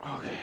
Okay.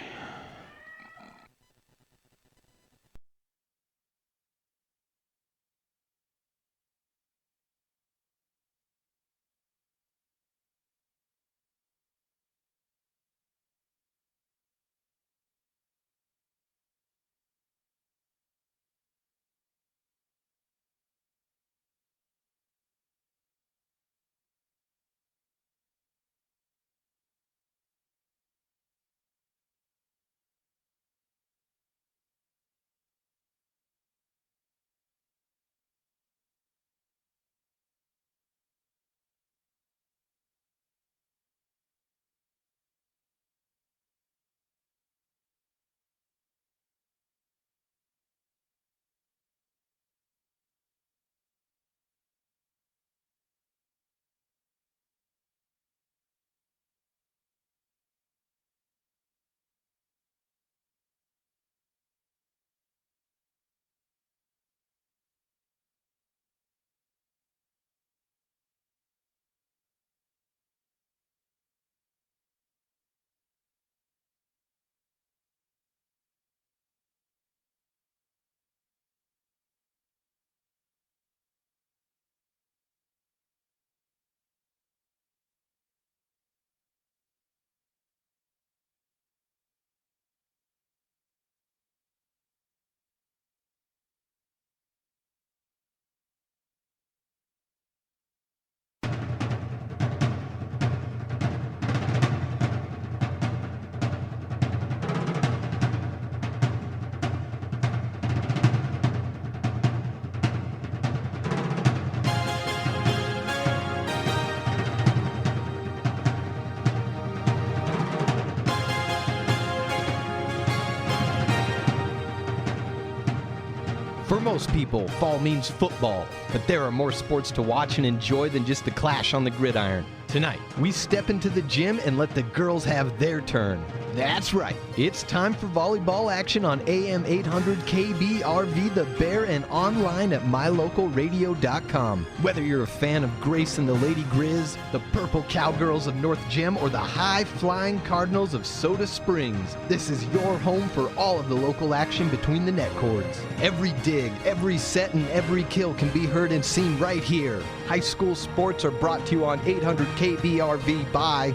For most people, fall means football, but there are more sports to watch and enjoy than just the clash on the gridiron. Tonight, we step into the gym and let the girls have their turn. That's right, it's time for volleyball action on AM 800 KBRV The Bear and online at mylocalradio.com. Whether you're a fan of Grace and the Lady Grizz, the Purple Cowgirls of North Gym, or the high-flying Cardinals of Soda Springs, this is your home for all of the local action between the net cords. Every dig, every set, and every kill can be heard and seen right here. High school sports are brought to you on 800 KBRV by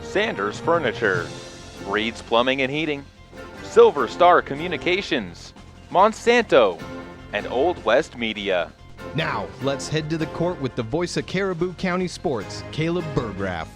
Sanders Furniture, Reed's Plumbing and Heating, Silver Star Communications, Monsanto, and Old West Media. Now, let's head to the court with the voice of Caribou County Sports, Caleb Burgraff.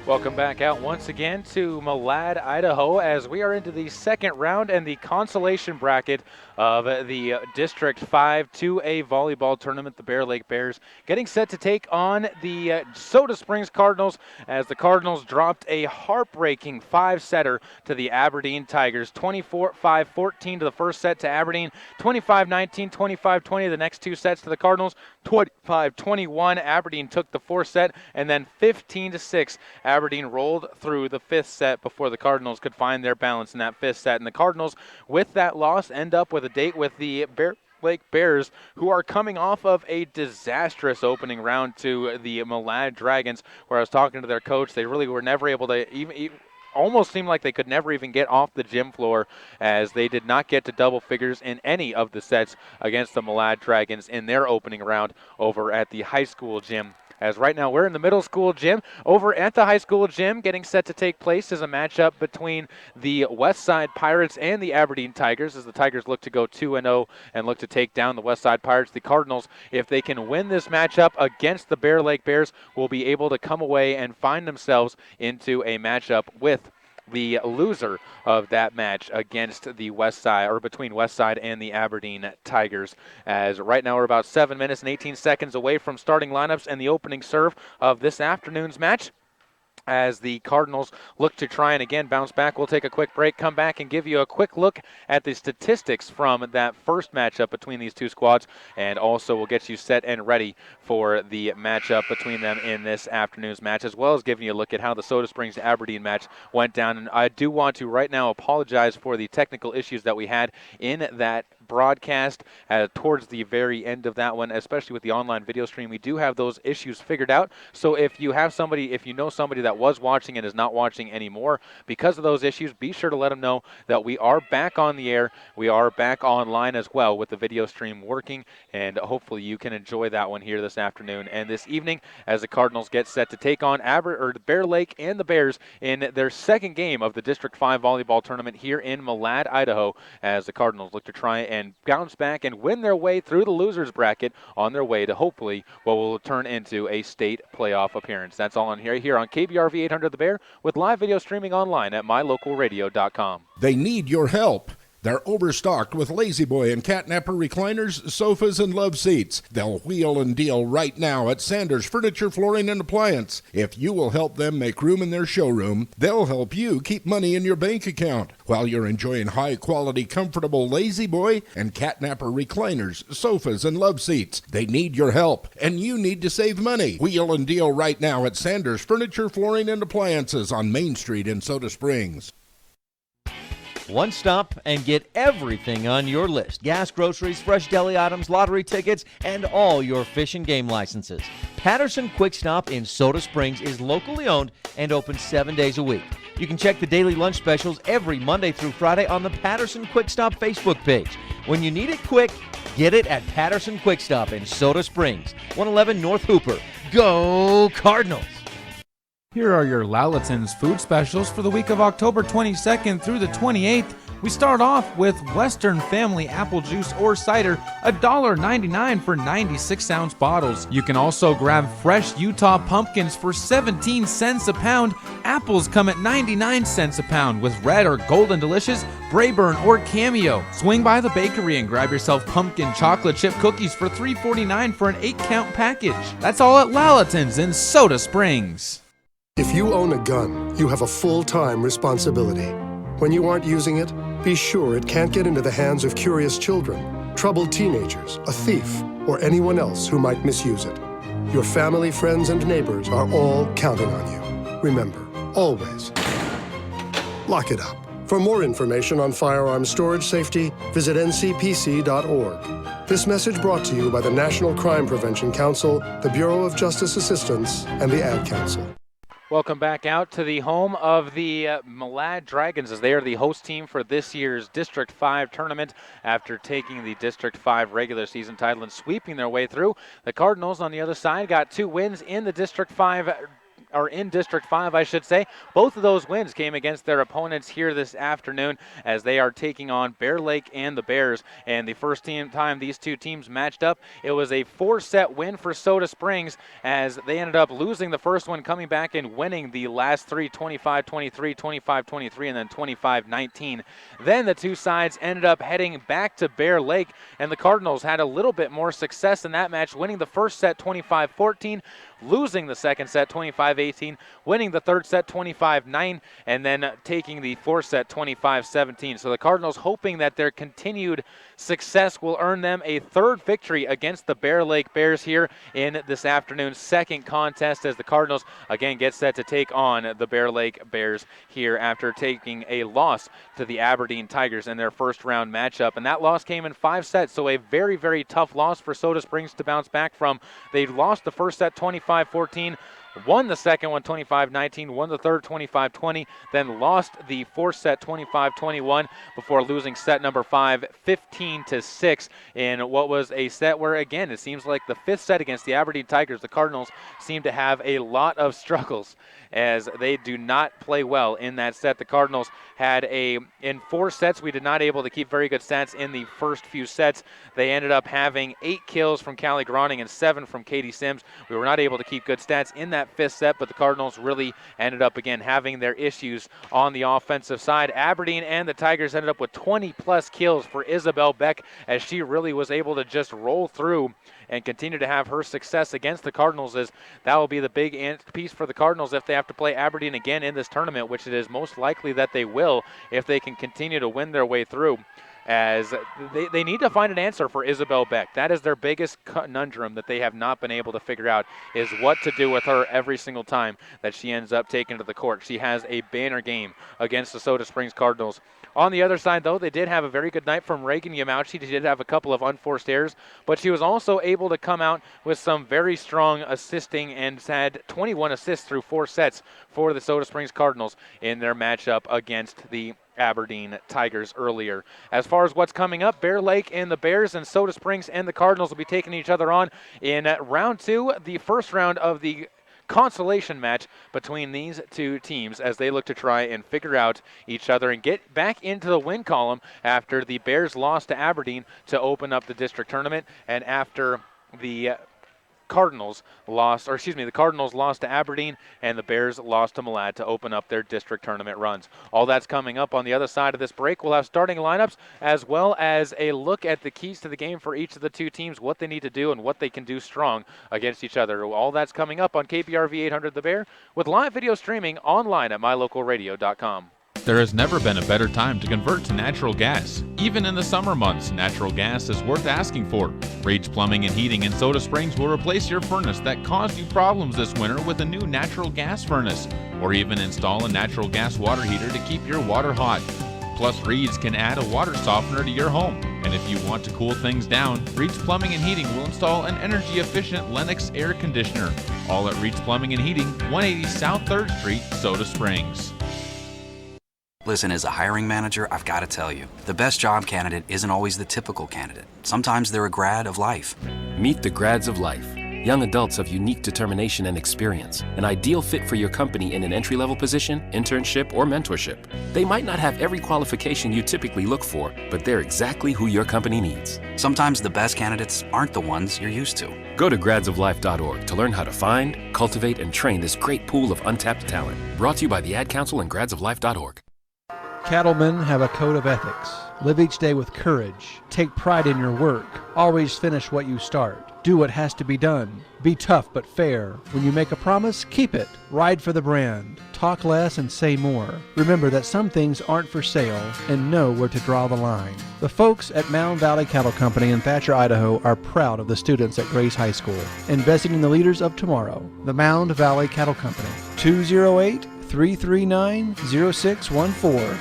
Welcome back out once again to Malad, Idaho, as we are into the second round and the consolation bracket of the District 5 2A volleyball tournament. The Bear Lake Bears getting set to take on the Soda Springs Cardinals, as the Cardinals dropped a heartbreaking 5-setter to the Aberdeen Tigers. 24-5-14 to the first set to Aberdeen, 25-19, 25-20 the next two sets to the Cardinals, 25-21 Aberdeen took the fourth set, and then 15-6 Aberdeen rolled through the fifth set before the Cardinals could find their balance in that fifth set. And the Cardinals, with that loss, end up with a date with the Bear Lake Bears, who are coming off of a disastrous opening round to the Malad Dragons, where I was talking to their coach. They really were never able to even almost seemed like they could never even get off the gym floor, as they did not get to double figures in any of the sets against the Malad Dragons in their opening round over at the high school gym. As right now we're in the middle school gym. Over at the high school gym, getting set to take place is a matchup between the West Side Pirates and the Aberdeen Tigers, as the Tigers look to go 2-0 and look to take down the West Side Pirates. The Cardinals, if they can win this matchup against the Bear Lake Bears, will be able to come away and find themselves into a matchup with the loser of that match against the West Side, or between West Side and the Aberdeen Tigers. As right now we're about 7 minutes and 18 seconds away from starting lineups and the opening serve of this afternoon's match, as the Cardinals look to try and again bounce back. We'll take a quick break, come back and give you a quick look at the statistics from that first matchup between these two squads, and also we'll get you set and ready for the matchup between them in this afternoon's match, as well as giving you a look at how the Soda Springs Aberdeen match went down. And I do want to right now apologize for the technical issues that we had in that broadcast towards the very end of that one, especially with the online video stream. We do have those issues figured out. So if you know somebody that was watching and is not watching anymore because of those issues, be sure to let them know that we are back on the air. We are back online as well with the video stream working, and hopefully you can enjoy that one here this afternoon and this evening as the Cardinals get set to take on Bear Lake and the Bears in their second game of the District 5 volleyball tournament here in Malad, Idaho, as the Cardinals look to try and bounce back and win their way through the losers bracket on their way to hopefully what will turn into a state playoff appearance. That's all on here on KBRV 800 The Bear with live video streaming online at mylocalradio.com. They need your help. They're overstocked with Lazy Boy and catnapper recliners, sofas, and love seats. They'll wheel and deal right now at Sanders Furniture, Flooring, and Appliance. If you will help them make room in their showroom, they'll help you keep money in your bank account while you're enjoying high-quality, comfortable Lazy Boy and catnapper recliners, sofas, and love seats. They need your help, and you need to save money. Wheel and deal right now at Sanders Furniture, Flooring, and Appliances on Main Street in Soda Springs. One stop and get everything on your list. Gas, groceries, fresh deli items, lottery tickets, and all your fish and game licenses. Patterson Quick Stop in Soda Springs is locally owned and open 7 days a week. You can check the daily lunch specials every Monday through Friday on the Patterson Quick Stop Facebook page. When you need it quick, get it at Patterson Quick Stop in Soda Springs, 111 North Hooper. Go Cardinals! Here are your Lalaton's food specials for the week of October 22nd through the 28th. We start off with Western Family apple juice or cider, $1.99 for 96-ounce bottles. You can also grab fresh Utah pumpkins for 17 cents a pound. Apples come at 99 cents a pound with red or golden delicious, Brayburn, or Cameo. Swing by the bakery and grab yourself pumpkin chocolate chip cookies for $3.49 for an 8-count package. That's all at Lalaton's in Soda Springs. If you own a gun, you have a full-time responsibility. When you aren't using it, be sure it can't get into the hands of curious children, troubled teenagers, a thief, or anyone else who might misuse it. Your family, friends, and neighbors are all counting on you. Remember, always, lock it up. For more information on firearms storage safety, visit ncpc.org. This message brought to you by the National Crime Prevention Council, the Bureau of Justice Assistance, and the Ad Council. Welcome back out to the home of the Malad Dragons as they are the host team for this year's District 5 tournament after taking the District 5 regular season title and sweeping their way through. The Cardinals on the other side got 2 wins in the District 5 or in District 5, I should say. Both of those wins came against their opponents here this afternoon as they are taking on Bear Lake and the Bears. And the first time these two teams matched up, it was a 4-set win for Soda Springs as they ended up losing the first one, coming back and winning the last 3, 25-23, 25-23, and then 25-19. Then the two sides ended up heading back to Bear Lake, and the Cardinals had a little bit more success in that match, winning the first set 25-14, losing the second set 25-18, winning the third set 25-9, and then taking the fourth set 25-17. So the Cardinals hoping that their continued success will earn them a third victory against the Bear Lake Bears here in this afternoon's second contest as the Cardinals again get set to take on the Bear Lake Bears here after taking a loss to the Aberdeen Tigers in their first round matchup. And that loss came in 5 sets, so a very, very tough loss for Soda Springs to bounce back from. They lost the first set 25-14, won the second one 25-19, won the third 25-20, then lost the fourth set 25-21 before losing set number 5 15-6 in what was a set where, again, it seems like the 5th set against the Aberdeen Tigers, the Cardinals seem to have a lot of struggles as they do not play well in that set. The Cardinals had in 4 sets, we did not able to keep very good stats in the first few sets. They ended up having 8 kills from Callie Groning and 7 from Katie Sims. We were not able to keep good stats in that 5th set, but the Cardinals really ended up again having their issues on the offensive side. Aberdeen and the Tigers ended up with 20+ kills for Isabel Beck as she really was able to just roll through and continue to have her success against the Cardinals, as that will be the big piece for the Cardinals if they have to play Aberdeen again in this tournament, which it is most likely that they will if they can continue to win their way through, as they need to find an answer for Isabel Beck. That is their biggest conundrum that they have not been able to figure out, is what to do with her every single time that she ends up taken to the court. She has a banner game against the Soda Springs Cardinals On the other side, though, they did have a very good night from Reagan Yamauchi. She did have a couple of unforced errors, but she was also able to come out with some very strong assisting and had 21 assists through 4 sets for the Soda Springs Cardinals in their matchup against the Aberdeen Tigers earlier. As far as what's coming up, Bear Lake and the Bears and Soda Springs and the Cardinals will be taking each other on in round 2, the first round of the consolation match between these two teams as they look to try and figure out each other and get back into the win column after the Bears lost to Aberdeen to open up the district tournament, and after the Cardinals lost to Aberdeen and the Bears lost to Malad to open up their district tournament runs. All that's coming up on the other side of this break. We'll have starting lineups as well as a look at the keys to the game for each of the two teams, what they need to do and what they can do strong against each other. All that's coming up on KPRV 800 The Bear with live video streaming online at mylocalradio.com. There has never been a better time to convert to natural gas. Even in the summer months, natural gas is worth asking for. Reed's Plumbing and Heating in Soda Springs will replace your furnace that caused you problems this winter with a new natural gas furnace, or even install a natural gas water heater to keep your water hot. Plus, Reed's can add a water softener to your home. And if you want to cool things down, Reed's Plumbing and Heating will install an energy-efficient Lennox air conditioner. All at Reed's Plumbing and Heating, 180 South 3rd Street, Soda Springs. Listen, as a hiring manager, I've got to tell you, the best job candidate isn't always the typical candidate. Sometimes they're a grad of life. Meet the grads of life. Young adults of unique determination and experience, an ideal fit for your company in an entry-level position, internship, or mentorship. They might not have every qualification you typically look for, but they're exactly who your company needs. Sometimes the best candidates aren't the ones you're used to. Go to gradsoflife.org to learn how to find, cultivate, and train this great pool of untapped talent. Brought to you by the Ad Council and gradsoflife.org. Cattlemen have a code of ethics. Live each day with courage. Take pride in your work. Always finish what you start. Do what has to be done. Be tough but fair. When you make a promise, keep it. Ride for the brand. Talk less and say more. Remember that some things aren't for sale and know where to draw the line. The folks at Mound Valley Cattle Company in Thatcher, Idaho are proud of the students at Grace High School, investing in the leaders of tomorrow. The Mound Valley Cattle Company, 208-339-0614.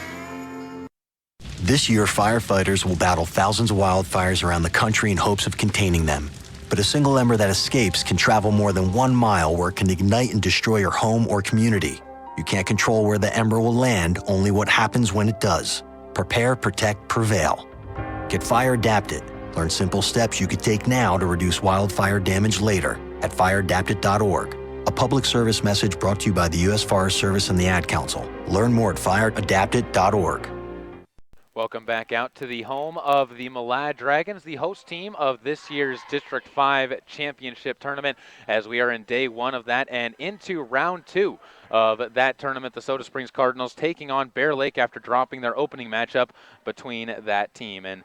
This year, firefighters will battle thousands of wildfires around the country in hopes of containing them. But a single ember that escapes can travel more than 1 mile, where it can ignite and destroy your home or community. You can't control where the ember will land, only what happens when it does. Prepare, protect, prevail. Get fire adapted. Learn simple steps you could take now to reduce wildfire damage later at fireadapted.org. A public service message brought to you by the U.S. Forest Service and the Ad Council. Learn more at fireadapted.org. Welcome back out to the home of the Malad Dragons, the host team of this year's District 5 Championship Tournament, as we are in day 1 of that and into round 2 of that tournament. The Soda Springs Cardinals taking on Bear Lake after dropping their opening matchup between that team. And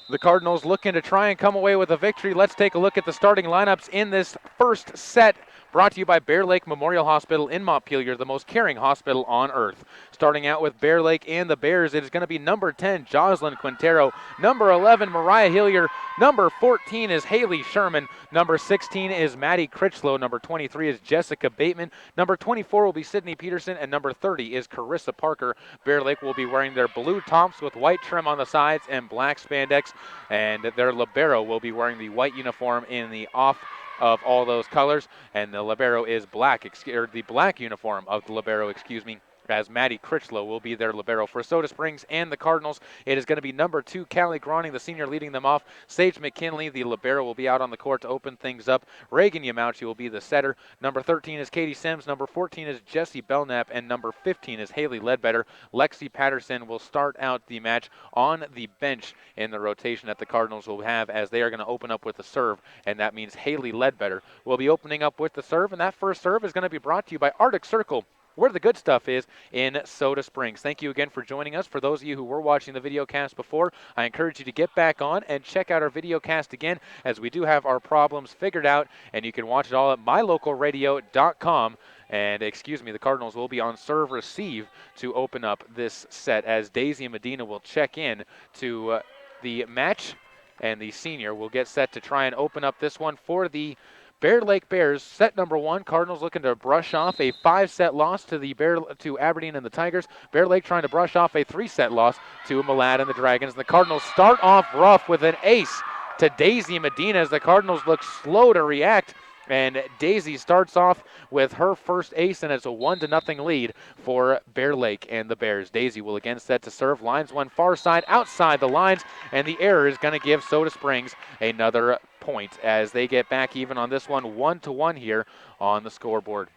the Cardinals looking to try and come away with a victory. Let's take a look at the starting lineups in this first set, brought to you by Bear Lake Memorial Hospital in Montpelier, the most caring hospital on earth. Starting out with Bear Lake and the Bears, it is going to be number 10, Jocelyn Quintero. Number 11, Mariah Hillier. Number 14 is Haley Sherman. Number 16 is Maddie Critchlow. Number 23 is Jessica Bateman. Number 24 will be Sydney Peterson. And number 30 is Carissa Parker. Bear Lake will be wearing their blue tops with white trim on the sides and black spandex. And their libero will be wearing the white uniform in the off of all those colors, and the libero is black, or the black uniform of the libero, excuse me, as Maddie Critchlow will be their libero. For Soda Springs and the Cardinals, it is going to be number 2, Callie Groning, the senior, leading them off. Sage McKinley, the libero, will be out on the court to open things up. Reagan Yamauchi will be the setter. Number 13 is Katie Sims. Number 14 is Jessie Belknap. And number 15 is Haley Ledbetter. Lexi Patterson will start out the match on the bench in the rotation that the Cardinals will have, as they are going to open up with the serve, and that means Haley Ledbetter will be opening up with the serve. And that first serve is going to be brought to you by Arctic Circle, where the good stuff is in Soda Springs. Thank you again for joining us. For those of you who were watching the video cast before, I encourage you to get back on and check out our video cast again, as we do have our problems figured out, and you can watch it all at mylocalradio.com. And excuse me, the Cardinals will be on serve receive to open up this set, as Daisy Medina will check in to the match, and the senior will get set to try and open up this one for the Bear Lake Bears, set number 1. Cardinals looking to brush off a 5-set loss to Aberdeen and the Tigers. Bear Lake trying to brush off a 3-set loss to Malad and the Dragons. The Cardinals start off rough with an ace to Daisy Medina as the Cardinals look slow to react. And Daisy starts off with her first ace, and it's a 1-0 lead for Bear Lake and the Bears. Daisy will again set to serve. Lines one far side, outside the lines, and the error is going to give Soda Springs another point as they get back even on this one, 1-1 here on the scoreboard.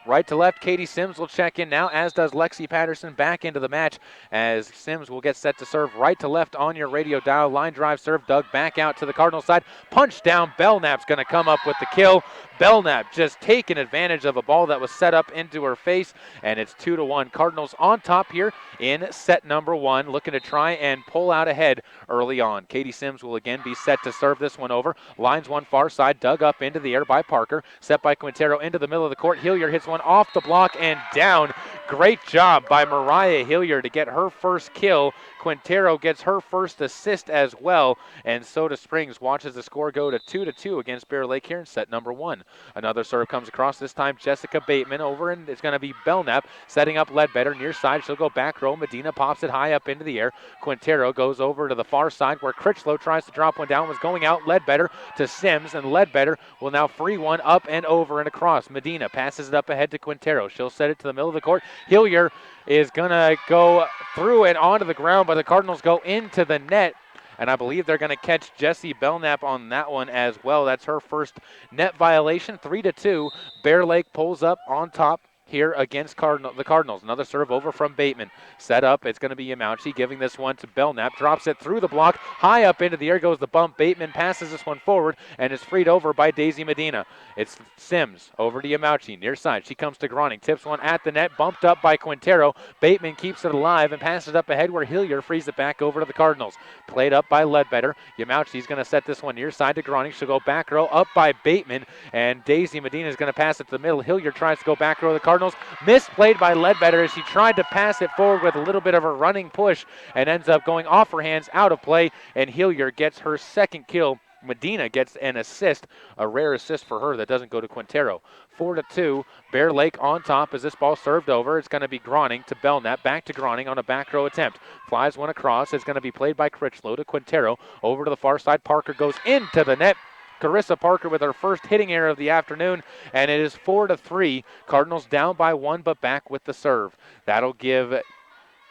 Right to left, Katie Sims will check in now, as does Lexi Patterson back into the match as Sims will get set to serve. Right to left on your radio dial. Line drive serve, dug back out to the Cardinal side. Punch down, Belknap's going to come up with the kill. Belknap just taking advantage of a ball that was set up into her face, and it's 2-1. Cardinals on top here in set number 1, looking to try and pull out ahead early on. Katie Sims will again be set to serve this one over. Lines one far side, dug up into the air by Parker. Set by Quintero into the middle of the court. Hilliard hits one off the block and down. Great job by Mariah Hilliard to get her first kill. Quintero gets her first assist as well, and Soda Springs watches the score go to 2-2 against Bear Lake here in set number 1. Another serve comes across, this time Jessica Bateman over, and it's going to be Belknap setting up Ledbetter near side. She'll go back row. Medina pops it high up into the air. Quintero goes over to the far side where Critchlow tries to drop one down, was going out. Ledbetter to Sims, and Ledbetter will now free one up and over and across. Medina passes it up ahead to Quintero. She'll set it to the middle of the court. Hilliard is going to go through and onto the ground, but the Cardinals go into the net. And I believe they're going to catch Jessie Belknap on that one as well. That's her first net violation. 3-2. Bear Lake pulls up on top here against the Cardinals. Another serve over from Bateman. Set up. It's going to be Yamauchi giving this one to Belknap. Drops it through the block. High up into the air goes the bump. Bateman passes this one forward and is freed over by Daisy Medina. It's Sims over to Yamauchi. Near side. She comes to Groning. Tips one at the net. Bumped up by Quintero. Bateman keeps it alive and passes it up ahead where Hilliard frees it back over to the Cardinals. Played up by Ledbetter. Yamauchi's going to set this one near side to Groning. She'll go back row up by Bateman. And Daisy Medina is going to pass it to the middle. Hilliard tries to go back row to the Cardinals. Misplayed by Ledbetter as she tried to pass it forward with a little bit of a running push and ends up going off her hands, out of play, and Hilliard gets her second kill. Medina gets an assist, a rare assist for her that doesn't go to Quintero. 4-2, Bear Lake on top as this ball served over. It's going to be Groning to Belknap, back to Groning on a back row attempt. Flies one across. It's going to be played by Critchlow to Quintero. Over to the far side. Parker goes into the net. Carissa Parker with her first hitting error of the afternoon, and it is 4-3. Cardinals down by 1, but back with the serve. That'll give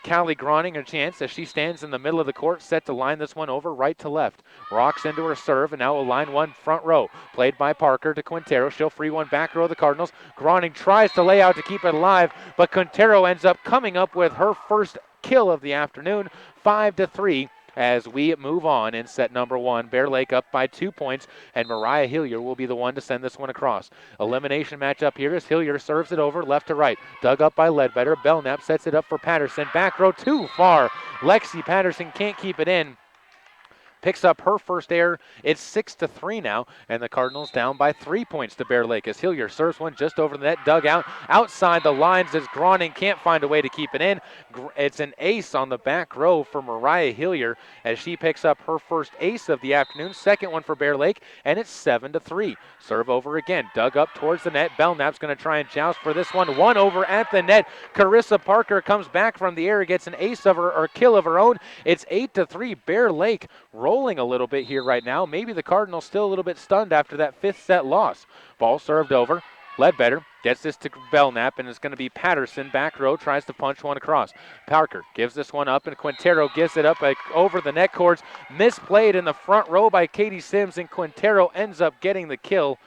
Callie Groning a chance as she stands in the middle of the court, set to line this one over right to left. Rocks into her serve, and now a line one front row. Played by Parker to Quintero. She'll free one back row of the Cardinals. Groning tries to lay out to keep it alive, but Quintero ends up coming up with her first kill of the afternoon. 5-3. As we move on in set number 1. Bear Lake up by 2 points, and Mariah Hilliard will be the one to send this one across. Elimination matchup here as Hilliard serves it over left to right. Dug up by Ledbetter. Belknap sets it up for Patterson. Back row too far. Lexi Patterson can't keep it in. Picks up her first error. It's 6-3 now, and the Cardinals down by 3 points to Bear Lake as Hilliard serves one just over the net, dug out outside the lines as Groning can't find a way to keep it in. It's an ace on the back row for Mariah Hilliard as she picks up her first ace of the afternoon, second one for Bear Lake, and it's 7-3. Serve over again, dug up towards the net. Belknap's going to try and joust for this one. One over at the net. Carissa Parker comes back from the air, gets an ace of her or kill of her own. It's 8-3. Bear Lake rolling a little bit here right now. Maybe the Cardinals still a little bit stunned after that 5th set loss. Ball served over. Ledbetter gets this to Belknap, and it's going to be Patterson. Back row tries to punch one across. Parker gives this one up, and Quintero gives it up over the net cords. Misplayed in the front row by Katie Sims, and Quintero ends up getting the kill.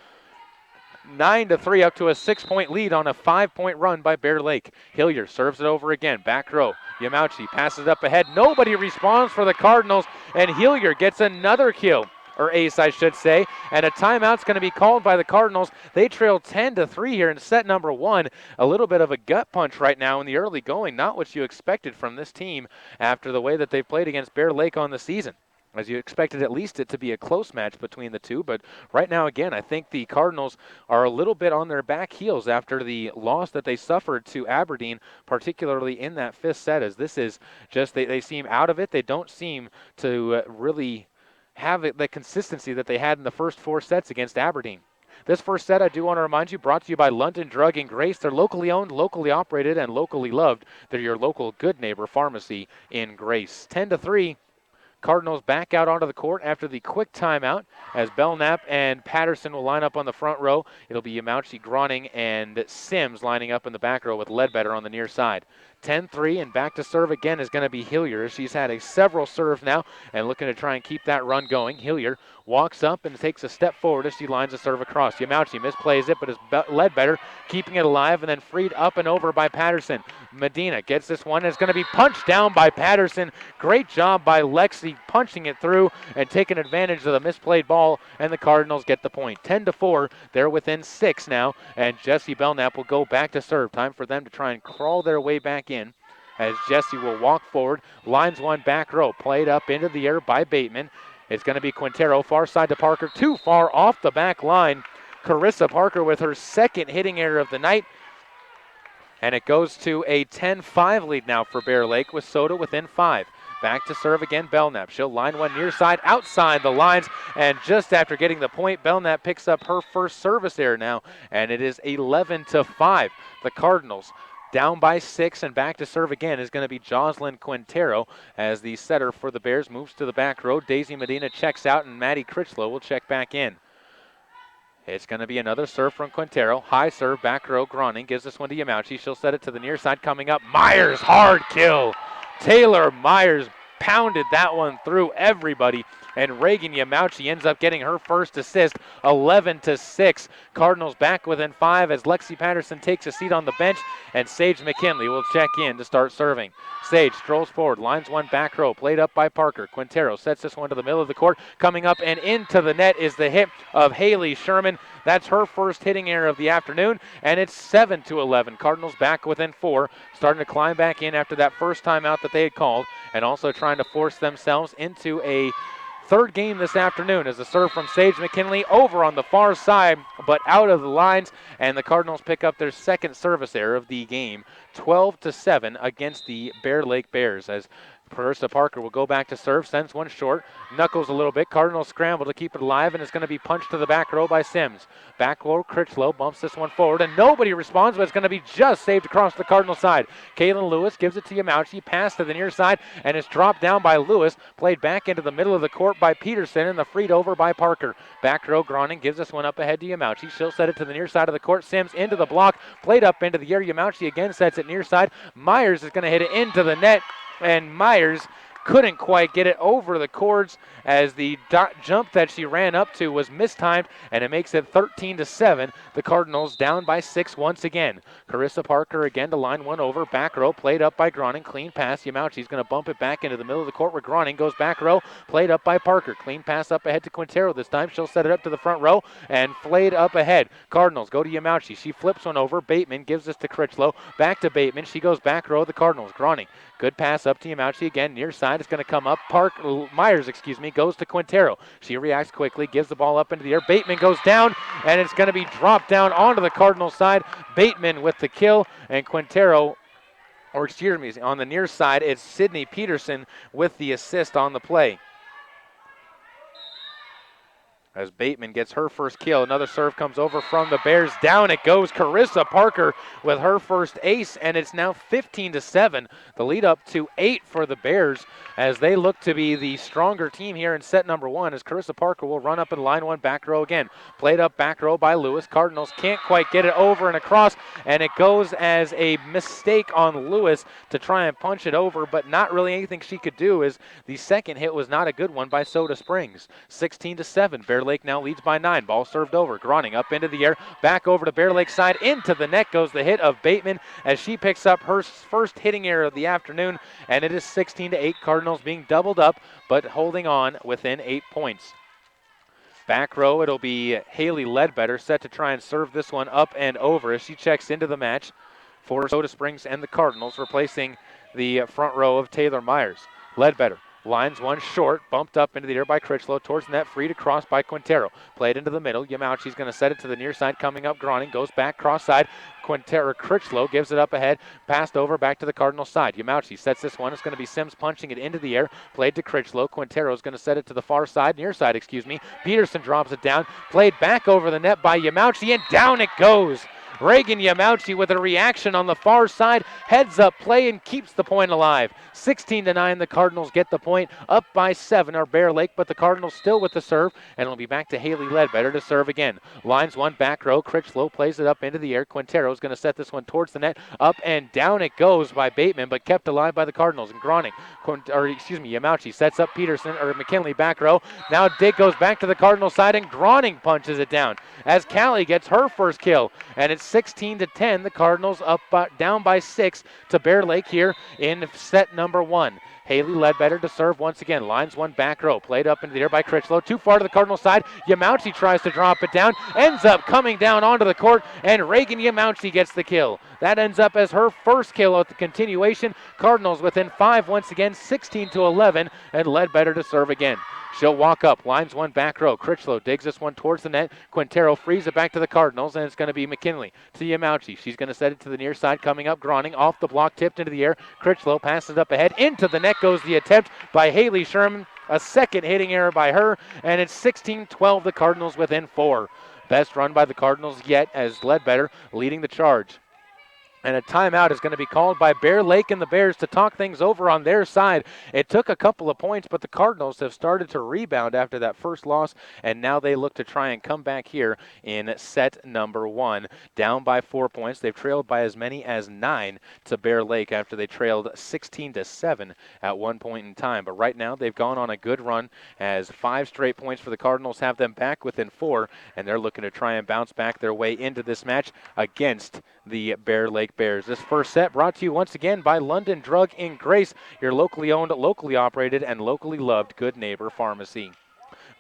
9-3 up to a 6-point lead on a 5-point run by Bear Lake. Hilliard serves it over again. Back row. Yamauchi passes it up ahead. Nobody responds for the Cardinals, and Hilliard gets another kill, or ace I should say, and a timeout's going to be called by the Cardinals. They trail 10-3 here in set number 1. A little bit of a gut punch right now in the early going. Not what you expected from this team after the way that they've played against Bear Lake on the season, as you expected at least it to be a close match between the two. But right now, again, I think the Cardinals are a little bit on their back heels after the loss that they suffered to Aberdeen, particularly in that 5th set, as this is just, they seem out of it. They don't seem to really have the consistency that they had in the first 4 sets against Aberdeen. This first set, I do want to remind you, brought to you by London Drug and Grace. They're locally owned, locally operated, and locally loved. They're your local good neighbor pharmacy in Grace. 10-3. Cardinals back out onto the court after the quick timeout as Belknap and Patterson will line up on the front row. It'll be Yamauchi, Groning, and Sims lining up in the back row with Ledbetter on the near side. 10-3, and back to serve again is going to be Hillier. She's had several serves now and looking to try and keep that run going. Hillier walks up and takes a step forward as she lines a serve across. Yamauchi misplays it, but is Ledbetter keeping it alive and then freed up and over by Patterson. Medina gets this one and it's going to be punched down by Patterson. Great job by Lexi punching it through and taking advantage of the misplayed ball, and the Cardinals get the point. 10-4, they're within 6 now, and Jesse Belknap will go back to serve. Time for them to try and crawl their way back in as Jesse will walk forward, lines one back row, played up into the air by Bateman. It's going to be Quintero, far side to Parker, too far off the back line. Carissa Parker with her second hitting error of the night. And it goes to a 10-5 lead now for Bear Lake with Soda within 5. Back to serve again, Belknap. She'll line one near side, outside the lines, and just after getting the point, Belknap picks up her first service error now, and it is 11-5. The Cardinals down by 6, and back to serve again is going to be Jocelyn Quintero as the setter for the Bears moves to the back row. Daisy Medina checks out, and Maddie Critchlow will check back in. It's going to be another serve from Quintero. High serve, back row, Groning gives this one to Yamauchi. She'll set it to the near side, coming up. Myers, hard kill. Taylor Myers pounded that one through everybody, and Reagan Yamauchi ends up getting her first assist. 11-6. Cardinals back within 5 as Lexi Patterson takes a seat on the bench, and Sage McKinley will check in to start serving. Sage strolls forward, lines one back row, played up by Parker. Quintero sets this one to the middle of the court. Coming up and into the net is the hit of Haley Sherman. That's her first hitting error of the afternoon, and it's 7-11. Cardinals back within 4, starting to climb back in after that first timeout that they had called, and also trying to force themselves into a third game this afternoon as a serve from Sage McKinley over on the far side, but out of the lines, and the Cardinals pick up their second service error of the game, 12-7 against the Bear Lake Bears as Carissa Parker will go back to serve, sends one short, knuckles a little bit. Cardinals scramble to keep it alive, and it's going to be punched to the back row by Sims. Back row, Critchlow bumps this one forward, and nobody responds, but it's going to be just saved across the Cardinal side. Kaylin Lewis gives it to Yamauchi, pass to the near side, and it's dropped down by Lewis, played back into the middle of the court by Peterson, and the freed over by Parker. Back row, Groning gives this one up ahead to Yamauchi. She'll set it to the near side of the court. Sims into the block, played up into the air. Yamauchi again sets it near side. Myers is going to hit it into the net, and Myers couldn't quite get it over the cords as the jump that she ran up to was mistimed, and it makes it 13-7. The Cardinals down by 6 once again. Carissa Parker again to line one over. Back row, played up by Groning. Clean pass. Yamauchi's going to bump it back into the middle of the court where Groning goes back row. Played up by Parker. Clean pass up ahead to Quintero this time. She'll set it up to the front row and played up ahead. Cardinals go to Yamauchi. She flips one over. Bateman gives this to Critchlow. Back to Bateman. She goes back row. The Cardinals. Groning. Good pass up to Yamauchi again. Near side is going to come up. Myers, goes to Quintero. She reacts quickly, gives the ball up into the air. Bateman goes down, and it's going to be dropped down onto the Cardinal side. Bateman with the kill, and Quintero, on the near side, it's Sydney Peterson with the assist on the play. As Bateman gets her first kill, another serve comes over from the Bears. Down it goes. Carissa Parker with her first ace, and it's now 15-7. The lead up to 8 for the Bears as they look to be the stronger team here in set number 1 as Carissa Parker will run up and line one back row again. Played up back row by Lewis. Cardinals can't quite get it over and across, and it goes as a mistake on Lewis to try and punch it over, but not really anything she could do as the second hit was not a good one by Soda Springs. 16-7. Bear Lake now leads by 9. Ball served over. Groning up into the air. Back over to Bear Lake side. Into the net goes the hit of Bateman as she picks up her first hitting error of the afternoon. And it is 16-8. Cardinals being doubled up, but holding on within 8 points. Back row, it'll be Haley Ledbetter set to try and serve this one up and over as she checks into the match for Soda Springs and the Cardinals, replacing the front row of Taylor Myers. Ledbetter lines one short, bumped up into the air by Critchlow, towards the net, freed across by Quintero. Played into the middle. Yamauchi's going to set it to the near side, coming up. Groning goes back, cross side. Critchlow gives it up ahead, passed over back to the Cardinals side. Yamauchi sets this one. It's going to be Sims punching it into the air, played to Critchlow. Quintero is going to set it to the far side, near side, Peterson drops it down, played back over the net by Yamauchi, and down it goes. Reagan Yamauchi with a reaction on the far side, heads up play and keeps the point alive. 16-9, the Cardinals get the point. Up by 7 are Bear Lake, but the Cardinals still with the serve, and it'll be back to Haley Ledbetter to serve again. Lines one back row. Critchlow plays it up into the air. Quintero is going to set this one towards the net. Up and down it goes by Bateman, but kept alive by the Cardinals. And Yamauchi sets up McKinley back row. Now dig goes back to the Cardinal side, and Groning punches it down as Callie gets her first kill, and it's 16-10. The Cardinals down by 6 to Bear Lake here in set number 1. Haley Ledbetter to serve once again. Lines one back row. Played up into the air by Critchlow. Too far to the Cardinal side. Yamauchi tries to drop it down. Ends up coming down onto the court, and Reagan Yamauchi gets the kill. That ends up as her first kill at the continuation. Cardinals within 5 once again, 16-11, and Ledbetter to serve again. She'll walk up, lines one back row. Critchlow digs this one towards the net. Quintero frees it back to the Cardinals, and it's going to be McKinley to Yamauchi. She's going to set it to the near side, coming up. Groning off the block, tipped into the air. Critchlow passes up ahead. Into the net goes the attempt by Haley Sherman. A second hitting error by her, and it's 16-12, the Cardinals within 4. Best run by the Cardinals yet, as Ledbetter leading the charge. And a timeout is going to be called by Bear Lake and the Bears to talk things over on their side. It took a couple of points, but the Cardinals have started to rebound after that first loss, and now they look to try and come back here in set number 1. Down by 4 points. They've trailed by as many as 9 to Bear Lake after they trailed 16-7 at one point in time. But right now they've gone on a good run, as 5 straight points for the Cardinals have them back within 4, and they're looking to try and bounce back their way into this match against the Bear Lake Bears. This first set brought to you once again by London Drug in Grace, your locally owned, locally operated, and locally loved good neighbor pharmacy.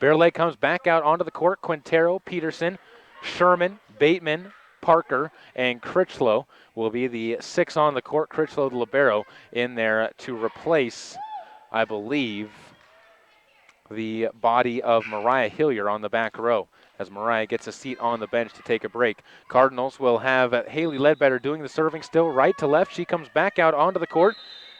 Bear Lake comes back out onto the court. Quintero, Peterson, Sherman, Bateman, Parker, and Critchlow will be the 6 on the court. Critchlow, the libero, in there to replace, I believe, the body of Mariah Hillier on the back row, as Mariah gets a seat on the bench to take a break. Cardinals will have Haley Ledbetter doing the serving still right to left. She comes back out onto the court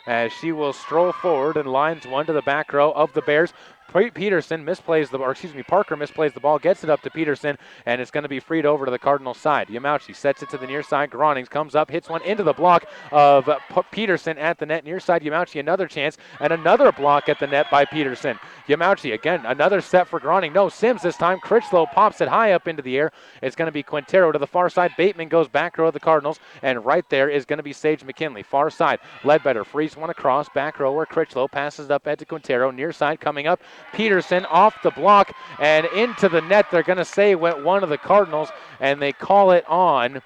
as she will stroll forward and lines one to the back row of the Bears. Parker misplays the ball, gets it up to Peterson, and it's going to be freed over to the Cardinals side. Yamauchi sets it to the near side. Gronings comes up, hits one into the block of Peterson at the net. Near side, Yamauchi another chance, and another block at the net by Peterson. Yamauchi again, another set for Groning. No, Sims this time. Critchlow pops it high up into the air. It's going to be Quintero to the far side. Bateman goes back row of the Cardinals, and right there is going to be Sage McKinley. Far side, Ledbetter frees one across, back row where Critchlow passes it up head to Quintero. Near side coming up. Peterson off the block and into the net. They're going to say went one of the Cardinals, and they call it on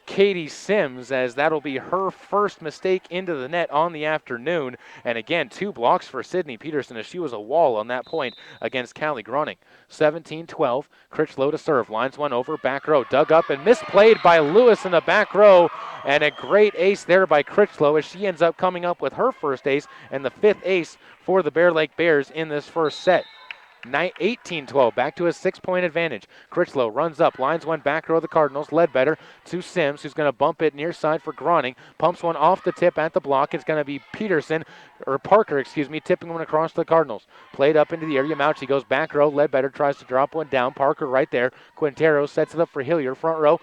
Katie Sims, as that'll be her first mistake into the net on the afternoon. And again, 2 blocks for Sydney Peterson, as she was a wall on that point against Callie Groning. 17-12, Critchlow to serve. Lines one over, back row, dug up and misplayed by Lewis in the back row. And a great ace there by Critchlow, as she ends up coming up with her first ace and the 5th ace for the Bear Lake Bears in this first set. 18-12, back to a 6-point advantage. Critchlow runs up, lines one back row of the Cardinals. Ledbetter to Sims, who's going to bump it near side for Groning. Pumps one off the tip at the block. It's going to be Parker, tipping one across to the Cardinals. Played up into the air. Yamauchi goes back row. Ledbetter tries to drop one down. Parker right there. Quintero sets it up for Hillier, front row.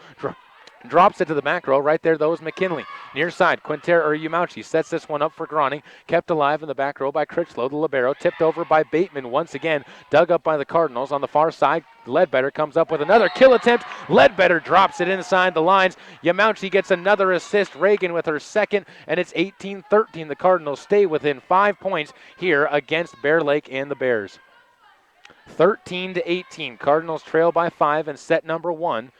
Drops it to the back row. Right there, though, is McKinley. Near side, Yamauchi sets this one up for Groning. Kept alive in the back row by Critchlow, the libero. Tipped over by Bateman once again. Dug up by the Cardinals. On the far side, Ledbetter comes up with another kill attempt. Ledbetter drops it inside the lines. Yamauchi gets another assist. Reagan with her second, and it's 18-13. The Cardinals stay within 5 points here against Bear Lake and the Bears. 13-18. Cardinals trail by 5 in set number 1.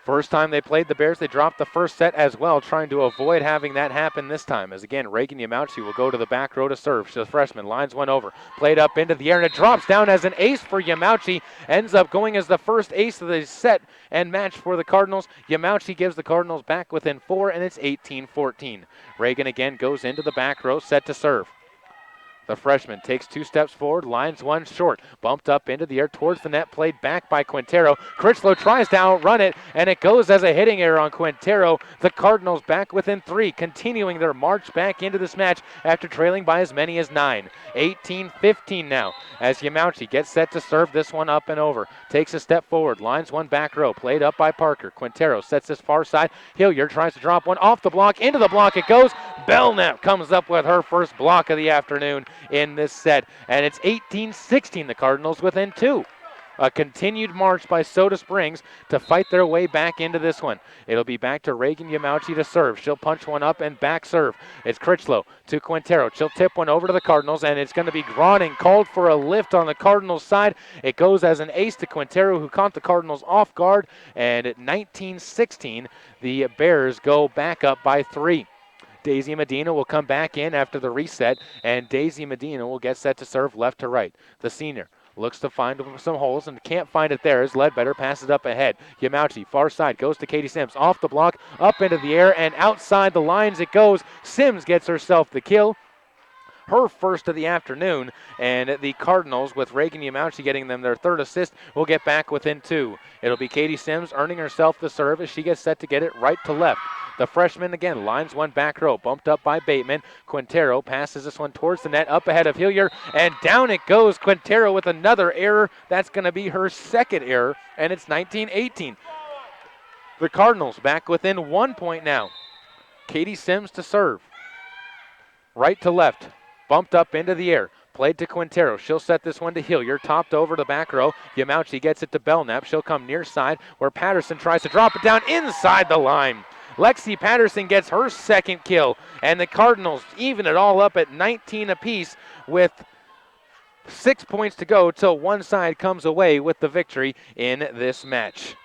First time they played the Bears, they dropped the first set as well, trying to avoid having that happen this time. As again, Reagan Yamauchi will go to the back row to serve. She's a freshman, lines one over, played up into the air, and it drops down as an ace for Yamauchi. Ends up going as the first ace of the set and match for the Cardinals. Yamauchi gives the Cardinals back within 4, and it's 18-14. Reagan again goes into the back row, set to serve. The freshman takes 2 steps forward, lines one short, bumped up into the air towards the net, played back by Quintero. Critchlow tries to outrun it, and it goes as a hitting error on Quintero. The Cardinals back within 3, continuing their march back into this match after trailing by as many as 9. 18-15 now as Yamauchi gets set to serve this one up and over. Takes a step forward, lines one back row, played up by Parker. Quintero sets this far side. Hilliard tries to drop one off the block, into the block it goes. Belknap comes up with her first block of the afternoon in this set, and it's 18-16, the Cardinals within 2. A continued march by Soda Springs to fight their way back into this one. It'll be back to Reagan Yamauchi to serve. She'll punch one up and back serve. It's Critchlow to Quintero. She'll tip one over to the Cardinals, and it's going to be Groning called for a lift on the Cardinals side. It goes as an ace to Quintero, who caught the Cardinals off guard, and at 19-16, the Bears go back up by 3. Daisy Medina will come back in after the reset, and Daisy Medina will get set to serve left to right. The senior looks to find some holes and can't find it there as Ledbetter passes up ahead. Yamauchi, far side, goes to Katie Sims. Off the block, up into the air, and outside the lines it goes. Sims gets herself the kill. Her first of the afternoon, and the Cardinals, with Reagan Yamauchi getting them their 3rd assist, will get back within 2. It'll be Katie Sims earning herself the serve as she gets set to get it right to left. The freshman again lines one back row, bumped up by Bateman. Quintero passes this one towards the net, up ahead of Hillier, and down it goes. Quintero with another error. That's going to be her 2nd error, and it's 19-18. The Cardinals back within 1 point now. Katie Sims to serve. Right to left, bumped up into the air. Played to Quintero. She'll set this one to Hillier. Topped over the back row. Yamauchi gets it to Belknap. She'll come near side where Patterson tries to drop it down inside the line. Lexi Patterson gets her 2nd kill, and the Cardinals even it all up at 19 apiece with 6 points to go till one side comes away with the victory in this match.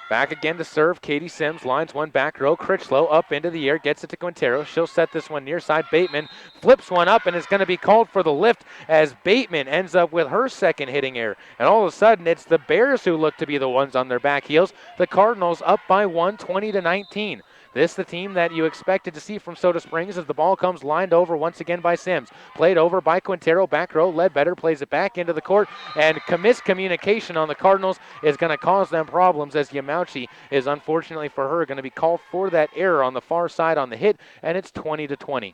Back again to serve, Katie Sims, lines one back row. Critchlow up into the air, gets it to Quintero. She'll set this one near side. Bateman flips one up, and it's going to be called for the lift as Bateman ends up with her 2nd hitting error. And all of a sudden, it's the Bears who look to be the ones on their back heels. The Cardinals up by 1, 20-19. This the team that you expected to see from Soda Springs as the ball comes lined over once again by Sims. Played over by Quintero, back row. Ledbetter plays it back into the court, and miscommunication on the Cardinals is going to cause them problems as Yamauchi is, unfortunately for her, going to be called for that error on the far side on the hit, and it's 20-20.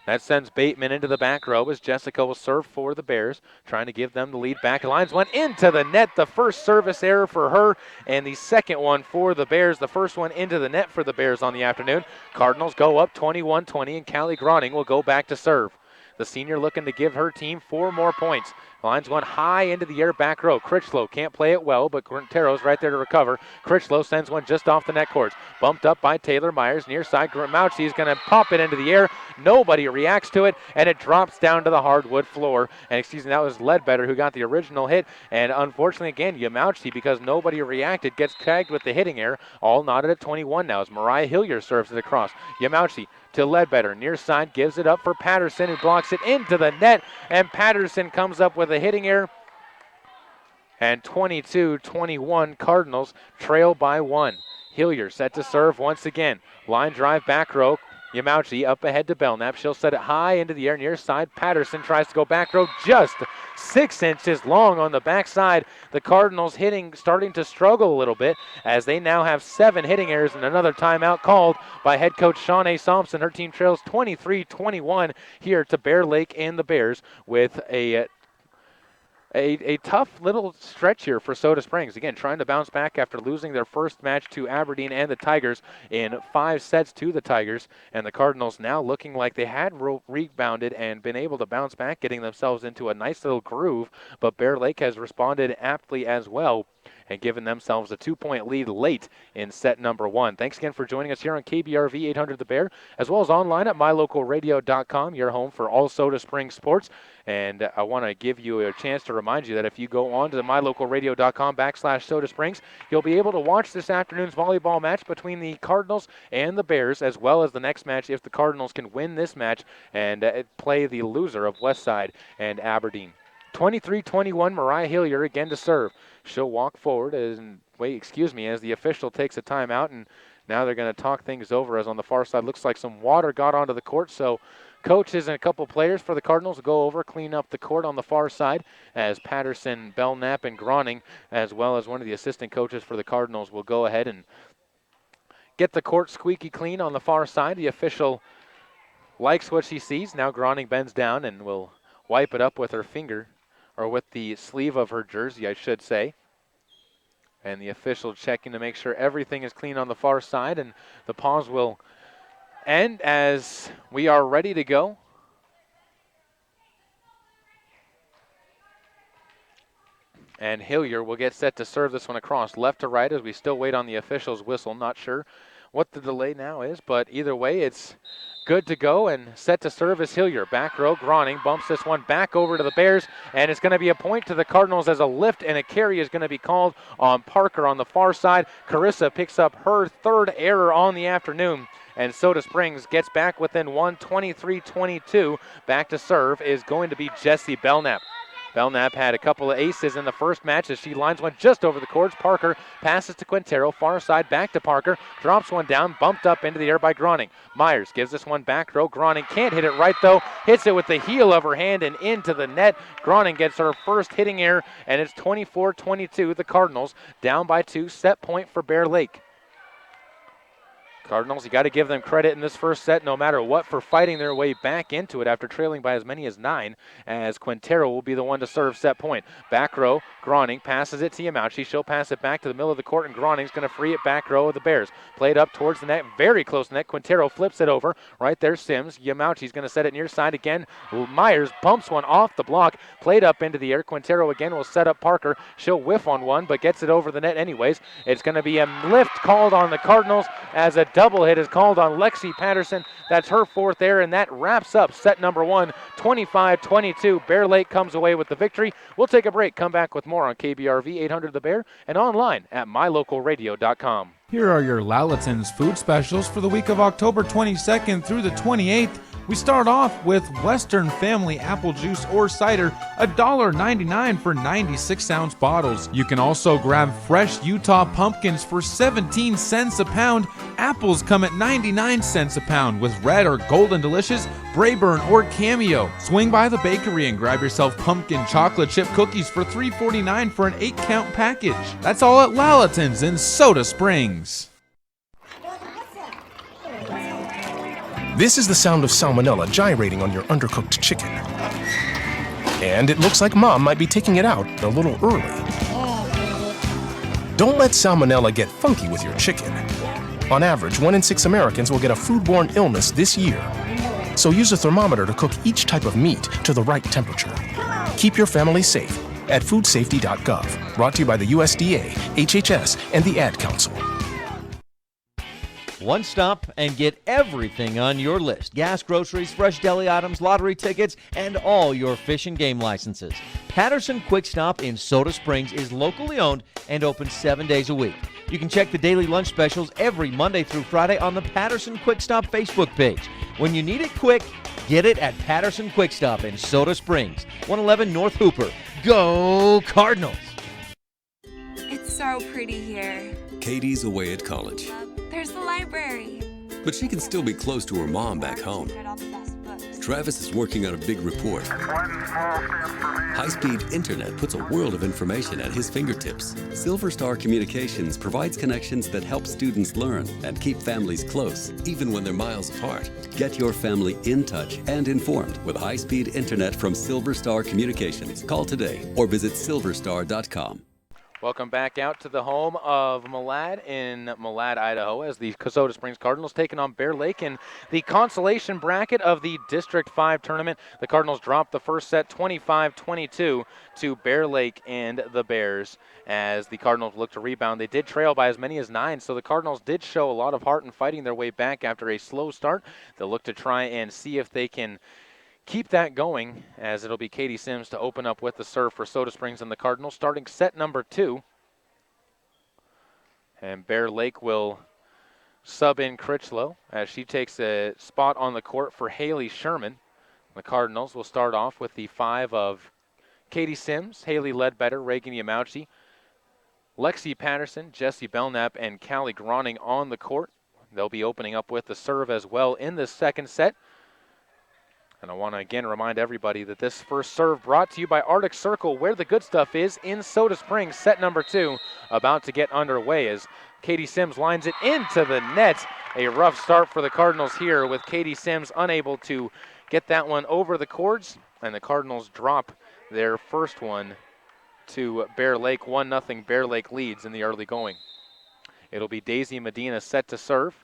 That sends Bateman into the back row as Jessica will serve for the Bears, trying to give them the lead back. Lines one into the net. The first service error for her, and the 2nd one for the Bears. The first one into the net for the Bears on the afternoon. Cardinals go up 21-20, and Callie Groning will go back to serve. The senior looking to give her team 4 more points. Lines one high into the air, back row. Critchlow can't play it well, but Quintero's right there to recover. Critchlow sends one just off the net courts. Bumped up by Taylor Myers near side. Yamauchi is going to pop it into the air. Nobody reacts to it, and it drops down to the hardwood floor. And that was Ledbetter who got the original hit. And unfortunately, again, Yamauchi, because nobody reacted, gets tagged with the hitting error. All knotted at 21 now as Mariah Hillier serves it across. Yamauchi to Ledbetter. Near side gives it up for Patterson, who blocks it into the net. And Patterson comes up with a hitting error. And 22-21, Cardinals trail by 1. Hillier set to serve once again. Line drive back row. Yamauchi up ahead to Belknap. She'll set it high into the air near side. Patterson tries to go back row, just 6 inches long on the backside. The Cardinals starting to struggle a little bit as they now have 7 hitting errors and another timeout called by head coach Shawnee Thompson. Her team trails 23-21 here to Bear Lake and the Bears with a tough little stretch here for Soda Springs. Again, trying to bounce back after losing their first match to Aberdeen and the Tigers in 5 sets to the Tigers. And the Cardinals now looking like they had rebounded and been able to bounce back, getting themselves into a nice little groove. But Bear Lake has responded aptly as well and given themselves a 2-point lead late in set number 1. Thanks again for joining us here on KBRV 800 The Bear, as well as online at mylocalradio.com, your home for all Soda Springs sports. And I want to give you a chance to remind you that if you go on to the mylocalradio.com/Soda Springs, you'll be able to watch this afternoon's volleyball match between the Cardinals and the Bears, as well as the next match if the Cardinals can win this match and play the loser of Westside and Aberdeen. 23-21, Mariah Hillier again to serve. She'll walk forward as the official takes a timeout, and Now they're going to talk things over, as on the far side looks like some water got onto the court. So coaches and a couple players for the Cardinals will go over, clean up the court on the far side, as Patterson, Belknap, and Groning, as well as one of the assistant coaches for the Cardinals, will go ahead and get the court squeaky clean on the far side. The official likes what she sees. Now Groning bends down and will wipe it up with her finger, or with the sleeve of her jersey, I should say. And the official checking to make sure everything is clean on the far side, and the pause will end as we are ready to go. And Hillier will get set to serve this one across left to right as we still wait on the official's whistle. Not sure what the delay now is, but either way, it's good to go, and set to serve is Hillier. Back row, Groning bumps this one back over to the Bears, and it's going to be a point to the Cardinals as a lift and a carry is going to be called on Parker on the far side. Carissa picks up her third error on the afternoon, and Soda Springs gets back within one, 23-22. Back to serve is going to be Jessie Belknap. Belknap had a couple of aces in the first match as she lines one just over the courts. Parker passes to Quintero, far side back to Parker, drops one down, bumped up into the air by Groning. Myers gives this one back row. Groning can't hit it right though, hits it with the heel of her hand and into the net. Groning gets her first hitting error, and it's 24-22. The Cardinals down by 2, set point for Bear Lake. Cardinals, you got to give them credit in this first set no matter what for fighting their way back into it after trailing by as many as 9, as Quintero will be the one to serve set point. Back row, Groning passes it to Yamauchi. She'll pass it back to the middle of the court, and Groning's going to free it back row of the Bears. Played up towards the net, very close to net. Quintero flips it over. Right there, Sims. Yamauchi's going to set it near side again. Myers bumps one off the block. Played up into the air. Quintero again will set up Parker. She'll whiff on one, but gets it over the net anyways. It's going to be a lift called on the Cardinals as a double hit is called on Lexi Patterson. That's her fourth error, and that wraps up set number 1, 25-22. Bear Lake comes away with the victory. We'll take a break, come back with more on KBRV 800 The Bear and online at mylocalradio.com. Here are your Lalaton's food specials for the week of October 22nd through the 28th. We start off with Western Family Apple Juice or Cider, $1.99 for 96-ounce bottles. You can also grab fresh Utah pumpkins for 17 cents a pound. Apples come at 99 cents a pound with red or golden delicious, Brayburn or Cameo. Swing by the bakery and grab yourself pumpkin chocolate chip cookies for $3.49 for an 8-count package. That's all at Lalaton's in Soda Springs. This is the sound of salmonella gyrating on your undercooked chicken. And it looks like Mom might be taking it out a little early. Don't let salmonella get funky with your chicken. On average, 1 in 6 Americans will get a foodborne illness this year. So use a thermometer to cook each type of meat to the right temperature. Keep your family safe at foodsafety.gov. Brought to you by the USDA, HHS, and the Ad Council. One stop and get everything on your list. Gas, groceries, fresh deli items, lottery tickets, and all your fish and game licenses. Patterson Quick Stop in Soda Springs is locally owned and open 7 days a week. You can check the daily lunch specials every Monday through Friday on the Patterson Quick Stop Facebook page. When you need it quick, get it at Patterson Quick Stop in Soda Springs, 111 North Hooper. Go Cardinals! It's so pretty here. Katie's away at college, There's the library. but she can still be close to her mom back home. Travis is working on a big report. High-speed internet puts a world of information at his fingertips. Silver Star Communications provides connections that help students learn and keep families close, even when they're miles apart. Get your family in touch and informed with high-speed internet from Silver Star Communications. Call today or visit silverstar.com. Welcome back out to the home of Malad in Malad, Idaho, as the Soda Springs Cardinals taking on Bear Lake in the consolation bracket of the District 5 tournament. The Cardinals dropped the first set 25-22 to Bear Lake and the Bears as the Cardinals look to rebound. They did trail by as many as 9, so the Cardinals did show a lot of heart in fighting their way back after a slow start. They'll look to try and see if they can keep that going, as it'll be Katie Sims to open up with the serve for Soda Springs and the Cardinals, starting set number 2. And Bear Lake will sub in Critchlow as she takes a spot on the court for Haley Sherman. The Cardinals will start off with the 5 of Katie Sims, Haley Ledbetter, Reagan Yamauchi, Lexi Patterson, Jessie Belknap, and Callie Groning on the court. They'll be opening up with the serve as well in this second set. And I want to again remind everybody that this first serve brought to you by Arctic Circle, where the good stuff is, in Soda Springs. Set number 2 about to get underway as Katie Sims lines it into the net. A rough start for the Cardinals here, with Katie Sims unable to get that one over the cords, and the Cardinals drop their first one to Bear Lake. 1-0 Bear Lake leads in the early going. It'll be Daisy Medina set to serve,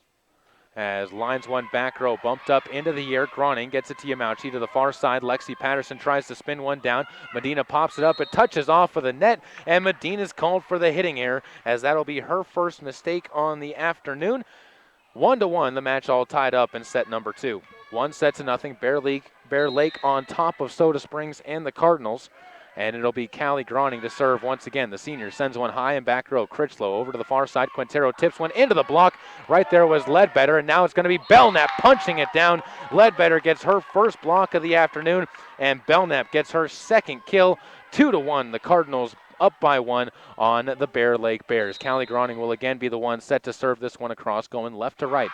as lines one back row, bumped up into the air. Groning gets it to Yamauchi to the far side. Lexi Patterson tries to spin one down. Medina pops it up. It touches off of the net, and Medina's called for the hitting error, as that'll be her first mistake on the afternoon. 1-1, the match all tied up in set number 2. 1-0, Bear Lake on top of Soda Springs and the Cardinals. And it'll be Callie Groning to serve once again. The senior sends one high and back row. Critchlow over to the far side. Quintero tips one into the block. Right there was Ledbetter, and now it's going to be Belknap punching it down. Ledbetter gets her first block of the afternoon, and Belknap gets her second kill. 2-1, the Cardinals up by 1 on the Bear Lake Bears. Callie Groning will again be the one set to serve this one across, going left to right.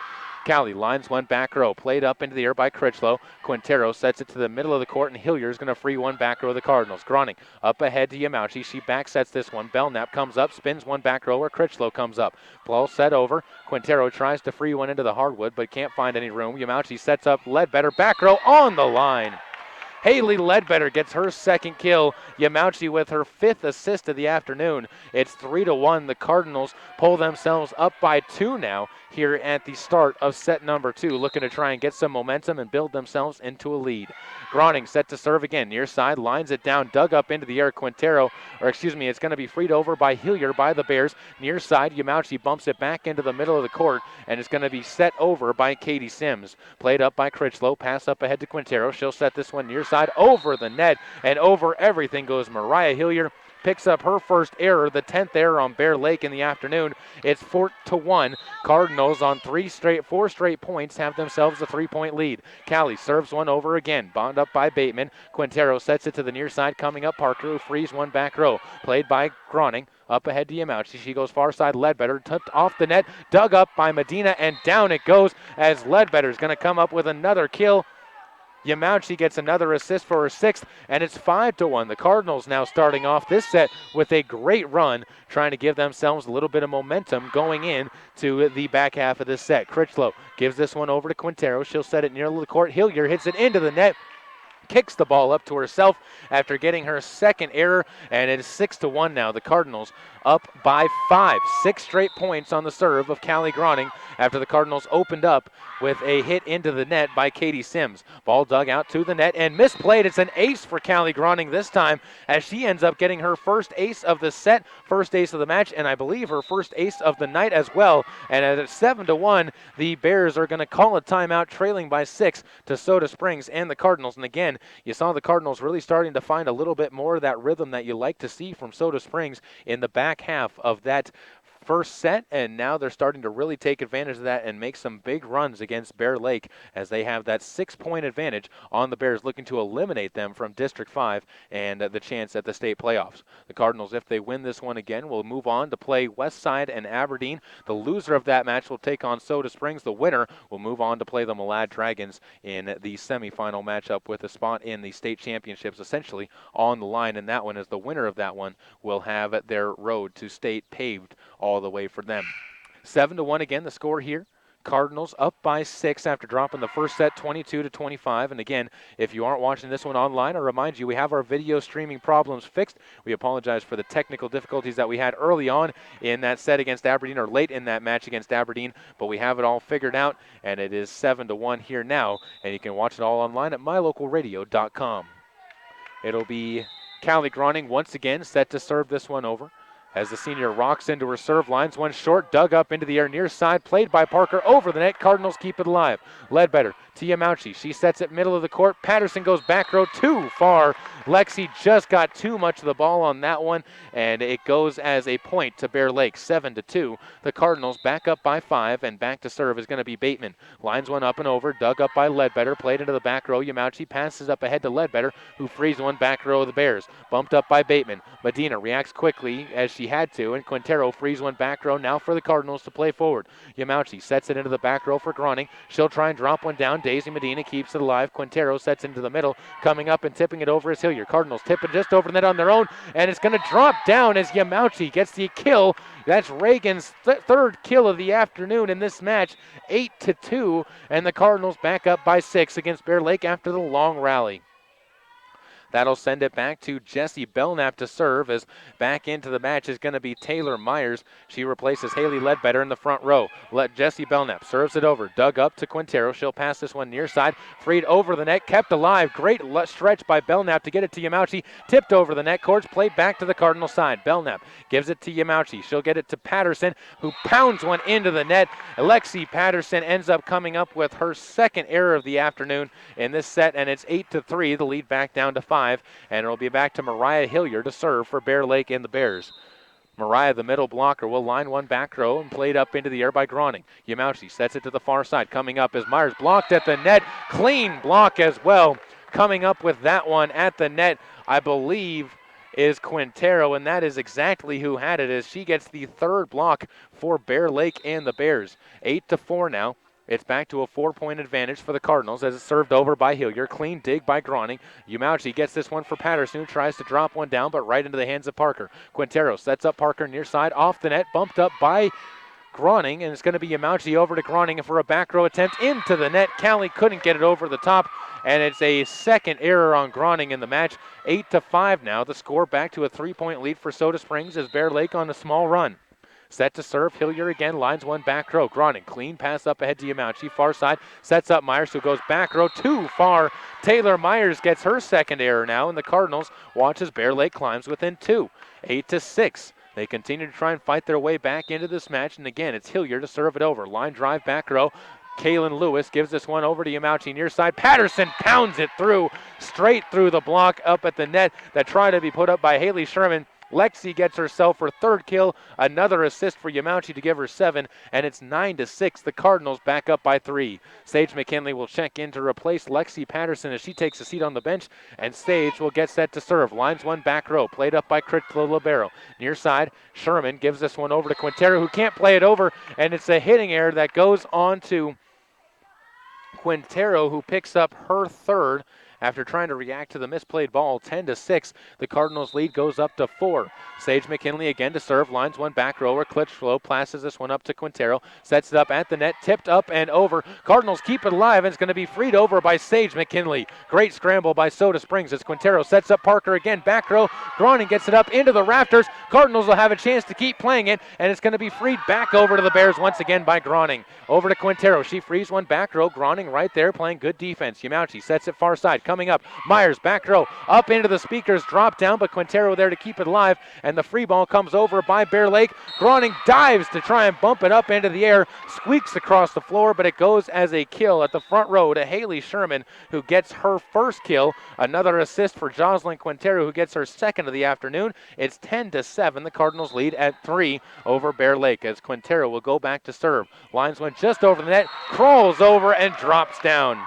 Callie lines one back row, played up into the air by Critchlow. Quintero sets it to the middle of the court, and Hillier is going to free one back row of the Cardinals. Groning up ahead to Yamauchi. She back sets this one. Belknap comes up, spins one back row where Critchlow comes up. Ball set over. Quintero tries to free one into the hardwood, but can't find any room. Yamauchi sets up Ledbetter, back row on the line. Haley Ledbetter gets her second kill. Yamauchi with her 5th assist of the afternoon. It's 3-1. The Cardinals pull themselves up by 2 now here at the start of set number 2, looking to try and get some momentum and build themselves into a lead. Groning set to serve again. Near side, lines it down, dug up into the air. It's going to be freed over by Hillier by the Bears. Near side, Yamauchi bumps it back into the middle of the court, and it's going to be set over by Katie Sims. Played up by Critchlow, pass up ahead to Quintero. She'll set this one near side over the net, and over everything goes Mariah Hillier. Picks up her first error, the 10th error on Bear Lake in the afternoon. It's 4-1. Cardinals on 4 straight points have themselves a 3-point lead. Callie serves one over again, bound up by Bateman. Quintero sets it to the near side, coming up Parker, who frees one back row. Played by Groning, up ahead to Yamauchi. She goes far side, Ledbetter, tipped off the net, dug up by Medina, and down it goes as Ledbetter's going to come up with another kill. Yamauchi gets another assist for her 6th, and it's 5-1. The Cardinals now starting off this set with a great run, trying to give themselves a little bit of momentum going in to the back half of this set. Critchlow gives this one over to Quintero. She'll set it near the court. Hillier hits it into the net, kicks the ball up to herself after getting her second error, and it is 6-1 now. The Cardinals up by 5. 6 straight points on the serve of Callie Groning after the Cardinals opened up with a hit into the net by Katie Sims. Ball dug out to the net and misplayed. It's an ace for Callie Groning this time, as she ends up getting her first ace of the set, first ace of the match, and I believe her first ace of the night as well. And at 7-1, the Bears are going to call a timeout, trailing by 6 to Soda Springs and the Cardinals. And again, you saw the Cardinals really starting to find a little bit more of that rhythm that you like to see from Soda Springs in the back half of that first set, and now they're starting to really take advantage of that and make some big runs against Bear Lake, as they have that 6-point advantage on the Bears, looking to eliminate them from District 5 and the chance at the state playoffs. The Cardinals, if they win this one again, will move on to play Westside and Aberdeen. The loser of that match will take on Soda Springs. The winner will move on to play the Malad Dragons in the semifinal matchup, with a spot in the state championships essentially on the line in that one, as the winner of that one will have their road to state paved all the way for them. 7-1 again, the score here. Cardinals up by 6 after dropping the first set 22-25. And again, if you aren't watching this one online, I remind you we have our video streaming problems fixed. We apologize for the technical difficulties that we had early on in that set against Aberdeen, or late in that match against Aberdeen, but we have it all figured out, and it is 7-1 here now, and you can watch it all online at mylocalradio.com. It'll be Callie Groning once again set to serve this one over, as the senior rocks into her serve, lines one short, dug up into the air near side, played by Parker over the net. Cardinals keep it alive. Ledbetter to Yamauchi. She sets it middle of the court. Patterson goes back row too far. Lexi just got too much of the ball on that one, and it goes as a point to Bear Lake, 7-2. The Cardinals back up by 5, and back to serve is going to be Bateman. Lines one up and over, dug up by Ledbetter, played into the back row. Yamauchi passes up ahead to Ledbetter, who frees one back row of the Bears. Bumped up by Bateman. Medina reacts quickly as she had to, and Quintero frees one back row now for the Cardinals to play forward. Yamauchi sets it into the back row for Groning. She'll try and drop one down. Daisy Medina keeps it alive. Quintero sets into the middle. Coming up and tipping it over is Hilliard. Cardinals tip it just over the net on their own, and it's going to drop down as Yamauchi gets the kill. That's Reagan's third kill of the afternoon in this match, 8-2, and the Cardinals back up by 6 against Bear Lake after the long rally. That'll send it back to Jessie Belknap to serve, as back into the match is going to be Taylor Myers. She replaces Haley Ledbetter in the front row. Let Jessie Belknap serves it over. Dug up to Quintero. She'll pass this one near side. Freed over the net. Kept alive. Great stretch by Belknap to get it to Yamauchi. Tipped over the net. Courts played back to the Cardinal side. Belknap gives it to Yamauchi. She'll get it to Patterson, who pounds one into the net. Alexi Patterson ends up coming up with her second error of the afternoon in this set, and it's 8-3. The lead back down to 5. And it'll be back to Mariah Hilliard to serve for Bear Lake and the Bears. Mariah, the middle blocker, will line one back row and played up into the air by Groning. Yamauchi sets it to the far side. Coming up as Myers blocked at the net. Clean block as well. Coming up with that one at the net, I believe, is Quintero, and that is exactly who had it, as she gets the third block for Bear Lake and the Bears. 8-4 now. It's back to a 4-point advantage for the Cardinals as it's served over by Hilliard. Clean dig by Groning. Yamauchi gets this one for Patterson, who tries to drop one down, but right into the hands of Parker. Quintero sets up Parker near side, off the net, bumped up by Groning, and it's going to be Yamauchi over to Groning for a back row attempt into the net. Callie couldn't get it over the top, and it's a second error on Groning in the match. 8-5 now. The score back to a 3-point lead for Soda Springs as Bear Lake on a small run. Set to serve, Hilliard again, lines one back row. Groning, clean pass up ahead to Yamauchi, far side, sets up Myers, who goes back row too far. Taylor Myers gets her second error now, and the Cardinals watch as Bear Lake climbs within 2. 8-6. They continue to try and fight their way back into this match, and again, it's Hilliard to serve it over. Line drive back row. Kaylin Lewis gives this one over to Yamauchi near side. Patterson pounds it through, straight through the block up at the net that tried to be put up by Haley Sherman. Lexi gets herself her third kill, another assist for Yamauchi to give her 7, and it's 9-6. The Cardinals back up by 3. Sage McKinley will check in to replace Lexi Patterson as she takes a seat on the bench, and Sage will get set to serve. Lines one back row, played up by Critla Libero. Near side, Sherman gives this one over to Quintero, who can't play it over, and it's a hitting error that goes on to Quintero, who picks up her third after trying to react to the misplayed ball. 10-6. The Cardinals lead goes up to 4. Sage McKinley again to serve. Lines one back rower. Klitschko passes this one up to Quintero. Sets it up at the net. Tipped up and over. Cardinals keep it alive, and it's going to be freed over by Sage McKinley. Great scramble by Soda Springs as Quintero sets up Parker again. Back row. Groning gets it up into the rafters. Cardinals will have a chance to keep playing it, and it's going to be freed back over to the Bears once again by Groning. Over to Quintero. She frees one back row. Groning right there playing good defense. Yamauchi sets it far side. Coming up, Myers back row up into the speakers, drop down, but Quintero there to keep it alive, and the free ball comes over by Bear Lake. Groning dives to try and bump it up into the air, squeaks across the floor, but it goes as a kill at the front row to Haley Sherman, who gets her first kill. Another assist for Jocelyn Quintero, who gets her second of the afternoon. It's 10-7. The Cardinals lead at 3 over Bear Lake as Quintero will go back to serve. Lines one just over the net, crawls over and drops down.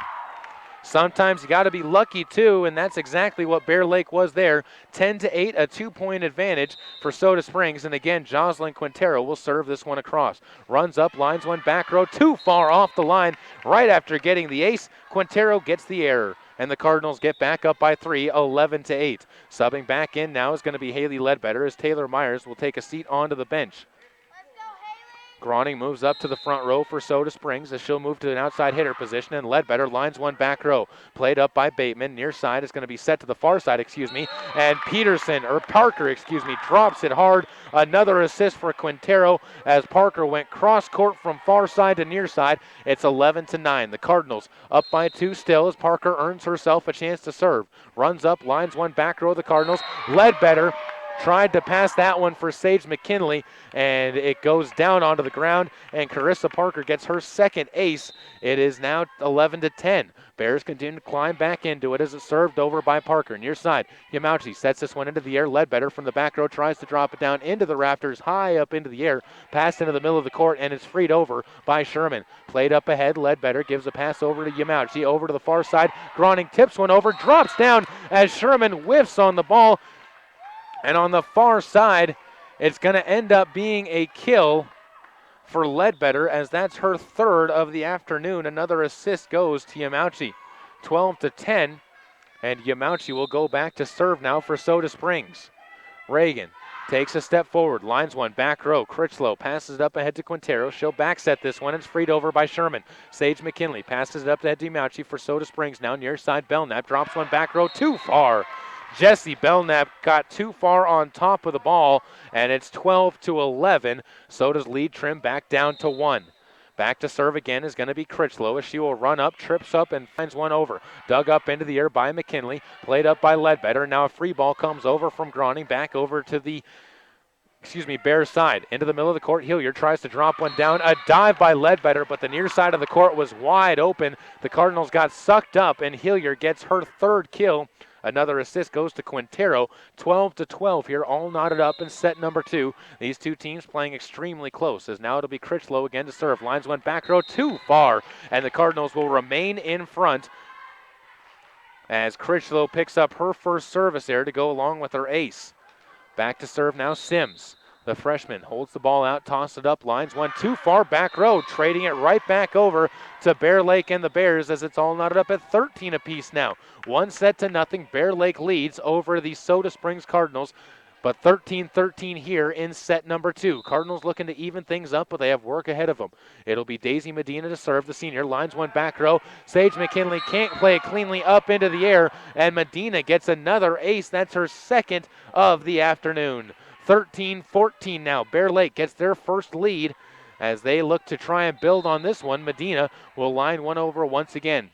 Sometimes you got to be lucky too, and that's exactly what Bear Lake was there. 10-8, a 2-point advantage for Soda Springs, and again, Jocelyn Quintero will serve this one across. Runs up, lines one back row, too far off the line. Right after getting the ace, Quintero gets the error, and the Cardinals get back up by 3, 11-8. Subbing back in now is going to be Haley Ledbetter as Taylor Myers will take a seat onto the bench. Groning moves up to the front row for Soda Springs as she'll move to an outside hitter position, and Ledbetter lines one back row. Played up by Bateman. Near side is going to be set to the far side, and Parker, drops it hard. Another assist for Quintero as Parker went cross court from far side to near side. It's 11-9. The Cardinals up by 2 still as Parker earns herself a chance to serve. Runs up, lines one back row of the Cardinals. Ledbetter tried to pass that one for Sage McKinley, and it goes down onto the ground, and Carissa Parker gets her second ace. It is now 11-10. Bears continue to climb back into it as it's served over by Parker. Near side, Yamauchi sets this one into the air. Ledbetter from the back row tries to drop it down into the rafters, high up into the air, passed into the middle of the court, and it's freed over by Sherman. Played up ahead, Ledbetter gives a pass over to Yamauchi, over to the far side. Groning tips one over, drops down as Sherman whiffs on the ball. And on the far side, it's going to end up being a kill for Ledbetter, as that's her third of the afternoon. Another assist goes to Yamauchi. 12-10, and Yamauchi will go back to serve now for Soda Springs. Reagan takes a step forward, lines one, back row. Critchlow passes it up ahead to Quintero. She'll back set this one. It's freed over by Sherman. Sage McKinley passes it up to Yamauchi for Soda Springs. Now near side, Belknap drops one back row too far. Jesse Belknap got too far on top of the ball, and it's 12-11. Soda's lead trimmed back down to 1. Back to serve again is going to be Critchlow as she will run up, trips up, and finds one over. Dug up into the air by McKinley, played up by Ledbetter. Now a free ball comes over from Groning, back over to the Bears side. Into the middle of the court, Hilliard tries to drop one down. A dive by Ledbetter, but the near side of the court was wide open. The Cardinals got sucked up, and Hilliard gets her third kill. Another assist goes to Quintero. 12-12 here, all knotted up in set number 2. These two teams playing extremely close, as now it'll be Critchlow again to serve. Lines one back row too far, and the Cardinals will remain in front as Critchlow picks up her first service there to go along with her ace. Back to serve now Sims. The freshman holds the ball out, tosses it up, lines one too far, back row, trading it right back over to Bear Lake and the Bears as it's all knotted up at 13 apiece now. 1-0. Bear Lake leads over the Soda Springs Cardinals, but 13-13 here in set number 2. Cardinals looking to even things up, but they have work ahead of them. It'll be Daisy Medina to serve, the senior. Lines one back row. Sage McKinley can't play it cleanly up into the air, and Medina gets another ace. That's her second of the afternoon. 13-14 now. Bear Lake gets their first lead as they look to try and build on this one. Medina will line one over once again.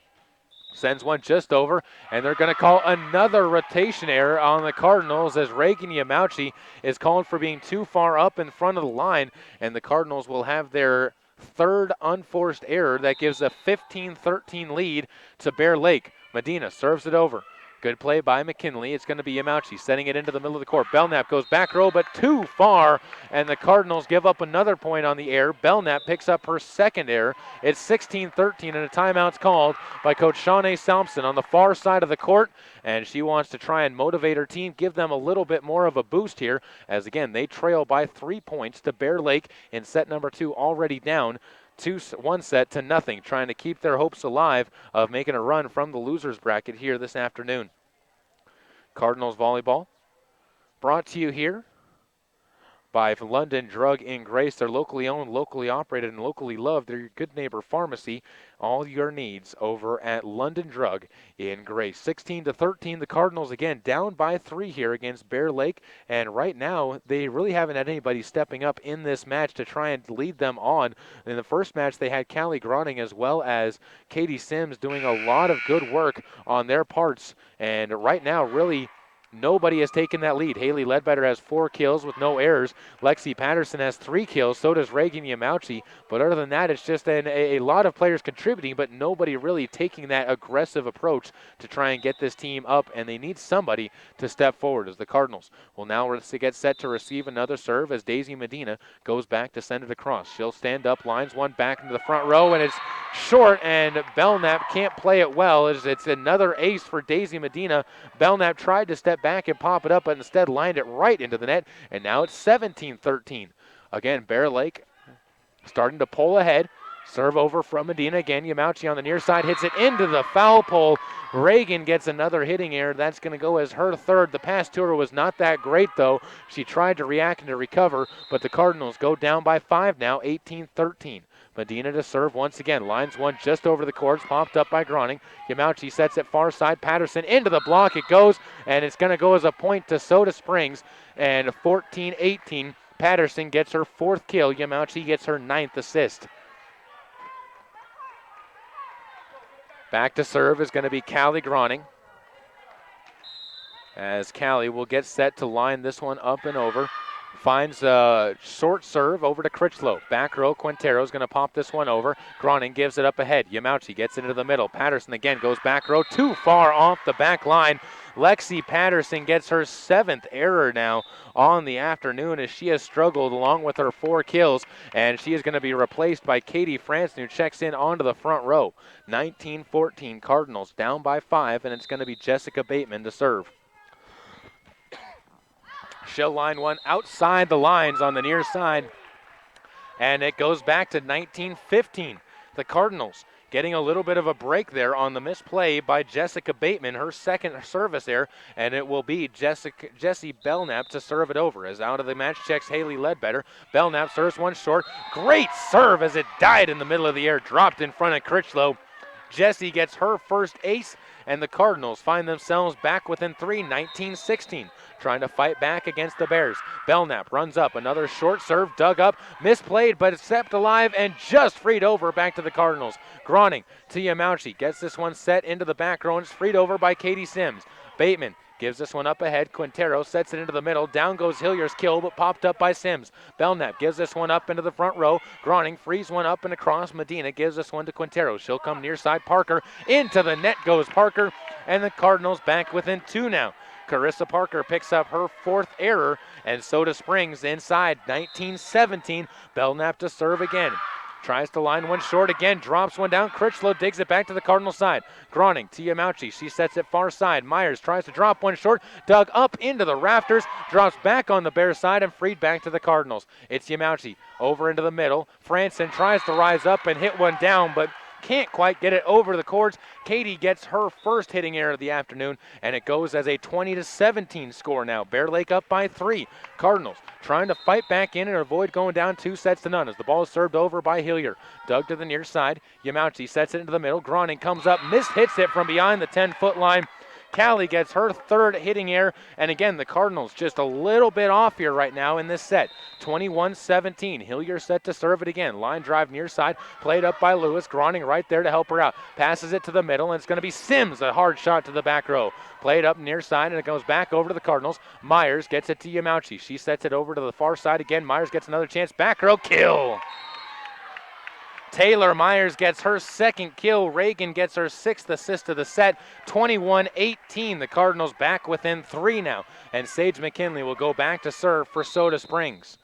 Sends one just over, and they're going to call another rotation error on the Cardinals as Reagan Yamauchi is called for being too far up in front of the line, and the Cardinals will have their third unforced error. That gives a 15-13 lead to Bear Lake. Medina serves it over. Good play by McKinley. It's going to be Yamauchi setting it into the middle of the court. Belknap goes back row, but too far, and the Cardinals give up another point on the air. Belknap picks up her second error. It's 16-13, and a timeout's called by Coach Shawnee Sampson on the far side of the court, and she wants to try and motivate her team, give them a little bit more of a boost here, as again, they trail by 3 points to Bear Lake in set number 2, already down 1-0, trying to keep their hopes alive of making a run from the losers bracket here this afternoon. Cardinals volleyball brought to you here by London Drug in Grace. They're locally owned, locally operated, and locally loved. They're your good neighbor pharmacy. All your needs over at London Drug in Grace. 16-13, the Cardinals again down by 3 here against Bear Lake. And right now, they really haven't had anybody stepping up in this match to try and lead them on. In the first match, they had Callie Groning as well as Katie Sims doing a lot of good work on their parts. And right now, really, nobody has taken that lead. Haley Ledbetter has 4 kills with no errors. Lexi Patterson has 3 kills. So does Reagan Yamauchi. But other than that, it's just a lot of players contributing, but nobody really taking that aggressive approach to try and get this team up. And they need somebody to step forward as the Cardinals will now get set to receive another serve as Daisy Medina goes back to send it across. She'll stand up, lines one back into the front row, and it's short, and Belknap can't play it well. It's another ace for Daisy Medina. Belknap tried to step back and pop it up, but instead lined it right into the net, and now it's 17-13. Again, Bear Lake starting to pull ahead. Serve over from Medina again. Yamauchi on the near side hits it into the foul pole. Reagan gets another hitting error. That's going to go as her third. The pass to her was not that great, though. She tried to react and to recover, but the Cardinals go down by 5 now, 18-13. Medina to serve once again. Lines one just over the courts, popped up by Groning. Yamauchi sets it far side. Patterson into the block. It goes, and it's going to go as a point to Soda Springs. And 14-18, Patterson gets her 4th kill. Yamauchi gets her 9th assist. Back to serve is going to be Callie Groning. as Callie will get set to line this one up and over. Finds a short serve over to Critchlow. Back row, Quintero's going to pop this one over. Groning gives it up ahead. Yamauchi gets into the middle. Patterson again goes back row, too far off the back line. Lexi Patterson gets her 7th error now on the afternoon as she has struggled along with her 4 kills, and she is going to be replaced by Katie Franson, who checks in onto the front row. 19-14 Cardinals down by 5, and it's going to be Jessica Bateman to serve. She'll line one outside the lines on the near side, and it goes back to 19-15. The Cardinals getting a little bit of a break there on the misplay by Jessica Bateman, her 2nd service there, and it will be Jessie Belknap to serve it over. As out of the match checks Haley Ledbetter. Belknap serves one short. Great serve as it died in the middle of the air, dropped in front of Critchlow. Jessie gets her first ace, and the Cardinals find themselves back within 3, 19-16. Trying to fight back against the Bears. Belknap runs up, another short serve, dug up, misplayed, but it's kept alive and just freed over back to the Cardinals. Groning to Yamauchi, gets this one set into the back row, and it's freed over by Katie Sims. Bateman gives this one up ahead. Quintero sets it into the middle. Down goes Hillier's kill, but popped up by Sims. Belknap gives this one up into the front row. Groning frees one up and across. Medina gives this one to Quintero. She'll come near side. Parker. Into the net goes Parker, and the Cardinals back within 2 now. Carissa Parker picks up her 4th error, and Soda Springs inside. 19-17. Belknap to serve again. Tries to line one short again, drops one down. Critchlow digs it back to the Cardinal side. Groning to Yamauchi. She sets it far side. Myers tries to drop one short, dug up into the rafters, drops back on the Bears side and freed back to the Cardinals. It's Yamauchi over into the middle. Franson tries to rise up and hit one down, but can't quite get it over the cords. Katie gets her first hitting error of the afternoon, and it goes as a 20-17 score now. Bear Lake up by 3. Cardinals trying to fight back in and avoid going down 2 sets to none as the ball is served over by Hillier. Dug to the near side. Yamauchi sets it into the middle. Groning comes up, mishits it from behind the 10-foot line. Callie gets her 3rd hitting error, and again, the Cardinals just a little bit off here right now in this set. 21-17. Hillier set to serve it again. Line drive near side, played up by Lewis. Groning right there to help her out. Passes it to the middle, and it's going to be Sims, a hard shot to the back row. Played up near side, and it goes back over to the Cardinals. Myers gets it to Yamauchi. She sets it over to the far side again. Myers gets another chance. Back row kill. Taylor Myers gets her 2nd kill. Reagan gets her 6th assist of the set. 21-18. The Cardinals back within 3 now. And Sage McKinley will go back to serve for Soda Springs.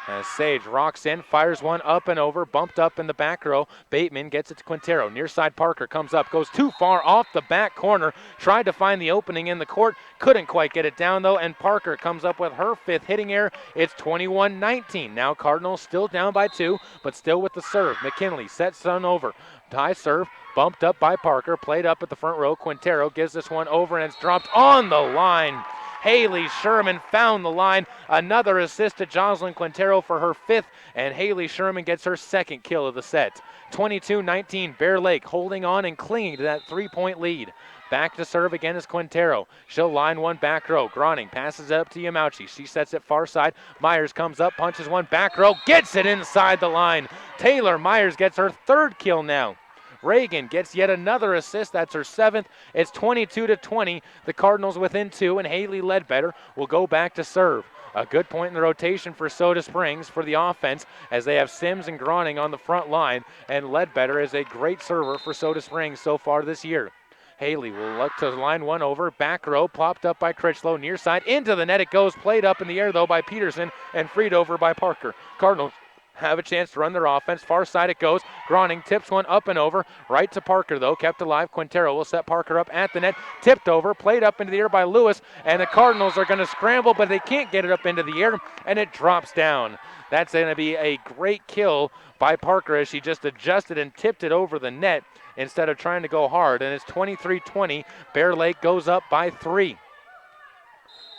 As Sage rocks in, fires one up and over, bumped up in the back row. Bateman gets it to Quintero. Near side Parker comes up, goes too far off the back corner. Tried to find the opening in the court, couldn't quite get it down though, and Parker comes up with her 5th hitting error. It's 21-19. Now Cardinals still down by 2, but still with the serve. McKinley sets one over. High serve, bumped up by Parker, played up at the front row. Quintero gives this one over, and it's dropped on the line. Haley Sherman found the line. Another assist to Jocelyn Quintero for her 5th, and Haley Sherman gets her 2nd kill of the set. 22-19, Bear Lake holding on and clinging to that 3-point lead. Back to serve again is Quintero. She'll line one back row. Groning passes it up to Yamauchi. She sets it far side. Myers comes up, punches one back row, gets it inside the line. Taylor Myers gets her 3rd kill now. Reagan gets yet another assist. That's her 7th. It's 22-20. The Cardinals within 2, and Haley Ledbetter will go back to serve. A good point in the rotation for Soda Springs for the offense as they have Sims and Groning on the front line, and Ledbetter is a great server for Soda Springs so far this year. Haley will look to line one over. Back row, plopped up by Critchlow. Near side, into the net it goes. Played up in the air, though, by Peterson and freed over by Parker. Cardinals have a chance to run their offense. Far side it goes. Groning tips one up and over. Right to Parker, though. Kept alive. Quintero will set Parker up at the net. Tipped over. Played up into the air by Lewis. And the Cardinals are going to scramble, but they can't get it up into the air, and it drops down. That's going to be a great kill by Parker as she just adjusted and tipped it over the net instead of trying to go hard. And it's 23-20. Bear Lake goes up by 3.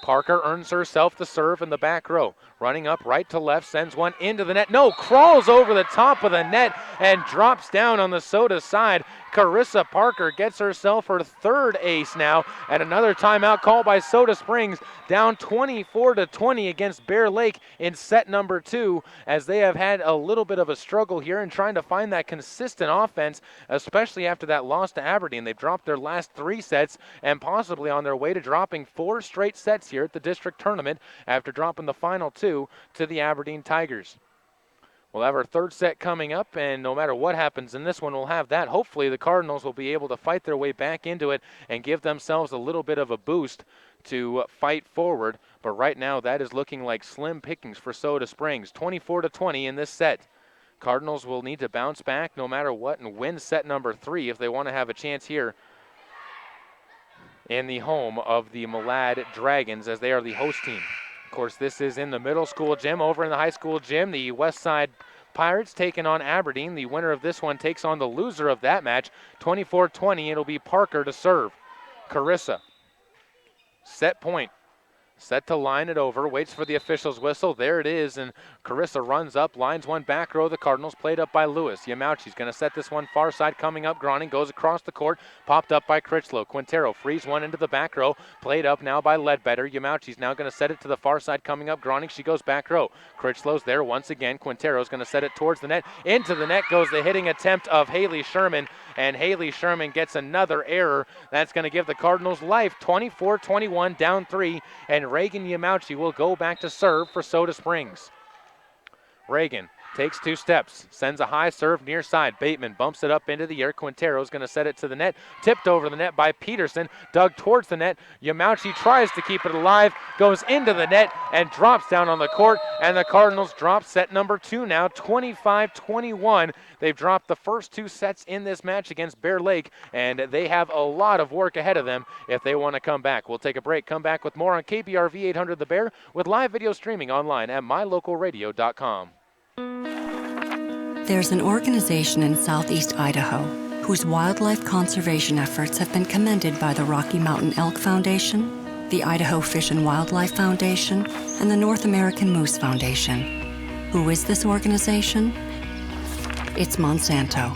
Parker earns herself the serve in the back row. Running up right to left, sends one into the net. No, crawls over the top of the net and drops down on the Soda side. Carissa Parker gets herself her third ace now, and another timeout called by Soda Springs, down 24-20 against Bear Lake in set number 2, as they have had a little bit of a struggle here in trying to find that consistent offense, especially after that loss to Aberdeen. They've dropped their last 3 sets and possibly on their way to dropping 4 straight sets here at the district tournament after dropping the final 2 to the Aberdeen Tigers. We'll have our third set coming up, and no matter what happens in this one, we'll have that. Hopefully the Cardinals will be able to fight their way back into it and give themselves a little bit of a boost to fight forward. But right now, that is looking like slim pickings for Soda Springs. 24-20 in this set. Cardinals will need to bounce back no matter what and win set number 3 if they want to have a chance here in the home of the Malad Dragons, as they are the host team. Of course, this is in the middle school gym. Over in the high school gym, the West Side Pirates taking on Aberdeen. The winner of this one takes on the loser of that match. 24-20, it'll be Parker to serve. Carissa, set point. Set to line it over, waits for the official's whistle. There it is, and Carissa runs up, lines one back row. The Cardinals played up by Lewis. Yamauchi's going to set this one far side, coming up. Groning goes across the court, popped up by Critchlow. Quintero frees one into the back row, played up now by Ledbetter. Yamauchi's now going to set it to the far side, coming up. Groning, she goes back row. Critchlow's there once again. Quintero's going to set it towards the net. Into the net goes the hitting attempt of Haley Sherman, and Haley Sherman gets another error. That's going to give the Cardinals life. 24-21, down 3, and Reagan Yamauchi will go back to serve for Soda Springs. Reagan takes 2 steps, sends a high serve near side. Bateman bumps it up into the air. Quintero's going to set it to the net. Tipped over the net by Peterson. Dug towards the net. Yamauchi tries to keep it alive, goes into the net, and drops down on the court. And the Cardinals drop set number 2 now, 25-21. They've dropped the first 2 sets in this match against Bear Lake, and they have a lot of work ahead of them if they want to come back. We'll take a break, come back with more on KBRV 800 The Bear, with live video streaming online at mylocalradio.com. There's an organization in southeast Idaho whose wildlife conservation efforts have been commended by the Rocky Mountain Elk Foundation, the Idaho Fish and Wildlife Foundation, and the North American Moose Foundation. Who is this organization? It's Monsanto.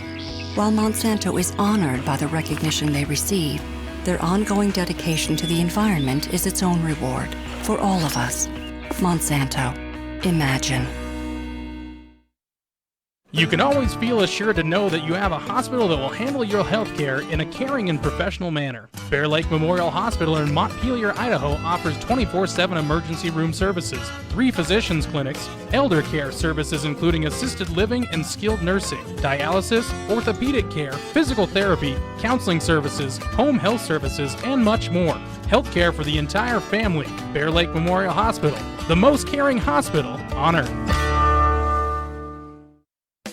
While Monsanto is honored by the recognition they receive, their ongoing dedication to the environment is its own reward for all of us. Monsanto. Imagine. You can always feel assured to know that you have a hospital that will handle your health care in a caring and professional manner. Bear Lake Memorial Hospital in Montpelier, Idaho offers 24/7 emergency room services, 3 physicians clinics, elder care services including assisted living and skilled nursing, dialysis, orthopedic care, physical therapy, counseling services, home health services, and much more. Health care for the entire family. Bear Lake Memorial Hospital, the most caring hospital on earth.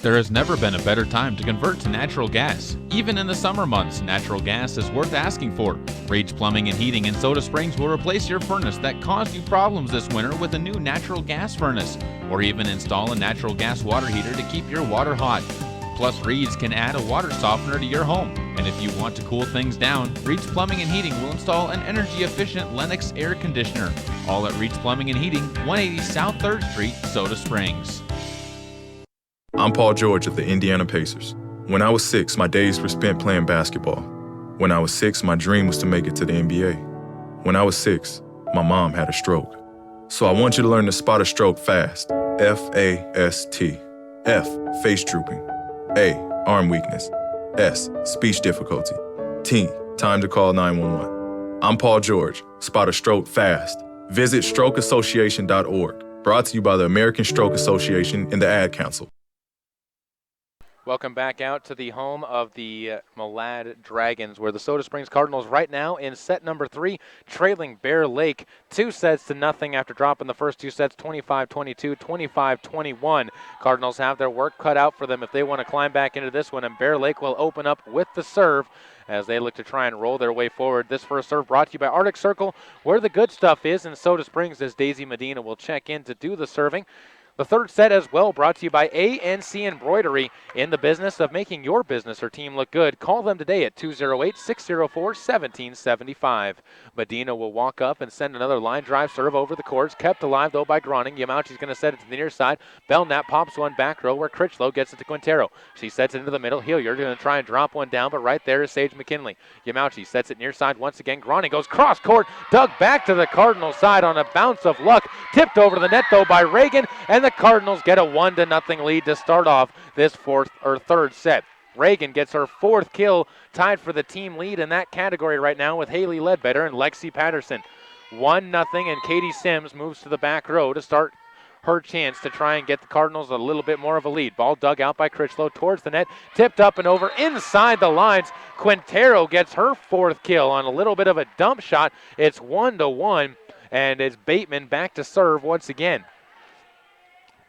There has never been a better time to convert to natural gas. Even in the summer months, natural gas is worth asking for. Rage Plumbing and Heating in Soda Springs will replace your furnace that caused you problems this winter with a new natural gas furnace, or even install a natural gas water heater to keep your water hot. Plus, Reed's can add a water softener to your home. And if you want to cool things down, Reed's Plumbing and Heating will install an energy-efficient Lennox air conditioner. All at Reed's Plumbing and Heating, 180 South 3rd Street, Soda Springs. I'm Paul George of the Indiana Pacers. When I was 6, my days were spent playing basketball. When I was 6, my dream was to make it to the NBA. When I was 6, my mom had a stroke. So I want you to learn to spot a stroke fast. F-A-S-T. F, face drooping. A, arm weakness. S, speech difficulty. T, time to call 911. I'm Paul George. Spot a stroke fast. Visit strokeassociation.org. Brought to you by the American Stroke Association and the Ad Council. Welcome back out to the home of the Malad Dragons, where the Soda Springs Cardinals right now in set number 3, trailing Bear Lake 2-0 after dropping the first 2 sets, 25-22, 25-21. Cardinals have their work cut out for them if they want to climb back into this one, and Bear Lake will open up with the serve as they look to try and roll their way forward. This first serve brought to you by Arctic Circle, where the good stuff is in Soda Springs, as Daisy Medina will check in to do the serving. The third set as well brought to you by ANC Embroidery, in the business of making your business or team look good. Call them today at 208-604-1775. Medina will walk up and send another line drive serve over the courts. Kept alive though by Groning. Yamauchi's going to set it to the near side. Belknap pops one back row where Critchlow gets it to Quintero. She sets it into the middle. Hilliard going to try and drop one down, but right there is Sage McKinley. Yamauchi sets it near side once again. Groning goes cross court, dug back to the Cardinal side on a bounce of luck. Tipped over to the net though by Reagan, and the Cardinals get a 1-0 lead to start off this third set. Reagan gets her 4th kill, tied for the team lead in that category right now with Haley Ledbetter and Lexi Patterson. 1-0, and Katie Sims moves to the back row to start her chance to try and get the Cardinals a little bit more of a lead. Ball dug out by Critchlow towards the net, tipped up and over inside the lines. Quintero gets her 4th kill on a little bit of a dump shot. It's 1-1, and it's Bateman back to serve once again.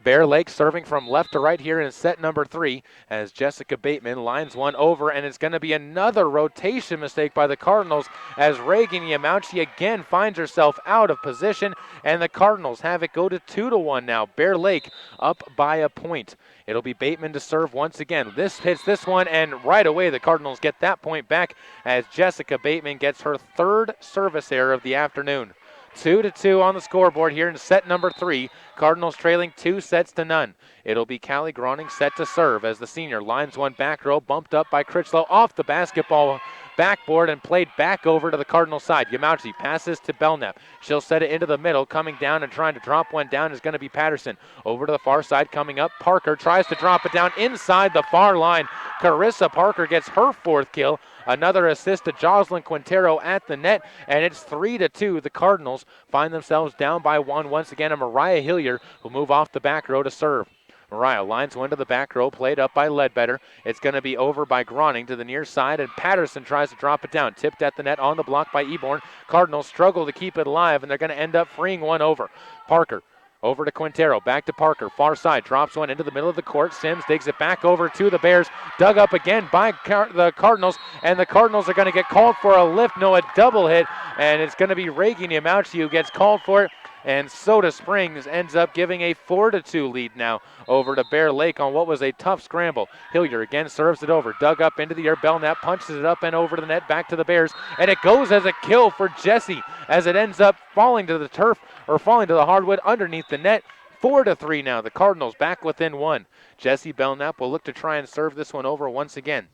Bear Lake serving from left to right here in set number 3 as Jessica Bateman lines one over, and it's going to be another rotation mistake by the Cardinals as Reagan Yamauchi again finds herself out of position, and the Cardinals have it go to 2-1 now. Bear Lake up by a point. It'll be Bateman to serve once again. This hits this one, and right away the Cardinals get that point back as Jessica Bateman gets her 3rd service error of the afternoon. 2-2 on the scoreboard here in set number 3. Cardinals trailing 2-0. It'll be Callie Groning set to serve as the senior lines one back row, bumped up by Critchlow off the basketball backboard and played back over to the Cardinal side. Yamauchi passes to Belknap. She'll set it into the middle. Coming down and trying to drop one down is going to be Patterson. Over to the far side coming up. Parker tries to drop it down inside the far line. Carissa Parker gets her 4th kill. Another assist to Jocelyn Quintero at the net, and it's 3-2. The Cardinals find themselves down by 1 once again, and Mariah Hilliard will move off the back row to serve. Mariah lines one to the back row, played up by Ledbetter. It's going to be over by Groning to the near side, and Patterson tries to drop it down. Tipped at the net on the block by Eborn. Cardinals struggle to keep it alive, and they're going to end up freeing one over. Parker over to Quintero, back to Parker, far side, drops one into the middle of the court. Sims digs it back over to the Bears, dug up again by the Cardinals, and the Cardinals are going to get called for a lift, no, a double hit, and it's going to be Reagan Yamauchi who gets called for it, and Soda Springs ends up giving a 4-2 lead now over to Bear Lake on what was a tough scramble. Hilliard again serves it over, dug up into the air. Belknap punches it up and over to the net, back to the Bears, and it goes as a kill for Jesse as it ends up falling to the turf, or falling to the hardwood underneath the net. 4-3 now. The Cardinals back within 1. Jesse Belknap will look to try and serve this one over once again,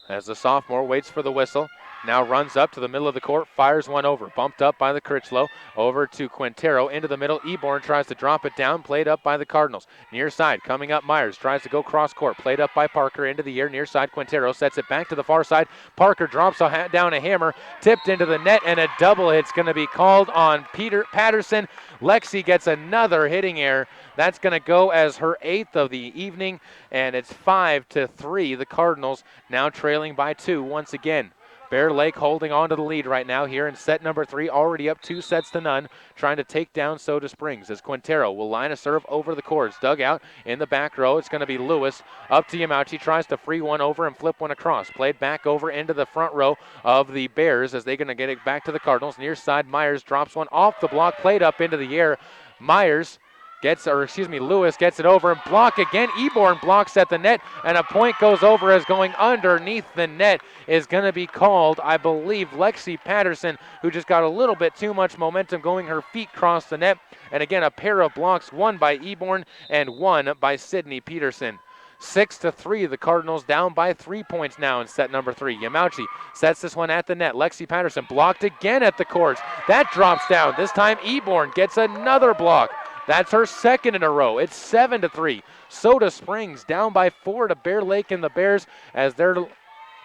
as the sophomore waits for the whistle. Now runs up to the middle of the court, fires one over. Bumped up by the Critchlow, over to Quintero, into the middle. Eborn tries to drop it down, played up by the Cardinals. Near side, coming up Myers, tries to go cross court, played up by Parker, into the air, near side. Quintero sets it back to the far side. Parker drops down a hammer, tipped into the net, and a double hit's going to be called on Patterson. Lexi gets another hitting error. That's going to go as her 8th of the evening, and it's 5-3. The Cardinals now trailing by 2 once again. Bear Lake holding on to the lead right now here in set number 3, already up 2-0, trying to take down Soda Springs as Quintero will line a serve over the courts. Dug out in the back row. It's going to be Lewis up to Yamauchi, tries to free one over and flip one across. Played back over into the front row of the Bears as they're going to get it back to the Cardinals. Near side, Myers drops one off the block, played up into the air. Lewis gets it over and block again. Eborn blocks at the net, and a point goes over as going underneath the net is going to be called, I believe, Lexi Patterson, who just got a little bit too much momentum going. Her feet crossed the net, and again a pair of blocks, one by Eborn and one by Sydney Peterson. 6-3, the Cardinals down by 3 points now in set number 3. Yamauchi sets this one at the net. Lexi Patterson blocked again at the courts. That drops down. This time Eborn gets another block. That's her 2nd in a row. It's 7-3. Soda Springs down by 4 to Bear Lake and the Bears as their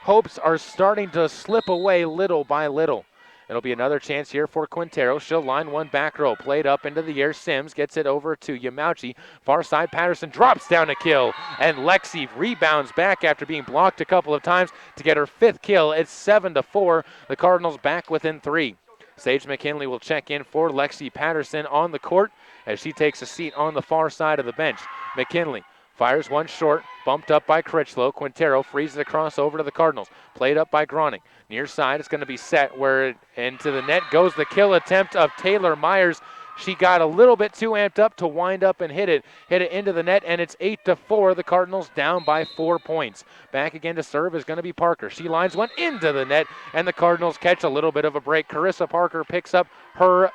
hopes are starting to slip away little by little. It'll be another chance here for Quintero. She'll line one back row. Played up into the air. Sims gets it over to Yamauchi. Far side, Patterson drops down a kill. And Lexi rebounds back after being blocked a couple of times to get her 5th kill. It's 7-4. The Cardinals back within 3. Sage McKinley will check in for Lexi Patterson on the court as she takes a seat on the far side of the bench. McKinley fires one short, bumped up by Critchlow. Quintero frees it across over to the Cardinals. Played up by Groning. Near side, it's going to be set where into the net goes the kill attempt of Taylor Myers. She got a little bit too amped up to wind up and hit it into the net, and it's 8-4. The Cardinals down by 4 points. Back again to serve is going to be Parker. She lines one into the net, and the Cardinals catch a little bit of a break. Carissa Parker picks up her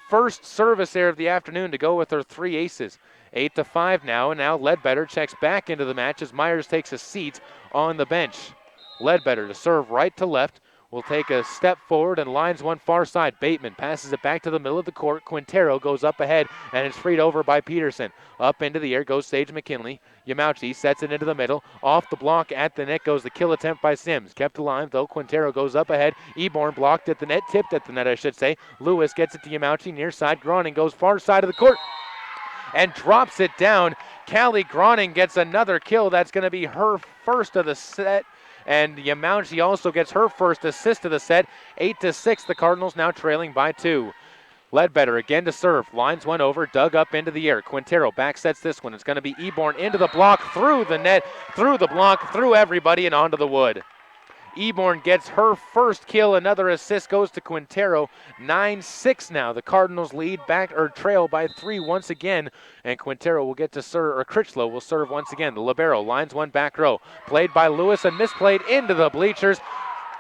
first service there of the afternoon to go with her 3 aces. 8-5 now, and now Ledbetter checks back into the match as Myers takes a seat on the bench. Ledbetter to serve right to left. Will take a step forward and lines one far side. Bateman passes it back to the middle of the court. Quintero goes up ahead, and it's freed over by Peterson. Up into the air goes Sage McKinley. Yamauchi sets it into the middle. Off the block at the net goes the kill attempt by Sims. Kept alive, though. Quintero goes up ahead. Eborn blocked at the net, tipped at the net, I should say. Lewis gets it to Yamauchi near side. Groning goes far side of the court and drops it down. Callie Groning gets another kill. That's going to be her first of the set. And Yamauchi also gets her first assist of the set. 8-6, the Cardinals now trailing by 2. Ledbetter again to serve. Lines one over, dug up into the air. Quintero back sets this one. It's going to be Eborn into the block, through the net, through the block, through everybody, and onto the wood. Eborn gets her first kill. Another assist goes to Quintero. 9-6 now. The Cardinals lead back or trail by 3 once again. And Quintero will get to serve, or Critchlow will serve once again. The libero lines one back row. Played by Lewis and misplayed into the bleachers.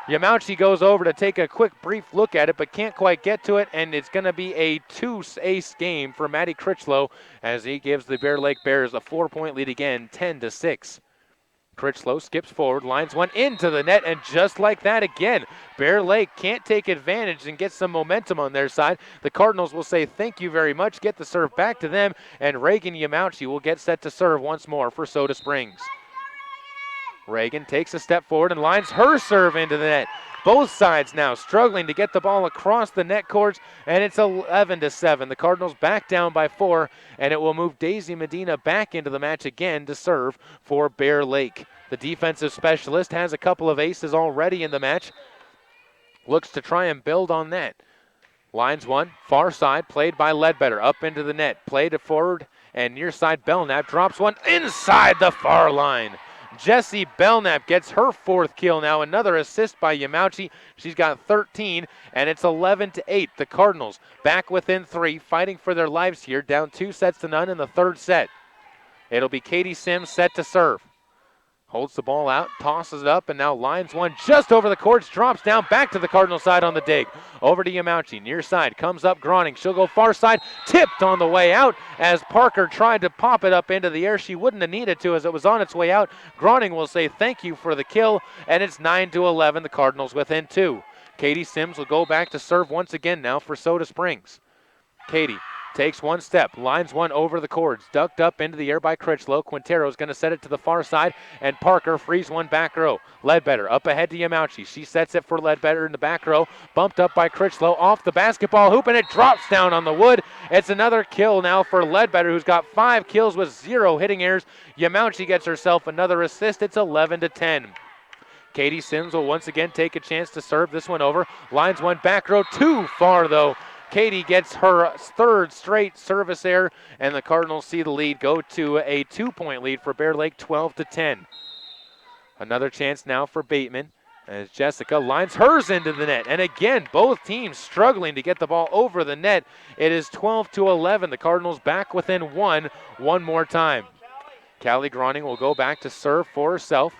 Yamauchi goes over to take a quick brief look at it, but can't quite get to it, and it's going to be a 2-ace game for Maddie Critchlow as he gives the Bear Lake Bears a 4-point lead again, 10-6. Critchlow skips forward, lines one into the net, and just like that again, Bear Lake can't take advantage and get some momentum on their side. The Cardinals will say thank you very much, get the serve back to them, and Reagan Yamauchi will get set to serve once more for Soda Springs. Reagan takes a step forward and lines her serve into the net. Both sides now struggling to get the ball across the net courts, and it's 11-7. The Cardinals back down by 4, and it will move Daisy Medina back into the match again to serve for Bear Lake. The defensive specialist has a couple of aces already in the match. Looks to try and build on that. Lines one, far side, played by Ledbetter, up into the net. Played to forward, and near side Belknap drops one inside the far line. Jessie Belknap gets her 4th kill now. Another assist by Yamauchi. She's got 13, and it's 11-8. The Cardinals back within 3, fighting for their lives here, down 2-0 in the 3rd set. It'll be Katie Sims set to serve. Holds the ball out, tosses it up, and now lines one just over the courts, drops down back to the Cardinal side on the dig. Over to Yamauchi, near side, comes up Groning. She'll go far side, tipped on the way out as Parker tried to pop it up into the air. She wouldn't have needed to as it was on its way out. Groning will say thank you for the kill, and it's 9-11, the Cardinals within 2. Katie Sims will go back to serve once again now for Soda Springs. Katie takes one step, lines one over the cords, ducked up into the air by Critchlow. Quintero's going to set it to the far side, and Parker frees one back row. Ledbetter up ahead to Yamauchi. She sets it for Ledbetter in the back row, bumped up by Critchlow off the basketball hoop, and it drops down on the wood. It's another kill now for Ledbetter, who's got 5 kills with 0 hitting errors. Yamauchi gets herself another assist. It's 11-10. Katie Sims will once again take a chance to serve this one over. Lines one back row, too far though. Katie gets her 3rd straight service error, and the Cardinals see the lead go to a 2-point lead for Bear Lake, 12-10. Another chance now for Bateman as Jessica lines hers into the net. And again, both teams struggling to get the ball over the net. It is 12-11. The Cardinals back within 1 more time. Callie Groning will go back to serve for herself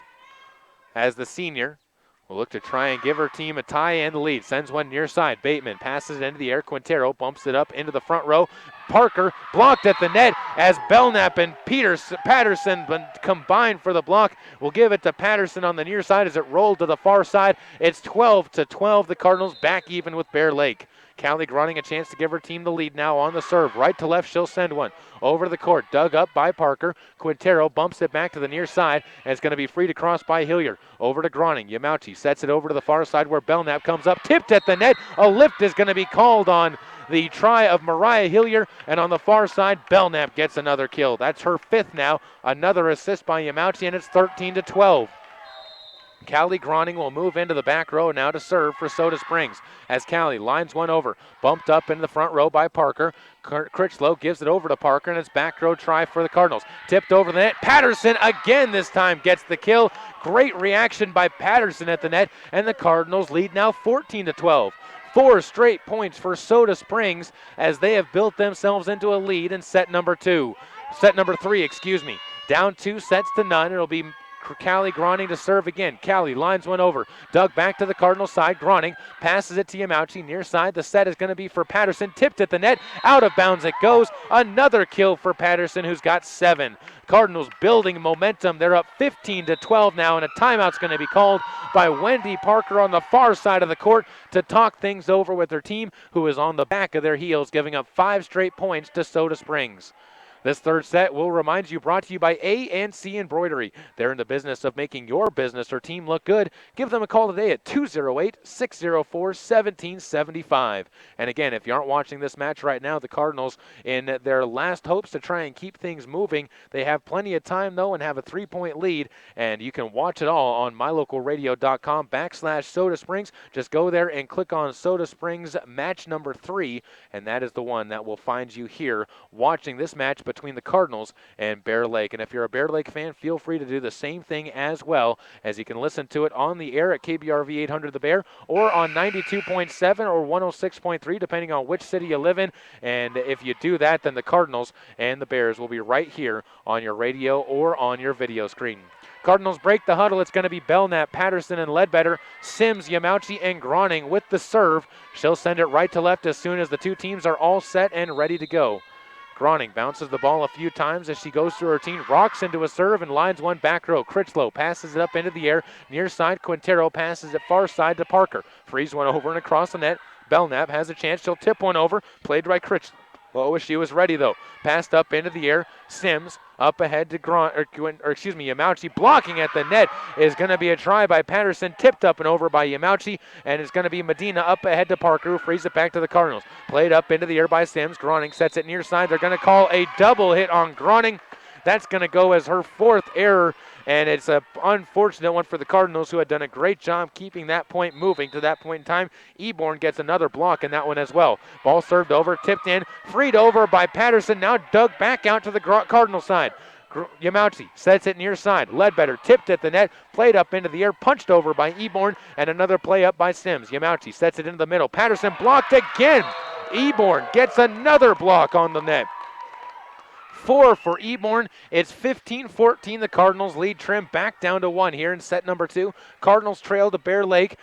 as the senior will look to try and give her team a tie and the lead. Sends one near side. Bateman passes it into the air. Quintero bumps it up into the front row. Parker blocked at the net as Belknap and Patterson combined for the block. Will give it to Patterson on the near side as it rolled to the far side. It's 12-12. The Cardinals back even with Bear Lake. Callie Groning a chance to give her team the lead now on the serve. Right to left, she'll send one. Over the court, dug up by Parker. Quintero bumps it back to the near side, and it's going to be freed across by Hilliard. Over to Groning. Yamauchi sets it over to the far side where Belknap comes up. Tipped at the net. A lift is going to be called on the try of Mariah Hilliard, and on the far side, Belknap gets another kill. That's her 5th now. Another assist by Yamauchi, and it's 13-12. Callie Groning will move into the back row now to serve for Soda Springs as Callie lines one over. Bumped up in the front row by Parker. Critchlow gives it over to Parker, and it's back row try for the Cardinals. Tipped over the net. Patterson again this time gets the kill. Great reaction by Patterson at the net, and the Cardinals lead now 14-12. 4 straight points for Soda Springs as they have built themselves into a lead in set number 3, excuse me. Down 2 sets to none. It'll be Callie Groning to serve again. Callie lines one over. Dug back to the Cardinal side. Groning passes it to Yamauchi near side. The set is going to be for Patterson. Tipped at the net. Out of bounds it goes. Another kill for Patterson, who's got 7. Cardinals building momentum. They're up 15-12 now, and a timeout's going to be called by Wendy Parker on the far side of the court to talk things over with her team, who is on the back of their heels, giving up 5 straight points to Soda Springs. This third set will remind you, brought to you by A&C Embroidery. They're in the business of making your business or team look good. Give them a call today at 208-604-1775. And again, if you aren't watching this match right now, the Cardinals, in their last hopes to try and keep things moving, they have plenty of time, though, and have a 3-point lead. And you can watch it all on mylocalradio.com/Soda Springs. Just go there and click on Soda Springs match number 3, and that is the one that will find you here watching this match between the Cardinals and Bear Lake. And if you're a Bear Lake fan, feel free to do the same thing as well, as you can listen to it on the air at KBRV 800 The Bear or on 92.7 or 106.3, depending on which city you live in. And if you do that, then the Cardinals and the Bears will be right here on your radio or on your video screen. Cardinals break the huddle. It's going to be Belknap, Patterson, and Ledbetter. Sims, Yamauchi, and Groning with the serve. She'll send it right to left as soon as the two teams are all set and ready to go. Groning bounces the ball a few times as she goes through her routine, rocks into a serve and lines one back row. Critchlow passes it up into the air. Near side, Quintero passes it far side to Parker. Frees one over and across the net. Belknap has a chance. She'll tip one over. Played by Critchlow. Oh, she was ready, though. Passed up into the air. Sims up ahead to Yamauchi. Blocking at the net is going to be a try by Patterson. Tipped up and over by Yamauchi. And it's going to be Medina up ahead to Parker, who frees it back to the Cardinals. Played up into the air by Sims. Groning sets it near side. They're going to call a double hit on Groning. That's going to go as her 4th error, and it's an unfortunate one for the Cardinals, who had done a great job keeping that point moving to that point in time. Eborn gets another block in that one as well. Ball served over, tipped in, freed over by Patterson, now dug back out to the Cardinal side. Yamauchi sets it near side. Ledbetter tipped at the net, played up into the air, punched over by Eborn, and another play up by Sims. Yamauchi sets it into the middle. Patterson blocked again. Eborn gets another block on the net. 4 for Eborn. It's 15-14. The Cardinals lead trim back down to 1 here in set number 2. Cardinals trail to Bear Lake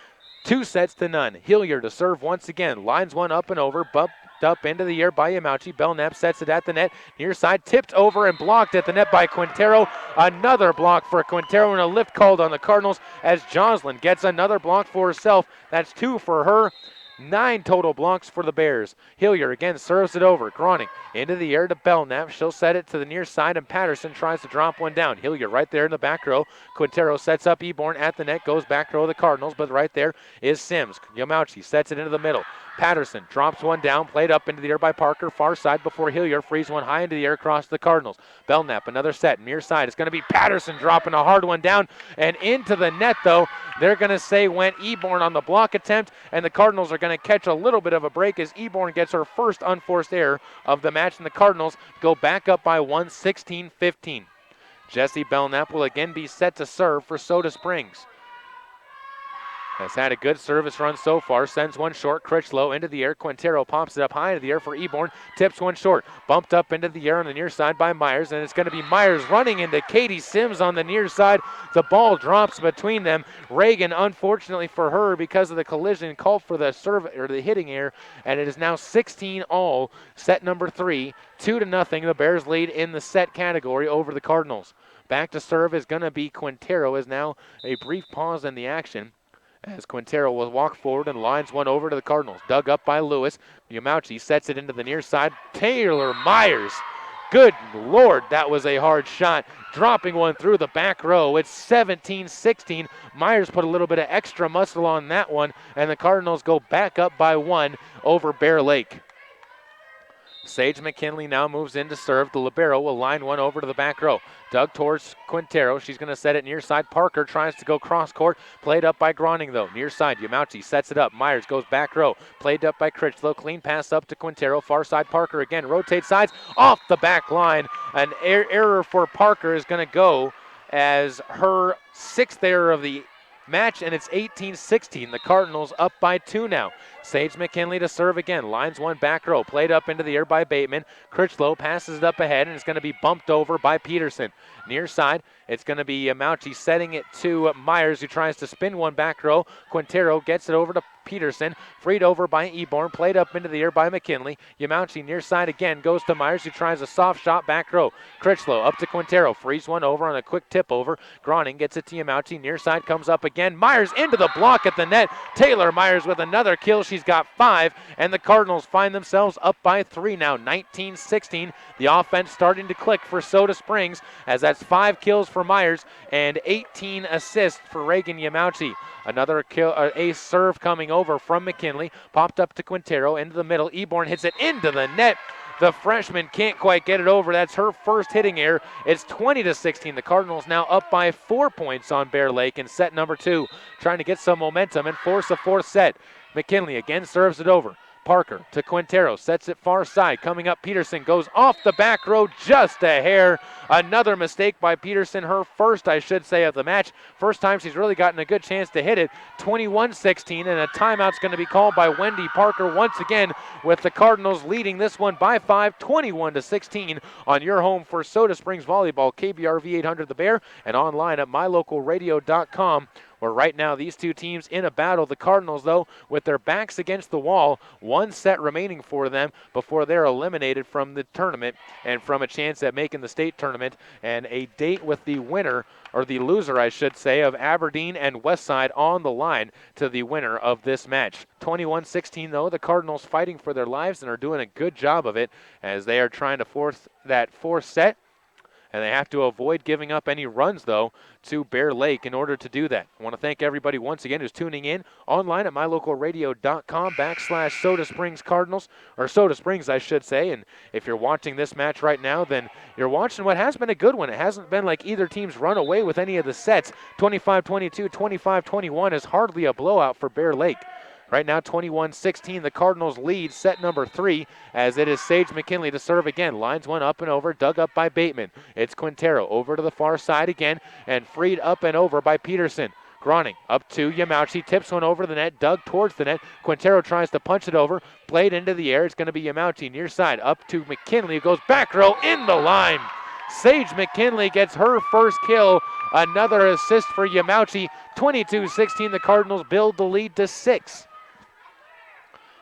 2 sets to none. Hilliard to serve once again. Lines one up and over. Bumped up into the air by Yamauchi. Belknap sets it at the net. Near side, tipped over and blocked at the net by Quintero. Another block for Quintero and a lift called on the Cardinals as Joslin gets another block for herself. That's 2 for her. 9 total blocks for the Bears. Hilliard again serves it over. Groning into the air to Belknap. She'll set it to the near side, and Patterson tries to drop one down. Hilliard right there in the back row. Quintero sets up Eborn at the net, goes back row of the Cardinals, but right there is Sims. Yamauchi sets it into the middle. Patterson drops one down, played up into the air by Parker, far side before Hilliard frees one high into the air across the Cardinals. Belknap, another set, near side. It's going to be Patterson dropping a hard one down and into the net, though. They're going to say went Eborn on the block attempt, and the Cardinals are going to catch a little bit of a break as Eborn gets her first unforced error of the match, and the Cardinals go back up by 1, 16-15. Jessie Belknap will again be set to serve for Soda Springs. Has had a good service run so far. Sends one short. Critchlow into the air. Quintero pops it up high into the air for Eborn. Tips one short. Bumped up into the air on the near side by Myers. And it's going to be Myers running into Katie Sims on the near side. The ball drops between them. Reagan, unfortunately for her, because of the collision, called for the serve or the hitting error. And it is now 16 all. Set number 3. 2-0. The Bears lead in the set category over the Cardinals. Back to serve is going to be Quintero. Is now a brief pause in the action, as Quintero will walk forward and lines one over to the Cardinals. Dug up by Lewis. Yamauchi sets it into the near side. Taylor Myers. Good Lord, that was a hard shot. Dropping one through the back row. It's 17-16. Myers put a little bit of extra muscle on that one, and the Cardinals go back up by 1 over Bear Lake. Sage McKinley now moves in to serve. The libero will line one over to the back row. Dug towards Quintero. She's going to set it near side. Parker tries to go cross court. Played up by Groning, though. Near side, Yamauchi sets it up. Myers goes back row. Played up by Critchlow. Clean pass up to Quintero. Far side, Parker again. Rotates sides. Off the back line. An error for Parker is going to go as her 6th error of the match, and it's 18-16. The Cardinals up by 2 now. Sage McKinley to serve again. Lines one back row. Played up into the air by Bateman. Critchlow passes it up ahead, and it's going to be bumped over by Peterson. Near side, it's going to be Mauchi setting it to Myers, who tries to spin one back row. Quintero gets it over to Peterson. Freed over by Eborn. Played up into the air by McKinley. Yamauchi near side again. Goes to Myers, who tries a soft shot back row. Critchlow up to Quintero. Frees one over on a quick tip over. Groning gets it to Yamauchi. Near side comes up again. Myers into the block at the net. Taylor Myers with another kill. She's got 5, and the Cardinals find themselves up by 3 now, 19-16. The offense starting to click for Soda Springs, as that's 5 kills for Myers and 18 assists for Reagan Yamauchi. Another kill, ace serve coming over from McKinley. Popped up to Quintero into the middle. Eborn hits it into the net. The freshman can't quite get it over. That's her first hitting error. It's 20-16. The Cardinals now up by 4 points on Bear Lake in set number 2, trying to get some momentum and force a 4th set. McKinley again serves it over. Parker to Quintero, sets it far side. Coming up, Peterson goes off the back row just a hair. Another mistake by Peterson, her first, I should say, of the match. First time she's really gotten a good chance to hit it. 21-16, and a timeout's going to be called by Wendy Parker once again, with the Cardinals leading this one by 5, 21-16 on your home for Soda Springs Volleyball, KBR V800 The Bear, and online at mylocalradio.com. Where right now these two teams in a battle. The Cardinals, though, with their backs against the wall, 1 set remaining for them before they're eliminated from the tournament and from a chance at making the state tournament, and a date with the winner, or the loser, I should say, of Aberdeen and Westside on the line to the winner of this match. 21-16, though, the Cardinals fighting for their lives and are doing a good job of it as they are trying to force that 4th set. And they have to avoid giving up any runs, though, to Bear Lake in order to do that. I want to thank everybody once again who's tuning in online at mylocalradio.com/Soda Springs Cardinals, or Soda Springs, I should say. And if you're watching this match right now, then you're watching what has been a good one. It hasn't been like either team's run away with any of the sets. 25-22, 25-21 is hardly a blowout for Bear Lake. Right now, 21-16, the Cardinals lead set number 3, as it is Sage McKinley to serve again. Lines one up and over, dug up by Bateman. It's Quintero over to the far side again, and freed up and over by Peterson. Groning up to Yamauchi, tips one over the net, dug towards the net. Quintero tries to punch it over, played into the air. It's going to be Yamauchi near side, up to McKinley, who goes back row in the line. Sage McKinley gets her first kill. Another assist for Yamauchi. 22-16, the Cardinals build the lead to 6.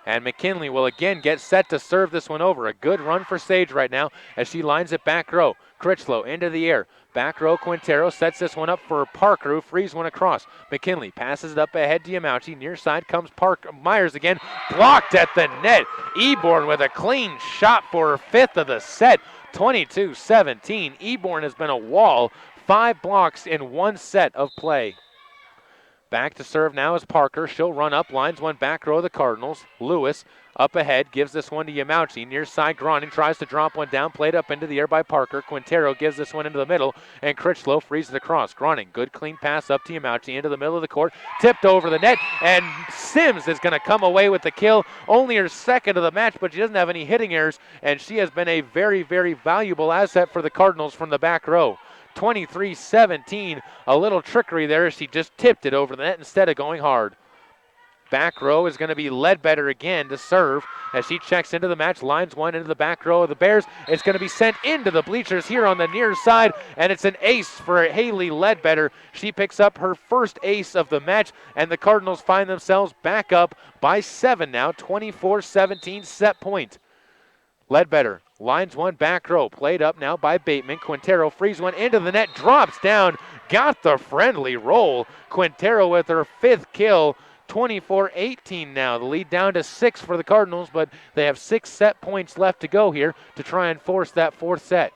And McKinley will again get set to serve this one over. A good run for Sage right now as she lines it back row. Critchlow into the air. Back row, Quintero sets this one up for Parker, who frees one across. McKinley passes it up ahead to Yamauchi. Near side comes Myers again. Blocked at the net. Eborn with a clean shot for her 5th of the set. 22-17. Eborn has been a wall. 5 blocks in 1 set of play. Back to serve now is Parker. She'll run up, lines one back row of the Cardinals. Lewis up ahead, gives this one to Yamauchi. Near side, Groning tries to drop one down, played up into the air by Parker. Quintero gives this one into the middle, and Critchlow frees it across. Groning, good clean pass up to Yamauchi into the middle of the court, tipped over the net, and Sims is going to come away with the kill. Only her 2nd of the match, but she doesn't have any hitting errors, and she has been a very, very valuable asset for the Cardinals from the back row. 23-17, a little trickery there as she just tipped it over the net instead of going hard. Back row is going to be Ledbetter again to serve as she checks into the match, lines one into the back row of the Bears. It's going to be sent into the bleachers here on the near side, and it's an ace for Haley Ledbetter. She picks up her first ace of the match, and the Cardinals find themselves back up by 7 now, 24-17 set point. Ledbetter lines one back row, played up now by Bateman. Quintero frees one into the net, drops down, got the friendly roll. Quintero with her 5th kill, 24-18 now. The lead down to 6 for the Cardinals, but they have 6 set points left to go here to try and force that 4th set.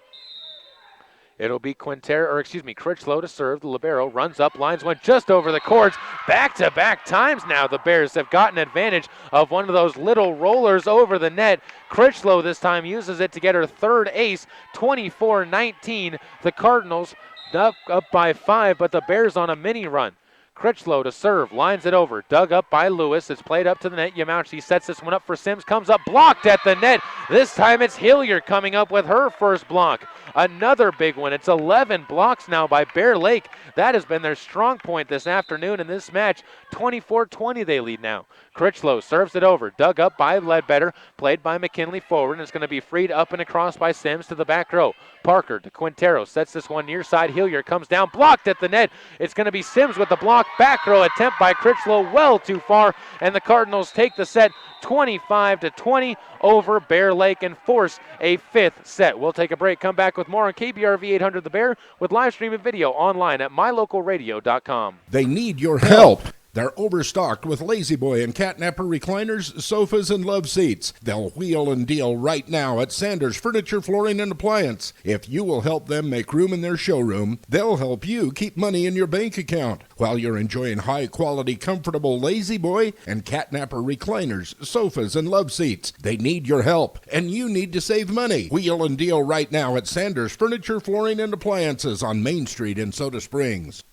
It'll be Critchlow to serve. The libero runs up, lines one just over the cords. Back-to-back times now the Bears have gotten advantage of one of those little rollers over the net. Critchlow this time uses it to get her 3rd ace, 24-19. The Cardinals up by 5, but the Bears on a mini run. Critchlow to serve, lines it over, dug up by Lewis. It's played up to the net. Yamauchi sets this one up for Sims, comes up, blocked at the net. This time it's Hilliard coming up with her first block. Another big one. It's 11 blocks now by Bear Lake. That has been their strong point this afternoon in this match. 24-20 they lead now. Critchlow serves it over, dug up by Ledbetter, played by McKinley forward, and it's going to be freed up and across by Sims to the back row. Parker to Quintero, sets this one near side. Hilliard comes down, blocked at the net. It's going to be Sims with the block. Back row attempt by Critchlow, well too far, and the Cardinals take the set 25-20 over Bear Lake and force a fifth set. We'll take a break, come back with more on KBRV 800 The Bear with live stream and video online at mylocalradio.com. They need your help. They're overstocked with Lazy Boy and Catnapper recliners, sofas, and love seats. They'll wheel and deal right now at Sanders Furniture, Flooring, and Appliance. If you will help them make room in their showroom, they'll help you keep money in your bank account while you're enjoying high-quality, comfortable Lazy Boy and Catnapper recliners, sofas, and love seats. They need your help, and you need to save money. Wheel and deal right now at Sanders Furniture, Flooring, and Appliances on Main Street in Soda Springs.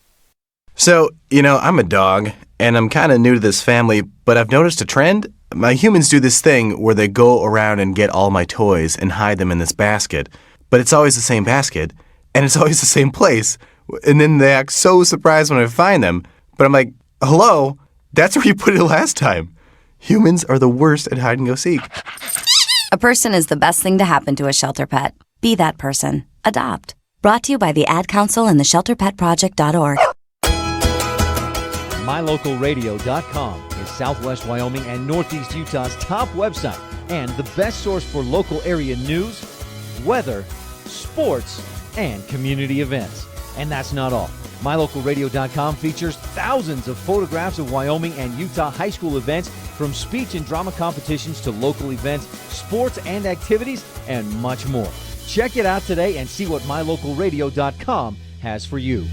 So, I'm a dog, and I'm kind of new to this family, but I've noticed a trend. My humans do this thing where they go around and get all my toys and hide them in this basket, but it's always the same basket, and it's always the same place, and then they act so surprised when I find them, but I'm like, hello, that's where you put it last time. Humans are the worst at hide and go seek. A person is the best thing to happen to a shelter pet. Be that person. Adopt. Brought to you by the Ad Council and the ShelterPetProject.org. MyLocalRadio.com is Southwest Wyoming and Northeast Utah's top website and the best source for local area news, weather, sports, and community events. And that's not all. MyLocalRadio.com features thousands of photographs of Wyoming and Utah high school events, from speech and drama competitions to local events, sports and activities, and much more. Check it out today and see what MyLocalRadio.com has for you.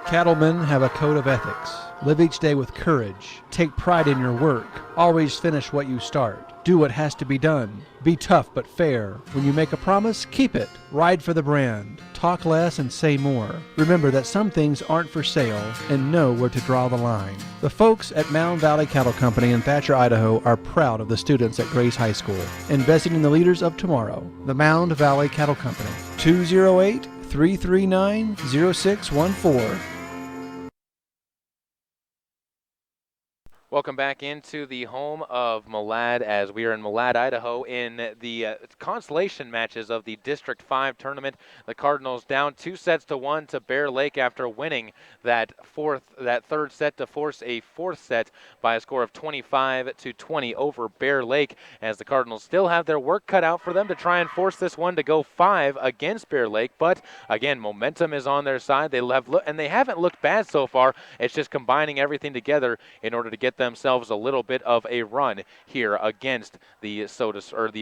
Cattlemen have a code of ethics. Live each day with courage. Take pride in your work. Always finish what you start. Do what has to be done. Be tough but fair. When you make a promise, keep it. Ride for the brand. Talk less and say more. Remember that some things aren't for sale, and know where to draw the line. The folks at Mound Valley Cattle Company in Thatcher, Idaho are proud of the students at Grace High School, investing in the leaders of tomorrow. The Mound Valley Cattle Company, 208-339-0614. Welcome back into the home of Malad as we are in Malad, Idaho in the consolation matches of the District 5 tournament. The Cardinals down 2-1 to Bear Lake after winning that third set to force a fourth set by a score of 25-20 over Bear Lake, as the Cardinals still have their work cut out for them to try and force this one to go 5 against Bear Lake. But again, momentum is on their side. They haven't looked bad so far. It's just combining everything together in order to get themselves a little bit of a run here against the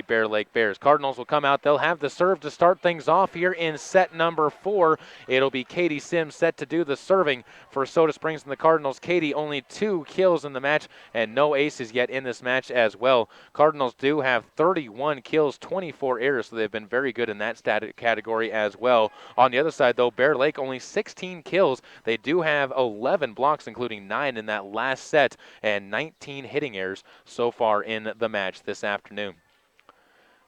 Bear Lake Bears. Cardinals will come out. They'll have the serve to start things off here in set number 4. It'll be Katie Sims set to do the serving for Soda Springs and the Cardinals. Katie, only 2 kills in the match and no aces yet in this match as well. Cardinals do have 31 kills, 24 errors, so they've been very good in that category as well. On the other side, though, Bear Lake only 16 kills. They do have 11 blocks, including 9 in that last set, and 19 hitting errors so far in the match this afternoon.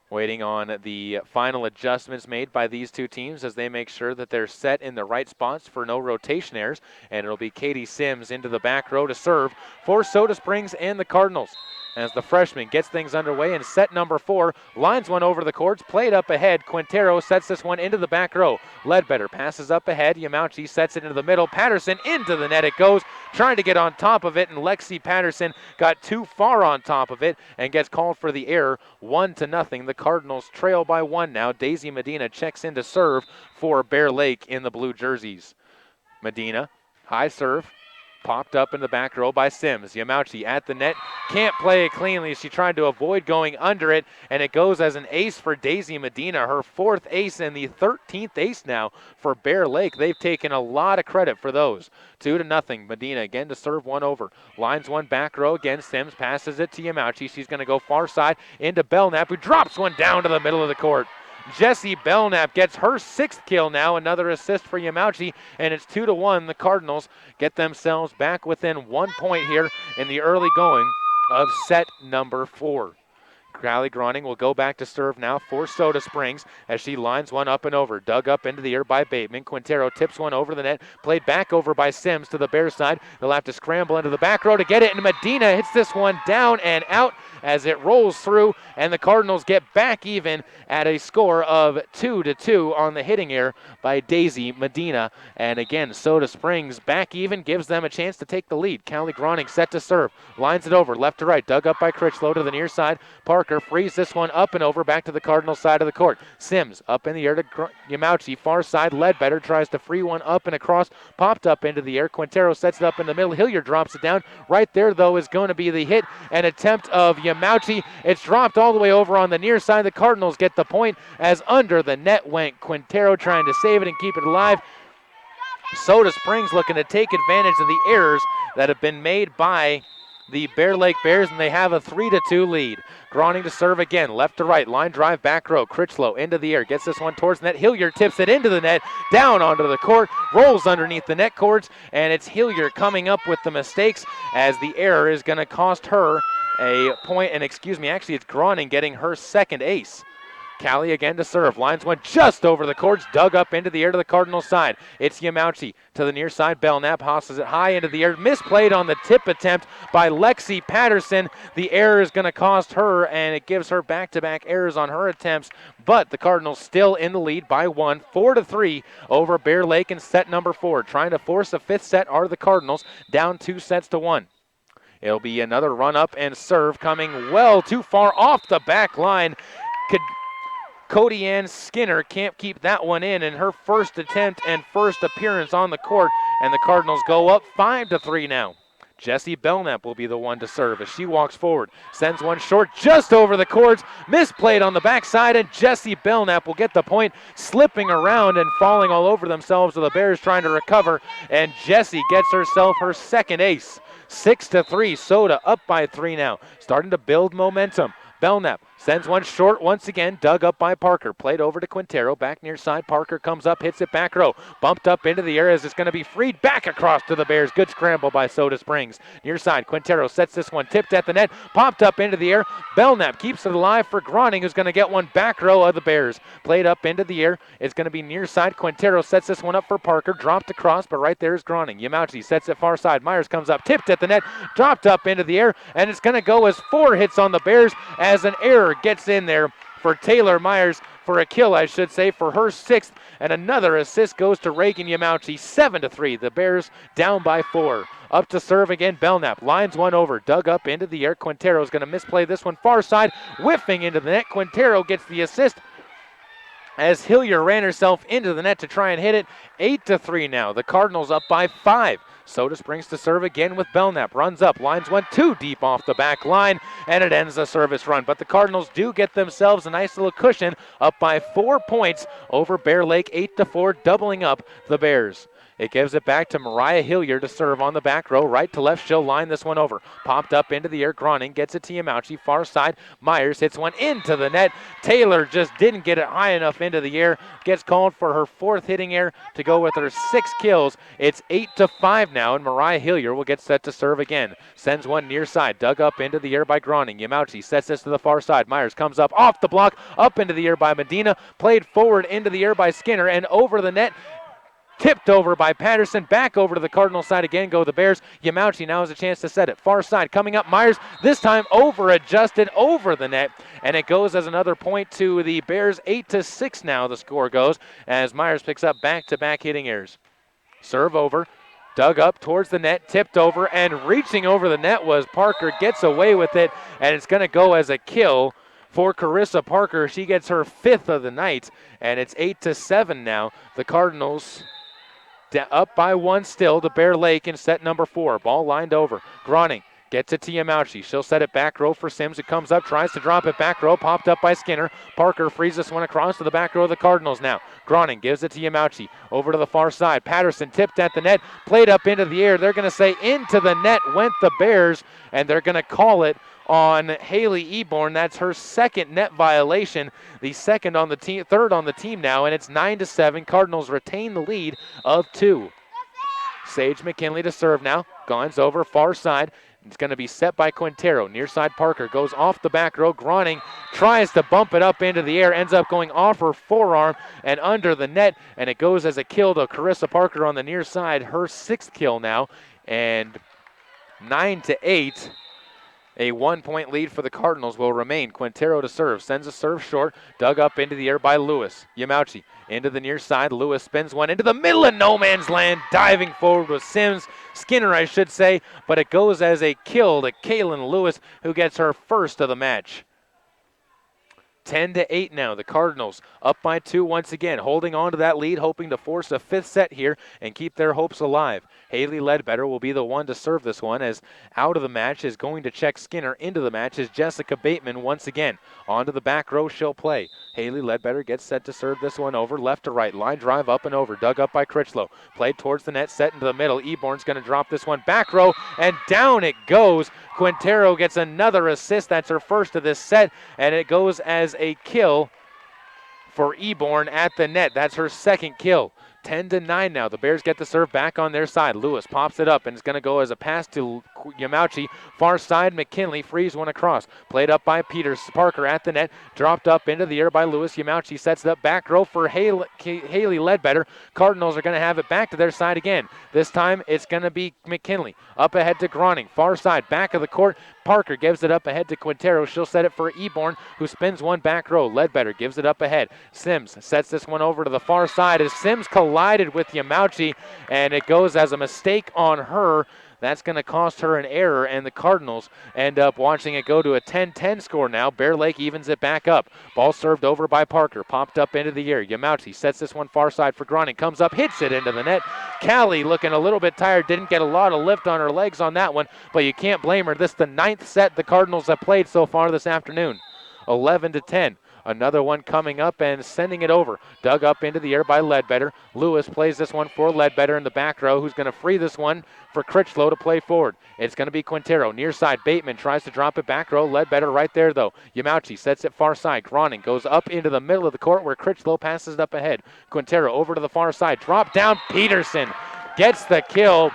Waiting on the final adjustments made by these two teams as they make sure that they're set in the right spots for no rotation errors. And it'll be Katie Sims into the back row to serve for Soda Springs and the Cardinals, as the freshman gets things underway in set number 4. Lines one over the courts, played up ahead. Quintero sets this one into the back row. Ledbetter passes up ahead. Yamauchi sets it into the middle. Patterson into the net it goes, trying to get on top of it, and Lexi Patterson got too far on top of it and gets called for the error. 1-0. The Cardinals trail by 1 now. Daisy Medina checks in to serve for Bear Lake in the blue jerseys. Medina, high serve, popped up in the back row by Sims. Yamauchi at the net, can't play it cleanly. She tried to avoid going under it, and it goes as an ace for Daisy Medina, her 4th ace and the 13th ace now for Bear Lake. They've taken a lot of credit for those. 2-0. Medina again to serve one over. Lines one back row again. Sims passes it to Yamauchi. She's going to go far side into Belknap, who drops one down to the middle of the court. Jessie Belknap gets her 6th kill now, another assist for Yamauchi, and it's 2-1. The Cardinals get themselves back within 1 point here in the early going of set number 4. Callie Groning will go back to serve now for Soda Springs as she lines one up and over. Dug up into the air by Bateman. Quintero tips one over the net. Played back over by Sims to the Bears side. They'll have to scramble into the back row to get it. And Medina hits this one down and out as it rolls through. And the Cardinals get back even at a score of 2-2 on the hitting error by Daisy Medina. And again, Soda Springs back even, gives them a chance to take the lead. Callie Groning set to serve. Lines it over left to right. Dug up by Critchlow to the near side. Parker frees this one up and over back to the Cardinals side of the court. Sims up in the air to Yamauchi. Far side. Ledbetter tries to free one up and across. Popped up into the air. Quintero sets it up in the middle. Hilliard drops it down. Right there, though, is going to be the hit. An attempt of Yamauchi. It's dropped all the way over on the near side. The Cardinals get the point as under the net went Quintero trying to save it and keep it alive. Soda Springs looking to take advantage of the errors that have been made by the Bear Lake Bears, and they have a 3-2 lead. Groning to serve again, left to right, line drive, back row. Critchlow into the air, gets this one towards the net. Hilliard tips it into the net, down onto the court, rolls underneath the net cords, and it's Hilliard coming up with the mistakes as the error is going to cost her a point. And actually it's Groning getting her 2nd ace. Callie again to serve. Lines went just over the courts, dug up into the air to the Cardinals side. It's Yamauchi to the near side. Belknap hosses it high into the air. Misplayed on the tip attempt by Lexi Patterson. The error is going to cost her, and it gives her back-to-back errors on her attempts. But the Cardinals still in the lead by 1, 4-3 over Bear Lake in set number 4. Trying to force a 5th set are the Cardinals, down 2-1. It'll be another run up and serve coming well too far off the back line. Cody Ann Skinner can't keep that one in her first attempt and first appearance on the court, and the Cardinals go up 5-3 now. Jessie Belknap will be the one to serve as she walks forward, sends one short just over the courts, misplayed on the backside, and Jessie Belknap will get the point, slipping around and falling all over themselves with the Bears trying to recover, and Jessie gets herself her 2nd ace. 6-3, Soda up by 3 now, starting to build momentum. Belknap sends one short once again, dug up by Parker. Played over to Quintero, back near side. Parker comes up, hits it back row. Bumped up into the air as it's going to be freed back across to the Bears. Good scramble by Soda Springs. Near side, Quintero sets this one, tipped at the net, popped up into the air. Belknap keeps it alive for Groning, who's going to get one back row of the Bears. Played up into the air. It's going to be near side. Quintero sets this one up for Parker. Dropped across, but right there is Groning. Yamauchi sets it far side. Myers comes up, tipped at the net, dropped up into the air, and it's going to go as 4 hits on the Bears as an error gets in there for Taylor Myers for a kill, I should say, for her 6th, and another assist goes to Reagan Yamauchi. 7-3, the Bears down by 4. Up to serve again, Belknap lines one over, dug up into the air. Quintero's going to misplay this one far side, whiffing into the net. Quintero gets the assist as Hilliard ran herself into the net to try and hit it. 8-3 now, the Cardinals up by 5. Soda Springs to serve again with Belknap. Runs up, lines one too deep off the back line, and it ends the service run. But the Cardinals do get themselves a nice little cushion, up by 4 points over Bear Lake, 8-4, doubling up the Bears. It gives it back to Mariah Hilliard to serve on the back row. Right to left, she'll line this one over. Popped up into the air. Groning gets it to Yamauchi. Far side, Myers hits one into the net. Taylor just didn't get it high enough into the air. Gets called for her 4th hitting error to go with her 6 kills. It's 8-5 now, and Mariah Hilliard will get set to serve again. Sends one near side, dug up into the air by Groning. Yamauchi sets this to the far side. Myers comes up off the block, up into the air by Medina. Played forward into the air by Skinner, and over the net. Tipped over by Patterson, back over to the Cardinal side again, go the Bears. Yamauchi now has a chance to set it. Far side, coming up, Myers, this time over-adjusted over the net, and it goes as another point to the Bears. 8-6 now the score goes, as Myers picks up back-to-back hitting errors. Serve over, dug up towards the net, tipped over, and reaching over the net was Parker, gets away with it, and it's going to go as a kill for Carissa Parker. She gets her 5th of the night, and it's 8-7 now. The Cardinals up by 1 still to Bear Lake in set number 4. Ball lined over. Groning Gets it to Yamauchi. She'll set it back row for Sims. It comes up, tries to drop it back row. Popped up by Skinner. Parker frees this one across to the back row of the Cardinals now. Groning gives it to Yamauchi. Over to the far side. Patterson tipped at the net. Played up into the air. They're going to say into the net went the Bears, and they're going to call it on Haley Eborn. That's her second net violation. The second on the team, third on the team now, and it's 9-7. Cardinals retain the lead of 2. Sage McKinley to serve now. Guns over far side. It's going to be set by Quintero. Near side Parker goes off the back row. Groning tries to bump it up into the air. Ends up going off her forearm and under the net. And it goes as a kill to Carissa Parker on the near side. Her 6th kill now. And 9-8. A 1-point lead for the Cardinals will remain. Quintero to serve. Sends a serve short. Dug up into the air by Lewis. Yamauchi into the near side. Lewis spins one into the middle of no man's land. Diving forward with Sims. Skinner, I should say. But it goes as a kill to Kaylin Lewis, who gets her first of the match. 10-8 now. The Cardinals up by 2 once again, holding on to that lead, hoping to force a 5th set here and keep their hopes alive. Haley Ledbetter will be the one to serve this one, as out of the match is going to check Skinner. Into the match is Jessica Bateman once again. Onto the back row she'll play. Haley Ledbetter gets set to serve this one over, left to right. Line drive up and over, dug up by Critchlow. Played towards the net, set into the middle. Eborn's going to drop this one back row, and down it goes. Quintero gets another assist. That's her first of this set, and it goes as a kill for Eborn at the net. That's her 2nd kill. 10-9 now. The Bears get the serve back on their side. Lewis pops it up, and it's going to go as a pass to Yamauchi. Far side, McKinley frees one across. Played up by Parker at the net. Dropped up into the air by Lewis. Yamauchi sets it up back row for Haley Ledbetter. Cardinals are going to have it back to their side again. This time it's going to be McKinley. Up ahead to Groning. Far side, back of the court. Parker gives it up ahead to Quintero. She'll set it for Eborn, who spins one back row. Ledbetter gives it up ahead. Sims sets this one over to the far side as Sims collided with Yamauchi, and it goes as a mistake on her. That's going to cost her an error, and the Cardinals end up watching it go to a 10-10 score now. Bear Lake evens it back up. Ball served over by Parker. Popped up into the air. Yamauchi sets this one far side for Groning. Comes up, hits it into the net. Callie looking a little bit tired. Didn't get a lot of lift on her legs on that one, but you can't blame her. This is the 9th set the Cardinals have played so far this afternoon. 11-10. Another one coming up and sending it over. Dug up into the air by Ledbetter. Lewis plays this one for Ledbetter in the back row, who's going to free this one for Critchlow to play forward. It's going to be Quintero. Near side, Bateman tries to drop it back row. Ledbetter right there, though. Yamauchi sets it far side. Groning goes up into the middle of the court where Critchlow passes it up ahead. Quintero over to the far side. Drop down. Peterson gets the kill.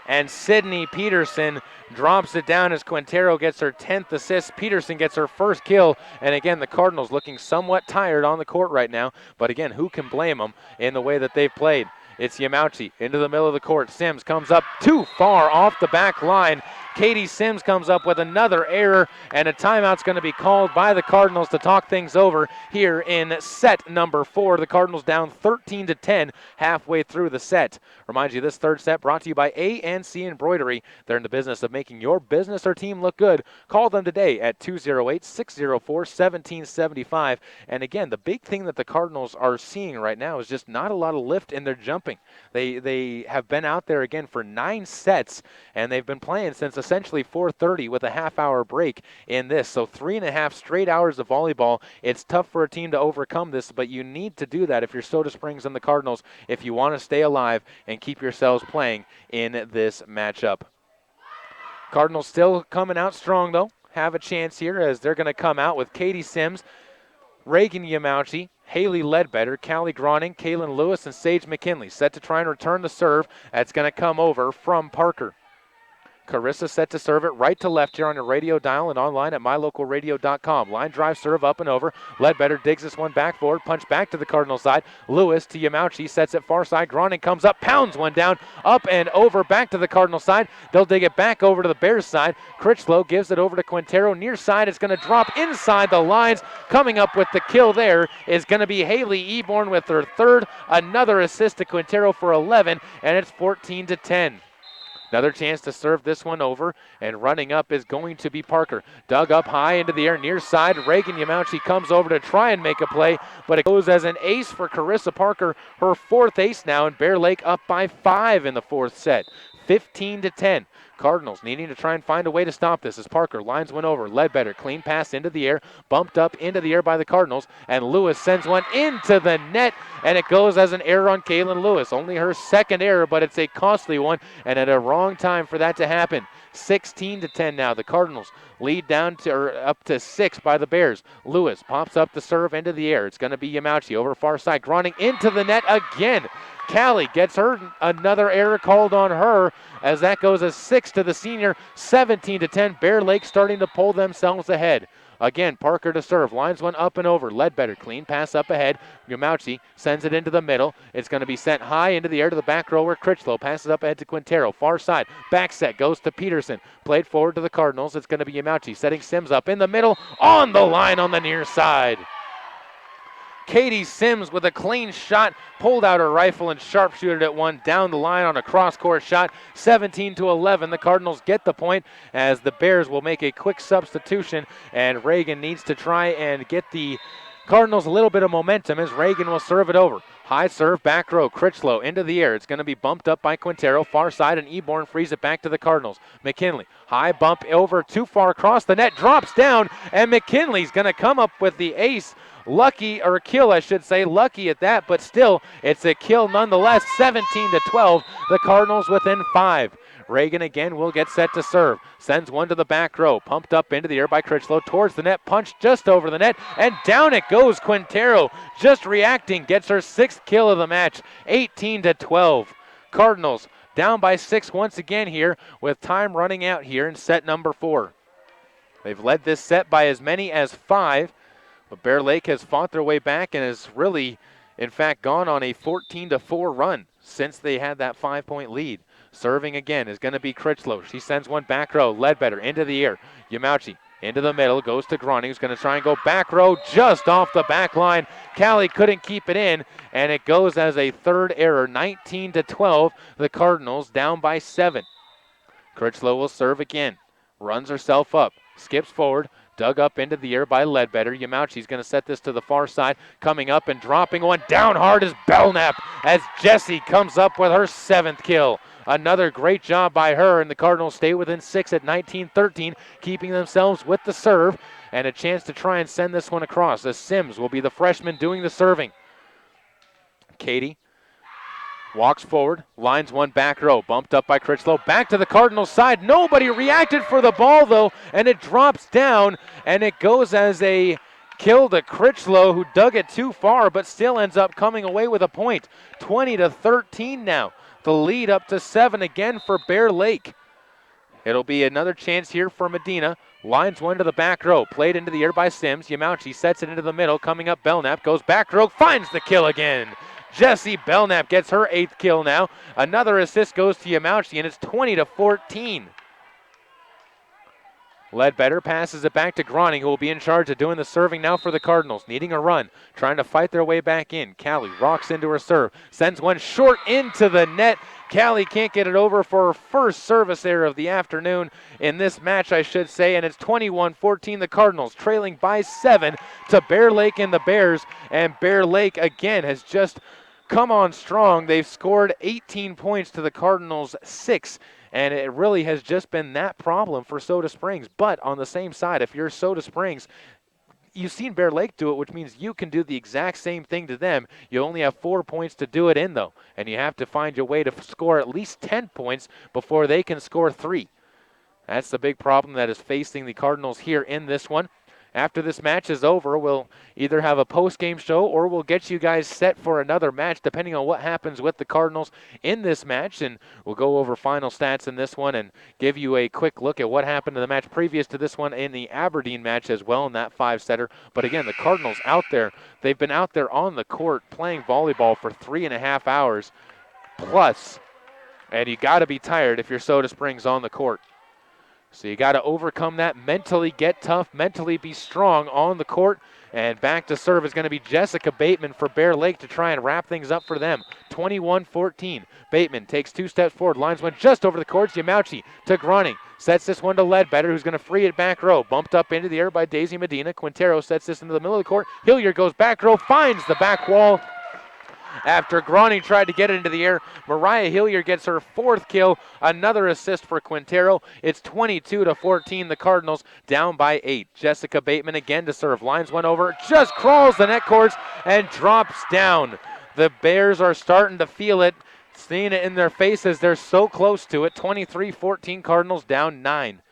And Sydney Peterson drops it down as Quintero gets her 10th assist. Peterson gets her 1st kill. And again, the Cardinals looking somewhat tired on the court right now. But again, who can blame them in the way that they've played? It's Yamauchi into the middle of the court. Sims comes up too far off the back line. Katie Sims comes up with another error, and a timeout's going to be called by the Cardinals to talk things over here in set number 4. The Cardinals down 13-10 halfway through the set. Remind you, this third set brought to you by A&C Embroidery. They're in the business of making your business or team look good. Call them today at 208-604-1775. And again, the big thing that the Cardinals are seeing right now is just not a lot of lift in their jumping. They have been out there again for 9 sets, and they've been playing since essentially 4:30 with a half-hour break in this. So 3.5 straight hours of volleyball. It's tough for a team to overcome this, but you need to do that if you're Soda Springs and the Cardinals if you want to stay alive and keep yourselves playing in this matchup. Cardinals still coming out strong, though. Have a chance here as they're going to come out with Katie Sims, Reagan Yamauchi, Haley Ledbetter, Callie Groning, Kaylin Lewis, and Sage McKinley. Set to try and return the serve. That's going to come over from Parker. Carissa set to serve it right to left here on your radio dial and online at mylocalradio.com. Line drive serve up and over. Ledbetter digs this one back forward. Punch back to the Cardinal side. Lewis to Yamauchi. Sets it far side. Groning comes up. Pounds one down. Up and over. Back to the Cardinal side. They'll dig it back over to the Bears side. Critchlow gives it over to Quintero. Near side. It's going to drop inside the lines. Coming up with the kill there is going to be Haley Eborn with her 3rd. Another assist to Quintero for 11. And it's 14-10. Another chance to serve this one over, and running up is going to be Parker. Dug up high into the air, near side. Reagan Yamauchi comes over to try and make a play, but it goes as an ace for Carissa Parker, her 4th ace now, and Bear Lake up by 5 in the 4th set. 15-10. Cardinals needing to try and find a way to stop this as Parker lines one over. Ledbetter, clean pass into the air, bumped up into the air by the Cardinals, and Lewis sends one into the net, and it goes as an error on Kaylin Lewis. Only her second error, but it's a costly one, and at a wrong time for that to happen. 16-10 now. The Cardinals lead down to up to 6 by the Bears. Lewis pops up the serve into the air. It's going to be Yamauchi over far side, grounding into the net again. Callie gets her another error called on her as that goes as 6 to the senior. 17-10. Bear Lake starting to pull themselves ahead. Again, Parker to serve. Lines one up and over. Ledbetter, clean pass up ahead. Yamauchi sends it into the middle. It's going to be sent high into the air to the back row where Critchlow passes up ahead to Quintero. Far side. Back set goes to Peterson. Played forward to the Cardinals. It's going to be Yamauchi setting Sims up in the middle. On the line on the near side. Katie Sims with a clean shot, pulled out her rifle and sharpshooted at one down the line on a cross-court shot. 17-11. The Cardinals get the point as the Bears will make a quick substitution, and Reagan needs to try and get the Cardinals a little bit of momentum as Reagan will serve it over. High serve, back row, Critchlow into the air. It's going to be bumped up by Quintero, far side, and Eborn frees it back to the Cardinals. McKinley, high bump over, too far across the net, drops down, and McKinley's going to come up with the ace. Lucky, or kill I should say, lucky at that, but still, it's a kill nonetheless. 17-12, the Cardinals within 5. Reagan again will get set to serve. Sends one to the back row. Pumped up into the air by Critchlow. Towards the net. Punched just over the net. And down it goes. Quintero just reacting. Gets her 6th kill of the match. 18-12. Cardinals down by 6 once again here with time running out here in set number 4. They've led this set by as many as 5. But Bear Lake has fought their way back and has really, in fact, gone on a 14-4 run since they had that 5-point lead. Serving again is going to be Critchlow. She sends one back row. Ledbetter into the air. Yamauchi into the middle. Goes to Grani, who's going to try and go back row just off the back line. Callie couldn't keep it in, and it goes as a third error. 19-12. The Cardinals down by 7. Critchlow will serve again. Runs herself up. Skips forward. Dug up into the air by Ledbetter. Yamauchi's going to set this to the far side. Coming up and dropping one down hard is Belknap as Jessie comes up with her 7th kill. Another great job by her, and the Cardinals stay within 6 at 19-13, keeping themselves with the serve and a chance to try and send this one across as Sims will be the freshman doing the serving. Katie walks forward, lines one back row, bumped up by Critchlow, back to the Cardinals side. Nobody reacted for the ball though, and it drops down, and it goes as a kill to Critchlow, who dug it too far, but still ends up coming away with a point. 20-13 now. The lead up to 7 again for Bear Lake. It'll be another chance here for Medina. Lines one to the back row, played into the air by Sims. Yamauchi sets it into the middle, coming up Belknap, goes back row, finds the kill again. Jessie Belknap gets her 8th kill now. Another assist goes to Yamauchi, and it's 20-14. Ledbetter passes it back to Groning, who will be in charge of doing the serving now for the Cardinals. Needing a run, trying to fight their way back in. Callie rocks into her serve, sends one short into the net. Callie can't get it over for her first service error of the afternoon in this match, I should say, and it's 21-14. The Cardinals trailing by 7 to Bear Lake and the Bears, and Bear Lake again has just come on strong. They've scored 18 points to the Cardinals 6. And it really has just been that problem for Soda Springs. But on the same side, if you're Soda Springs, you've seen Bear Lake do it, which means you can do the exact same thing to them. You only have 4 points to do it in, though. And you have to find your way to score at least 10 points before they can score 3. That's the big problem that is facing the Cardinals here in this one. After this match is over, we'll either have a post-game show or we'll get you guys set for another match, depending on what happens with the Cardinals in this match. And we'll go over final stats in this one and give you a quick look at what happened in the match previous to this one in the Aberdeen match as well in that 5-setter. But again, the Cardinals out there, they've been out there on the court playing volleyball for 3.5 hours plus. And you got to be tired if you're Soda Springs on the court. So you got to overcome that, mentally get tough, mentally be strong on the court. And back to serve is going to be Jessica Bateman for Bear Lake to try and wrap things up for them. 21-14. Bateman takes 2 steps forward, lines one just over the courts. Yamauchi to Groning. Sets this one to Ledbetter, who's going to free it back row. Bumped up into the air by Daisy Medina. Quintero sets this into the middle of the court. Hilliard goes back row, finds the back wall. after Groning tried to get it into the air. Mariah Hillier gets her 4th kill, another assist for Quintero. It's 22-14, the Cardinals down by 8. Jessica Bateman again to serve, lines one over, just crawls the net courts and drops down. The Bears are starting to feel it, seeing it in their faces. They're so close to it. 23-14, Cardinals down 9.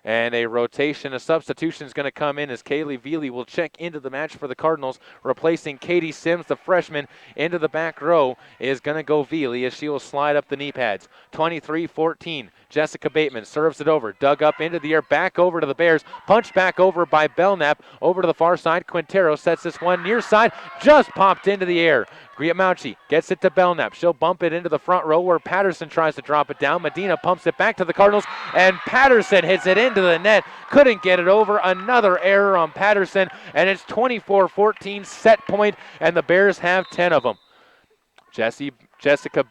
And a rotation, a substitution is going to come in as Kaylee Veely will check into the match for the Cardinals, replacing Katie Sims, the freshman. Into the back row is going to go Veely as she will slide up the knee pads. 23-14, Jessica Bateman serves it over, dug up into the air, back over to the Bears, punched back over by Belknap, over to the far side. Quintero sets this one near side, just popped into the air. Griamauchi gets it to Belknap. She'll bump it into the front row where Patterson tries to drop it down. Medina pumps it back to the Cardinals, and Patterson hits it into the net. Couldn't get it over. Another error on Patterson, and it's 24-14 set point, and the Bears have 10 of them. Jessica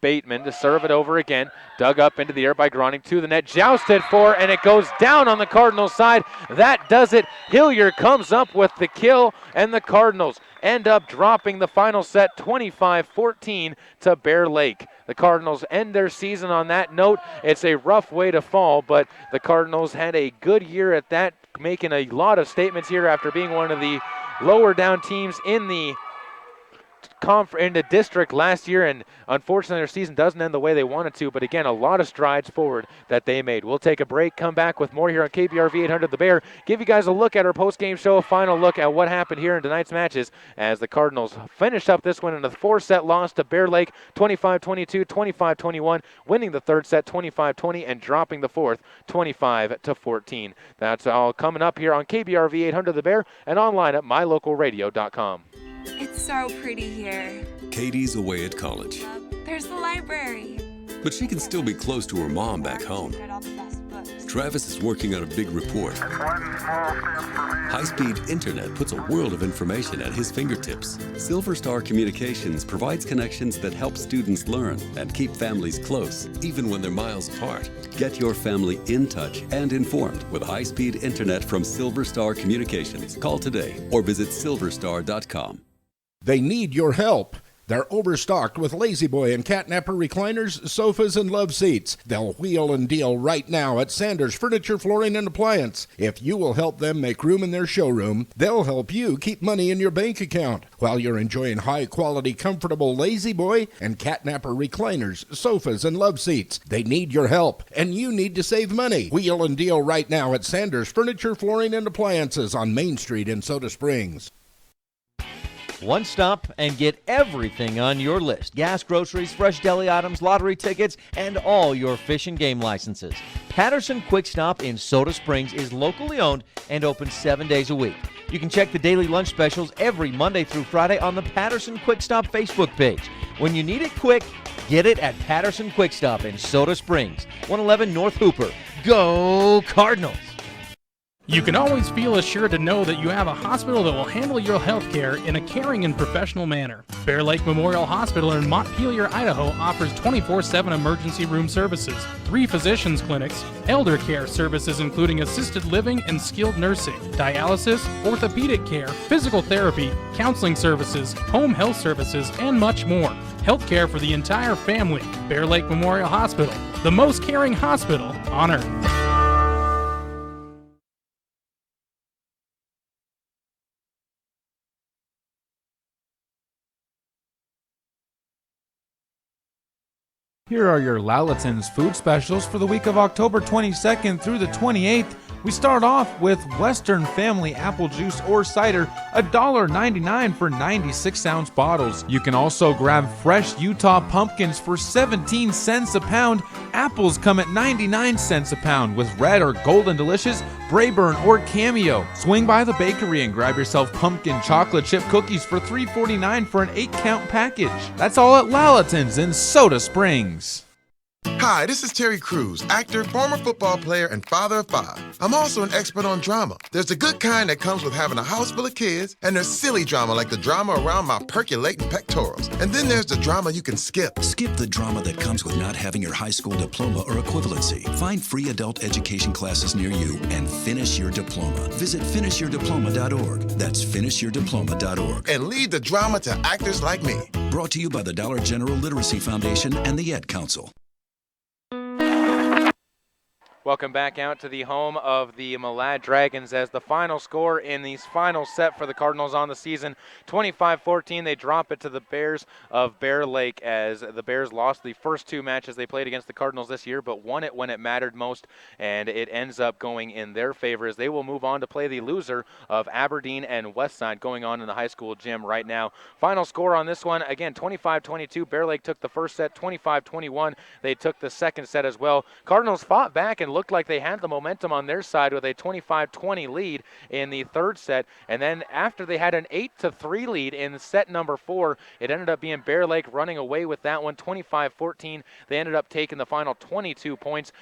Bateman to serve it over again. Dug up into the air by Groning to the net. Jousted for, and it goes down on the Cardinals side. That does it. Hillier comes up with the kill, and the Cardinals end up dropping the final set 25-14 to Bear Lake. The Cardinals end their season on that note. It's a rough way to fall, but the Cardinals had a good year at that, making a lot of statements here after being one of the lower down teams in the district last year, and unfortunately their season doesn't end the way they wanted to, but again, a lot of strides forward that they made. We'll take a break, come back with more here on KBRV 800 The Bear, give you guys a look at our post-game show, a final look at what happened here in tonight's matches as the Cardinals finish up this one in a 4-set loss to Bear Lake, 25-22, 25-21, winning the 3rd set 25-20 and dropping the 4th 25-14. That's all coming up here on KBRV 800 The Bear and online at mylocalradio.com. It's so pretty here. Katie's away at college, There's the library. but she can still be close to her mom back home. Travis is working on a big report. High-speed internet puts a world of information at his fingertips. Silver Star Communications provides connections that help students learn and keep families close, even when they're miles apart. Get your family in touch and informed with high-speed internet from Silver Star Communications. Call today or visit silverstar.com. They need your help. They're overstocked with Lazy Boy and Catnapper recliners, sofas, and love seats. They'll wheel and deal right now at Sanders Furniture, Flooring, and Appliance. If you will help them make room in their showroom, they'll help you keep money in your bank account while you're enjoying high-quality, comfortable Lazy Boy and Catnapper recliners, sofas, and love seats. They need your help, and you need to save money. Wheel and deal right now at Sanders Furniture, Flooring, and Appliances on Main Street in Soda Springs. One stop and get everything on your list. Gas, groceries, fresh deli items, lottery tickets, and all your fish and game licenses. Patterson Quick Stop in Soda Springs is locally owned and open 7 days a week. You can check the daily lunch specials every Monday through Friday on the Patterson Quick Stop Facebook page. When you need it quick, get it at Patterson Quick Stop in Soda Springs, 111 North Hooper. Go Cardinals! You can always feel assured to know that you have a hospital that will handle your health care in a caring and professional manner. Bear Lake Memorial Hospital in Montpelier, Idaho offers 24/7 emergency room services, 3 physicians clinics, elder care services including assisted living and skilled nursing, dialysis, orthopedic care, physical therapy, counseling services, home health services, and much more. Health care for the entire family. Bear Lake Memorial Hospital, the most caring hospital on earth. Here are your Lalaton's food specials for the week of October 22nd through the 28th. We start off with Western Family Apple Juice or Cider, $1.99 for 96-ounce bottles. You can also grab fresh Utah pumpkins for 17 cents a pound. Apples come at 99 cents a pound with Red or Golden Delicious, Brayburn, or Cameo. Swing by the bakery and grab yourself pumpkin chocolate chip cookies for $3.49 for an 8-count package. That's all at Lalaton's in Soda Springs. Hi, this is Terry Crews, actor, former football player, and father of 5. I'm also an expert on drama. There's the good kind that comes with having a house full of kids, and there's silly drama like the drama around my percolating pectorals. And then there's the drama you can skip. Skip the drama that comes with not having your high school diploma or equivalency. Find free adult education classes near you and finish your diploma. Visit finishyourdiploma.org. That's finishyourdiploma.org. And leave the drama to actors like me. Brought to you by the Dollar General Literacy Foundation and the Ed Council. Welcome back out to the home of the Malad Dragons as the final score in these final set for the Cardinals on the season, 25-14. They drop it to the Bears of Bear Lake as the Bears lost the first 2 matches they played against the Cardinals this year, but won it when it mattered most, and it ends up going in their favor as they will move on to play the loser of Aberdeen and Westside going on in the high school gym right now. Final score on this one, again, 25-22. Bear Lake took the first set, 25-21. They took the second set as well. Cardinals fought back and looked like they had the momentum on their side with a 25-20 lead in the third set, and then after they had an 8-3 lead in set number 4, it ended up being Bear Lake running away with that one, 25-14. They ended up taking the final 22 points,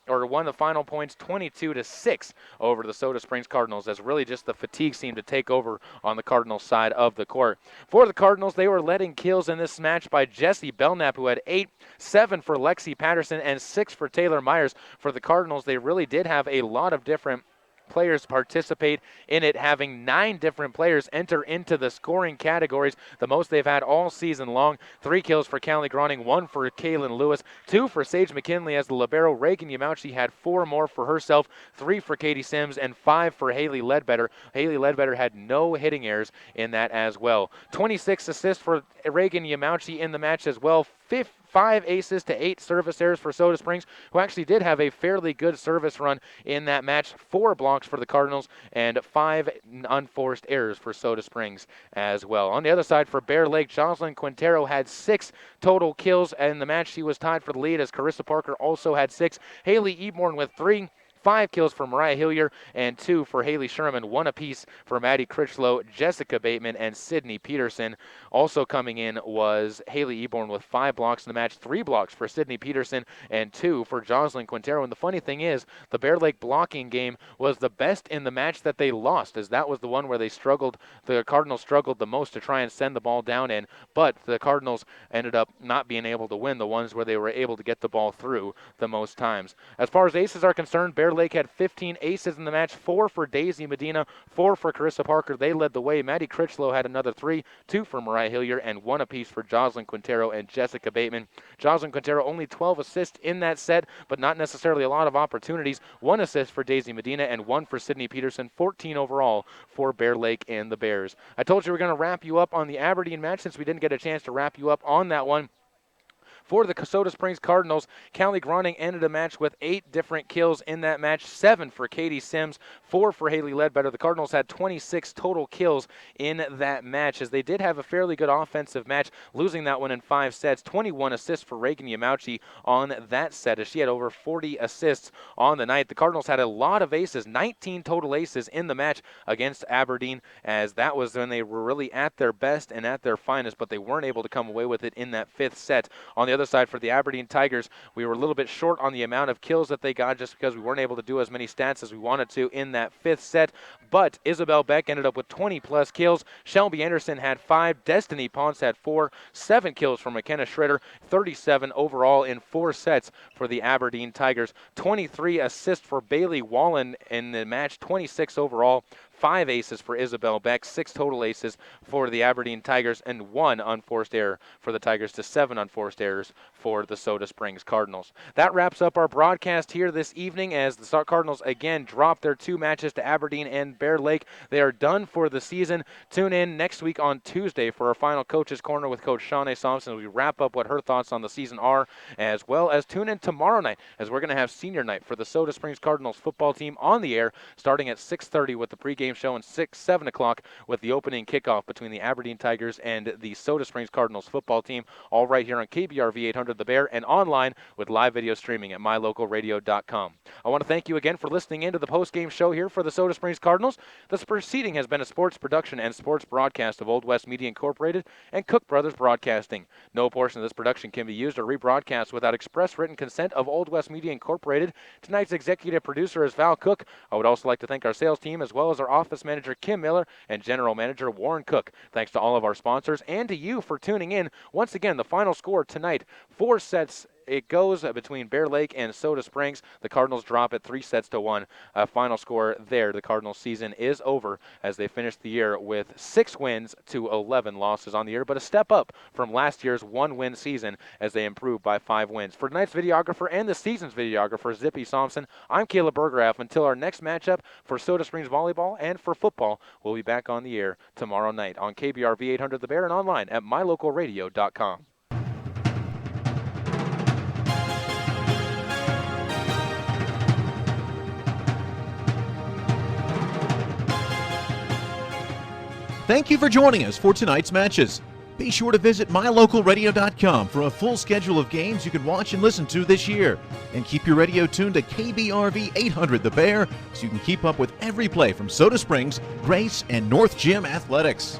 or won the final points 22-6 over the Soda Springs Cardinals, as really just the fatigue seemed to take over on the Cardinals side of the court. For the Cardinals, they were led in kills in this match by Jesse Belknap, who had 8, 7 for Lexi Patterson, and 6 for Taylor Myers. For the Cardinals, they really did have a lot of different players participate in it, having 9 different players enter into the scoring categories, the most they've had all season long. 3 kills for Callie Groning, 1 for Kaylin Lewis, 2 for Sage McKinley as the libero. Reagan Yamauchi had 4 more for herself, 3 for Katie Sims, and 5 for Haley Ledbetter. Haley Ledbetter had no hitting errors in that as well. 26 assists for Reagan Yamauchi in the match as well. 5 aces to 8 service errors for Soda Springs, who actually did have a fairly good service run in that match. 4 blocks for the Cardinals and 5 unforced errors for Soda Springs as well. On the other side for Bear Lake, Jocelyn Quintero had 6 total kills in the match. She was tied for the lead as Carissa Parker also had 6. Haley Eborn with 3. 5 kills for Mariah Hillier and 2 for Haley Sherman, 1 apiece for Maddie Critchlow, Jessica Bateman, and Sydney Peterson. Also coming in was Haley Eborn with 5 blocks in the match, 3 blocks for Sydney Peterson, and 2 for Jocelyn Quintero. And the funny thing is, the Bear Lake blocking game was the best in the match that they lost, as that was the one where they struggled. The Cardinals struggled the most to try and send the ball down in, but the Cardinals ended up not being able to win the ones where they were able to get the ball through the most times. As far as aces are concerned, Bear Lake had 15 aces in the match, 4 for Daisy Medina, 4 for Carissa Parker. They led the way. Maddie Critchlow had another 3, 2 for Mariah Hillier, and 1 apiece for Jocelyn Quintero and Jessica Bateman. Jocelyn Quintero only 12 assists in that set, but not necessarily a lot of opportunities. 1 assist for Daisy Medina and 1 for Sydney Peterson, 14 overall for Bear Lake and the Bears. I told you we're going to wrap you up on the Aberdeen match since we didn't get a chance to wrap you up on that one. For the Soda Springs Cardinals, Callie Groning ended the match with 8 different kills in that match, 7 for Katie Sims, 4 for Haley Ledbetter. The Cardinals had 26 total kills in that match, as they did have a fairly good offensive match, losing that one in 5 sets. 21 assists for Reagan Yamauchi on that set, as she had over 40 assists on the night. The Cardinals had a lot of aces, 19 total aces in the match against Aberdeen, as that was when they were really at their best and at their finest, but they weren't able to come away with it in that 5th set. On the other side, for the Aberdeen Tigers, we were a little bit short on the amount of kills that they got just because we weren't able to do as many stats as we wanted to in that 5th set. But Isabel Beck ended up with 20-plus kills. Shelby Anderson had 5. Destiny Ponce had 4. 7 kills for McKenna Schroeder. 37 overall in 4 sets for the Aberdeen Tigers. 23 assists for Bailey Wallen in the match. 26 overall. 5 aces for Isabel Beck, 6 total aces for the Aberdeen Tigers, and 1 unforced error for the Tigers to 7 unforced errors for the Soda Springs Cardinals. That wraps up our broadcast here this evening as the Cardinals again drop their 2 matches to Aberdeen and Bear Lake. They are done for the season. Tune in next week on Tuesday for our final Coach's Corner with Coach Shawnee Thompson as we wrap up what her thoughts on the season are, as well as tune in tomorrow night as we're going to have senior night for the Soda Springs Cardinals football team on the air starting at 6:30 with the pregame post-game show, and 7 o'clock with the opening kickoff between the Aberdeen Tigers and the Soda Springs Cardinals football team, all right here on KBRV 800 The Bear and online with live video streaming at mylocalradio.com. I want to thank you again for listening in to the post-game show here for the Soda Springs Cardinals. This proceeding has been a sports production and sports broadcast of Old West Media Incorporated and Cook Brothers Broadcasting. No portion of this production can be used or rebroadcast without express written consent of Old West Media Incorporated. Tonight's executive producer is Val Cook. I would also like to thank our sales team as well as our office manager Kim Miller and general manager Warren Cook. Thanks to all of our sponsors and to you for tuning in. Once again, the final score tonight, 4 sets. It goes between Bear Lake and Soda Springs. The Cardinals drop it 3-1. Final score there. The Cardinals season is over as they finish the year with 6 wins to 11 losses on the year, but a step up from last year's 1-win season as they improved by 5 wins. For tonight's videographer and the season's videographer, Zippy Thompson, I'm Caleb Bergeraff. Until our next matchup for Soda Springs Volleyball and for football, we'll be back on the air tomorrow night on KBRV 800 The Bear and online at mylocalradio.com. Thank you for joining us for tonight's matches. Be sure to visit mylocalradio.com for a full schedule of games you can watch and listen to this year. And keep your radio tuned to KBRV 800 The Bear so you can keep up with every play from Soda Springs, Grace, and North Gym athletics.